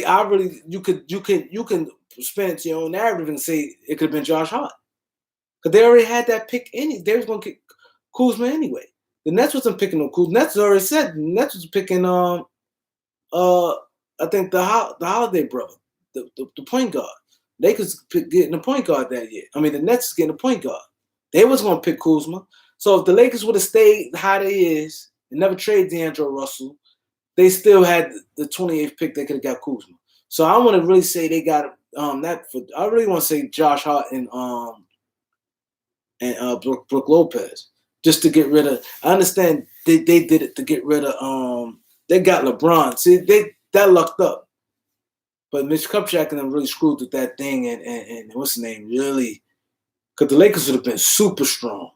you can spin it to your own narrative and say it could have been Josh Hart because they already had that pick they was gonna get Kuzma anyway. The Nets wasn't picking no Kuzma. Nets already said the Nets was picking I think the Holiday brother, the point guard. Lakers getting a point guard that year. I mean, the Nets is getting a point guard. They was gonna pick Kuzma. So if the Lakers would have stayed how they is and never traded D'Angelo Russell, they still had the 28th pick. They could have got Kuzma. So I want to really say they got that for. I really want to say Josh Hart and Brook Lopez just to get rid of. I understand they did it to get rid of. They got LeBron. See, that lucked up. But Mitch Kupchak and them really screwed with that thing, and what's the name, really, because the Lakers would have been super strong.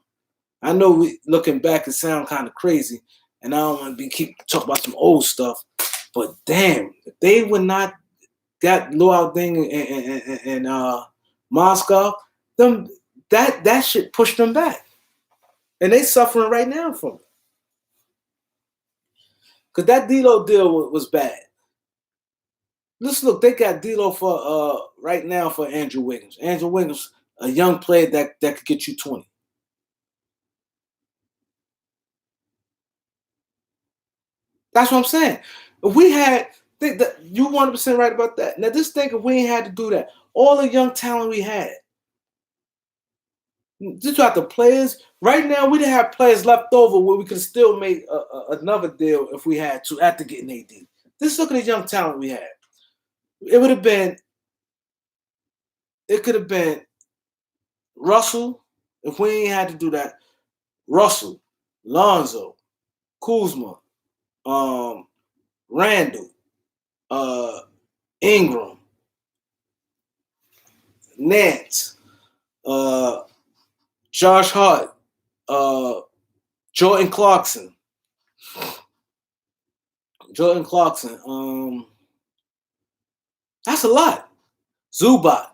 I know we looking back it sound kind of crazy, and I don't want to keep talking about some old stuff, but damn, if they would not got Luol Deng and Moscow, them that shit pushed them back, and they suffering right now from it, because that D'Lo deal was bad. Let's look. They got D'Lo for right now for Andrew Wiggins. Andrew Wiggins, a young player that could get you 20. That's what I'm saying. If we had, you 100% right about that. Now just think if we ain't had to do that, all the young talent we had, just about the players. Right now, we didn't have players left over where we could still make another deal if we had to after getting AD. Just look at the young talent we had. It could have been Russell, if we ain't had to do that. Russell, Lonzo, Kuzma, Randall, Ingram, Nance, Josh Hart, Jordan Clarkson. That's a lot. Zubac,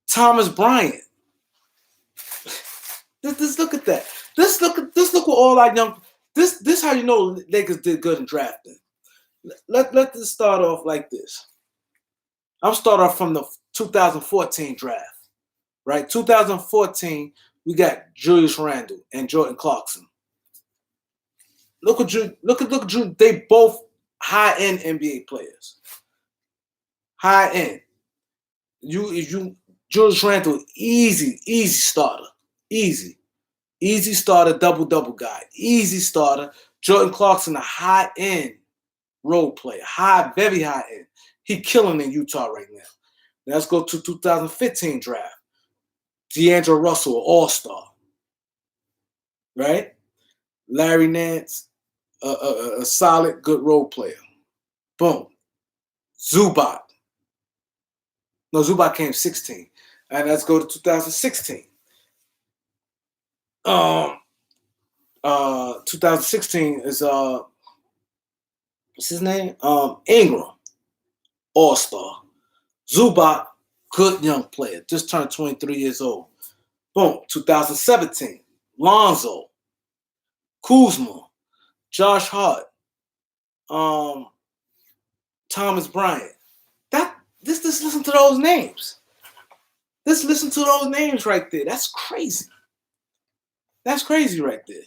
Thomas Bryant. Just look at that. Just look what all our young. This how you know Lakers did good in drafting. Let this start off like this. I'll start off from the 2014 draft. Right, 2014, we got Julius Randle and Jordan Clarkson. Look at Drew. They both high-end NBA players. High-end. You Julius Randle, easy starter. Easy. Easy starter, double guy. Easy starter. Jordan Clarkson, a high-end role player. Very high end. He killing in Utah right now. Let's go to 2015 draft. D'Angelo Russell, all-star. Right? Larry Nance, a solid, good role player. Boom. Zubac. No, Zubac came 16. And let's go to 2016. 2016 is what's his name? Ingram, all-star. Zubac, good young player, just turned 23 years old. Boom. 2017, Lonzo, Kuzma, Josh Hart, Thomas Bryant. Just listen to those names. Just listen to those names right there. That's crazy. That's crazy right there.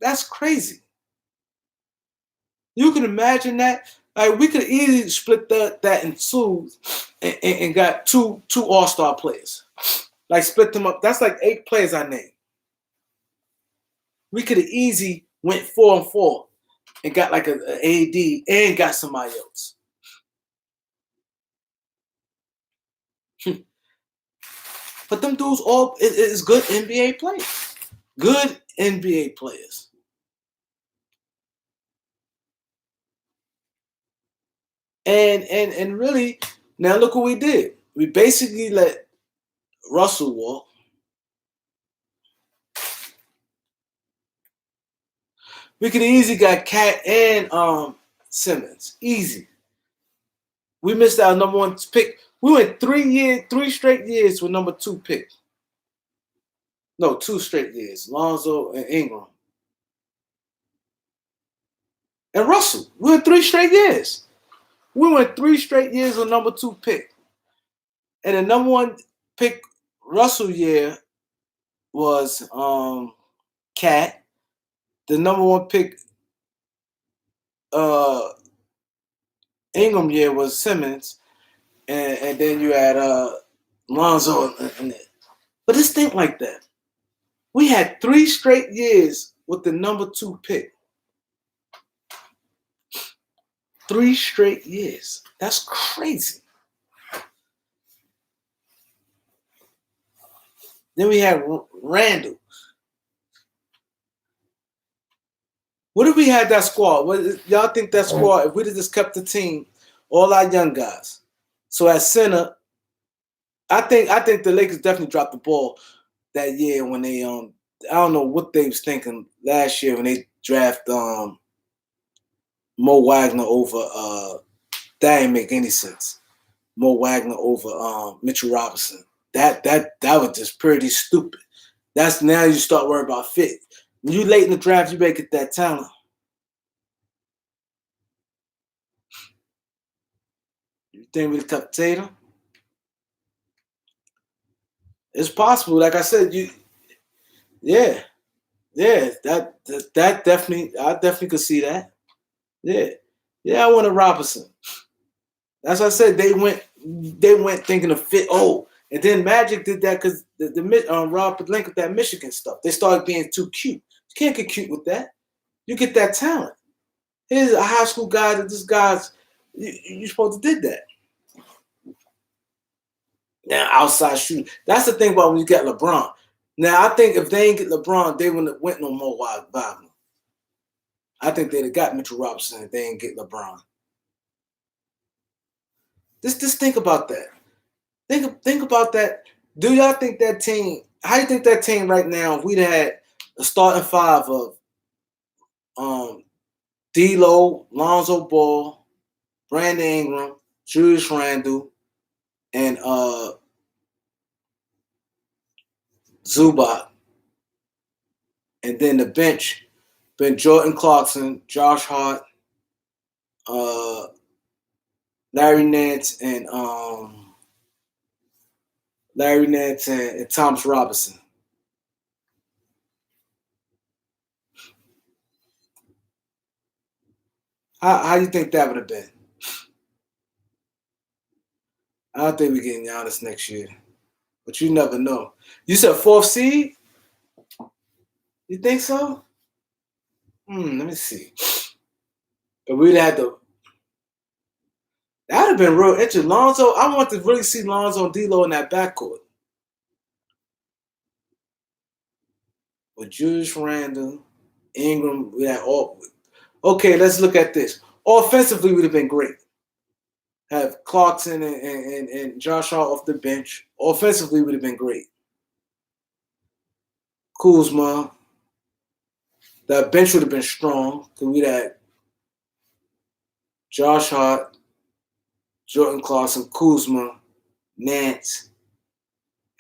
That's crazy. You can imagine that. Like, we could easily split that in two and got two all-star players. Like, split them up. That's like 8 players I named. We could have easily went 4 and 4 and got like an AD and got somebody else. But them dudes all is good NBA players. Good NBA players. And really, now look what we did. We basically let Russell walk. We could easily got Cat and Simmons. Easy. We missed our number 1 pick. We went 3 straight years with number 2 pick. No, 2 straight years. Lonzo and Ingram. And Russell. We went 3 straight years. We went 3 straight years with number 2 pick. And the number 1 pick Russell year was Cat. The number 1 pick Ingram year was Simmons. And then you had Lonzo in it. But just think like that. We had 3 straight years with the number 2 pick. 3 straight years. That's crazy. Then we had Randall. What if we had that squad? Y'all think that squad, if we just kept the team, all our young guys. So at center, I think the Lakers definitely dropped the ball that year when they I don't know what they was thinking last year when they draft Mo Wagner over that didn't make any sense. Mo Wagner over Mitchell Robinson. That was just pretty stupid. That's now you start worrying about fit. When you late in the draft, you better get that talent. You think we cut Tatum? It's possible. Like I said, that definitely, I definitely could see that. Yeah, I wanted Robinson. As I said, they went thinking of fit. Oh, and then Magic did that because Rob Pelinka with that Michigan stuff. They started being too cute. You can't get cute with that. You get that talent. Here's a high school guy that this guy's. You're supposed to did that. Now outside shooting. That's the thing about when you get LeBron. Now I think if they ain't get LeBron, they wouldn't have went no more Wagner. I think they'd have got Mitchell Robinson if they ain't get LeBron. Just think about that. Think about that. Do y'all think that team? How do you think that team right now? If we'd had a starting 5 of D'Lo, Lonzo Ball, Brandon Ingram, Julius Randle, and Zubac, and then the bench been Jordan Clarkson, Josh Hart, Larry Nance, and Thomas Robinson. How do you think that would have been? I don't think we're getting Giannis next year, but you never know. You said 4th seed? You think so? Let me see. If we'd had to, that'd have been real interesting. Lonzo, I want to really see Lonzo and D'Lo in that backcourt with Julius Randle, Ingram. We had all. Okay, let's look at this. Offensively, would have been great. Have Clarkson and Josh Hart off the bench. Offensively, would have been great. Kuzma. That bench would have been strong. Because we'd had Josh Hart, Jordan Clarkson, Kuzma, Nance,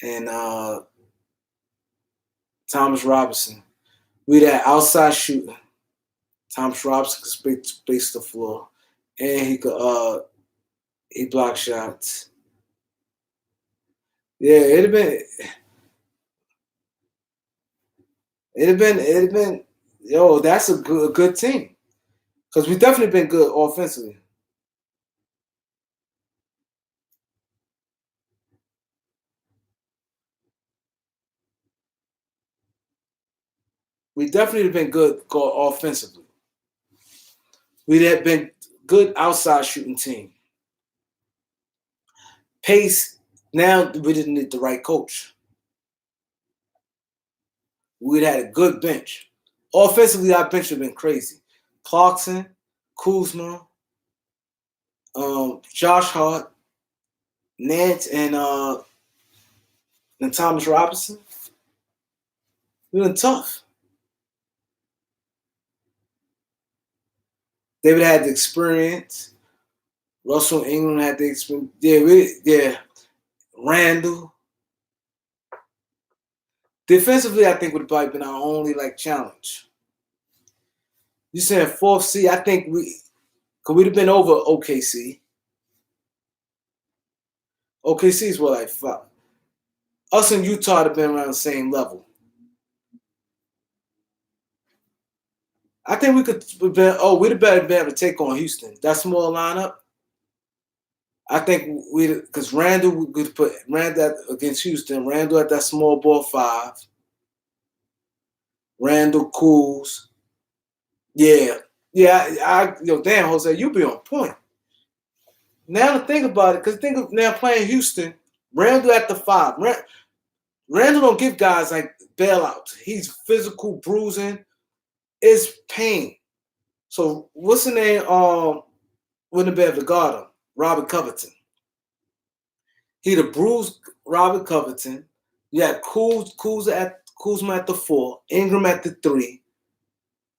and Thomas Robinson. We'd had outside shooting. Thomas Robinson could space the floor. And he blocked shots. Yeah, it'd have been, yo, that's a good team. Because we've definitely been good offensively. We definitely have been good offensively. We'd have been good outside shooting team. Pace, now we didn't need the right coach. We'd had a good bench. Offensively, our bench would have been crazy. Clarkson, Kuzma, Josh Hart, Nance, and Thomas Robinson. We've been tough. David had the experience. Russell Ingram had the experience. Yeah. Randall. Defensively, I think would have probably been our only challenge. You saying fourth seed? I think we'd have been over OKC. OKC is what 5. Us and Utah have been around the same level. I think we could have been. We'd have better been able to take on Houston. That small lineup. I think because Randall, we could put Randall against Houston. Randall at that small ball 5. Randall, Kuz. Yeah. Damn, Jose, you be on point. Now to think about it, because think of now playing Houston, Randall at the 5. Randall don't give guys bailouts. He's physical, bruising. It's pain. So what's the name? Wouldn't have been able to guard him. Robert Covington. He'd have bruised Robert Covington. You had Kuzma at the 4, Ingram at the 3,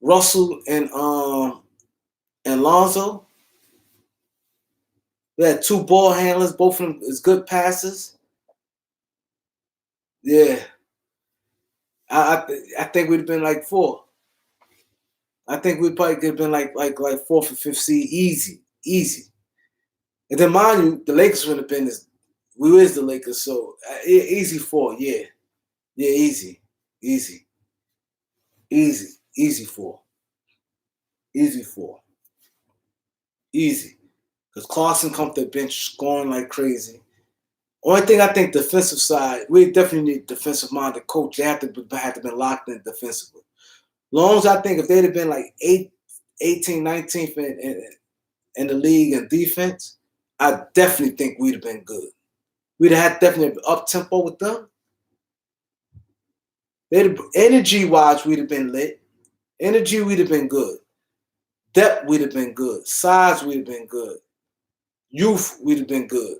Russell and Lonzo. We had 2 ball handlers, both of them is good passes. Yeah. I think we'd have been 4. I think we probably could have been like 4th or 5th seed, easy. And then mind you, the Lakers would have been we is the Lakers, so easy 4, yeah, easy 4, easy. Because Clarkson come to the bench scoring like crazy. Only thing I think defensive side, we definitely need defensive minded coach. They have to be locked in defensively. Long as I think if they'd have been 18, 19th in the league in defense, I definitely think we'd have been good. We'd have had definitely up tempo with them. Energy wise, we'd have been lit. Energy, we'd have been good. Depth, we'd have been good. Size, we'd have been good. Youth, we'd have been good.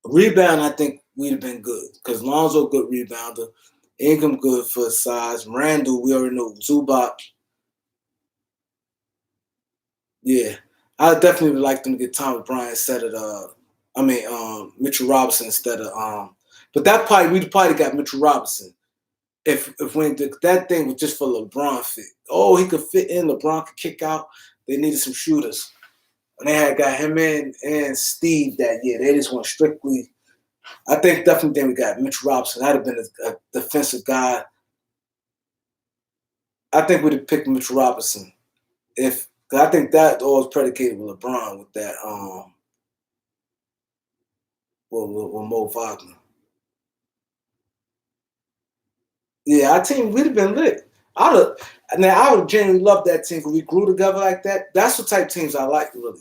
Rebound, I think we'd have been good because Lonzo good rebounder. Ingram good for size. Randall, we already know. Zubac. Yeah. I definitely would like them to get Thomas Bryant instead of Mitchell Robinson instead of but we'd probably got Mitchell Robinson if when that thing was just for LeBron fit. Oh, he could fit in, LeBron could kick out. They needed some shooters. And they had got him in and Steve that year. They just went strictly. I think definitely then we got Mitch Robinson. That'd have been a defensive guy. I think we'd have picked Mitch Robinson. I think that all was predicated with LeBron with that with Mo Wagner. Yeah, our team would have been lit. I would genuinely love that team because we grew together like that. That's the type of teams I like, really.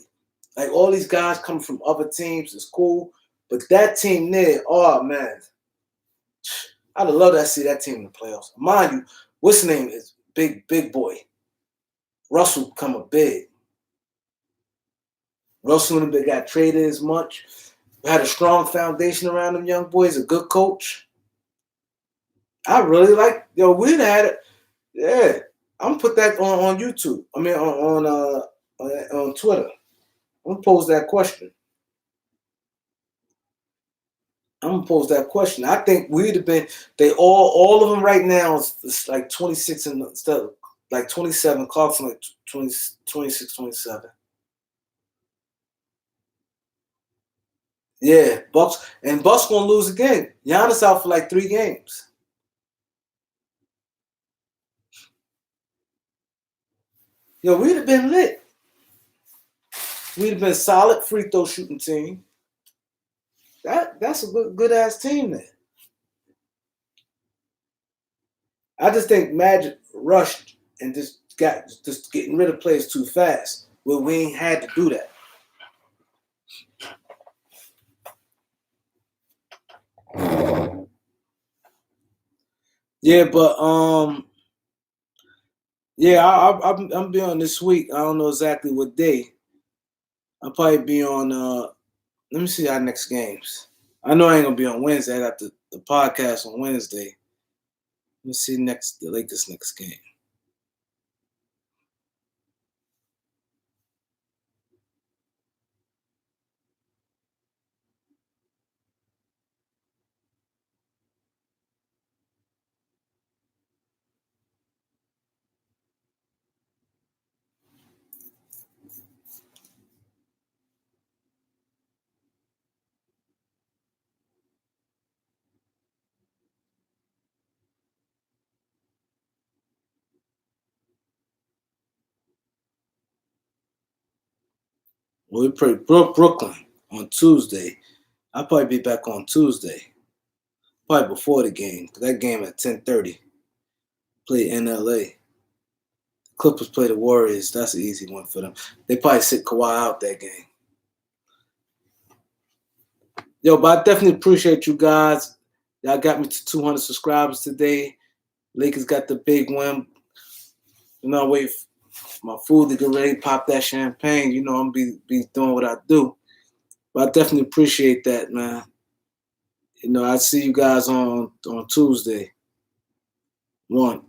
Like all these guys coming from other teams is cool, but that team there, oh man, I'd love to see that team in the playoffs. Mind you, what's his name is big boy. Russell become a big. Russell and they got traded as much. Had a strong foundation around them young boys. A good coach. I really like. We'd had it. Yeah, I'm gonna put that on YouTube. I mean, on Twitter. I'm gonna pose that question. I think we'd have been. They all of them right now is like 26 and instead of like 27. Clarkson like 20, 26, 27. Yeah, Bucks gonna lose again. Giannis out for like 3 games. We'd have been lit. We'd have been solid free throw shooting team. That's a good ass team there. I just think Magic rushed and just getting rid of players too fast. Well, we ain't had to do that. Yeah, but yeah, I'm be on this week. I don't know exactly what day. I'll probably be on. Let me see our next games. I know I ain't gonna be on Wednesday. I got the podcast on Wednesday. Let me see the Lakers next game. Well, we play Brooklyn on Tuesday. I'll probably be back on Tuesday. Probably before the game. That game at 10:30. Play in LA. Clippers play the Warriors. That's an easy one for them. They probably sit Kawhi out that game. But I definitely appreciate you guys. Y'all got me to 200 subscribers today. Lakers got the big win. I wait for my food to get ready, pop that champagne. I'm be doing what I do. But I definitely appreciate that, man. I see you guys on Tuesday. 1.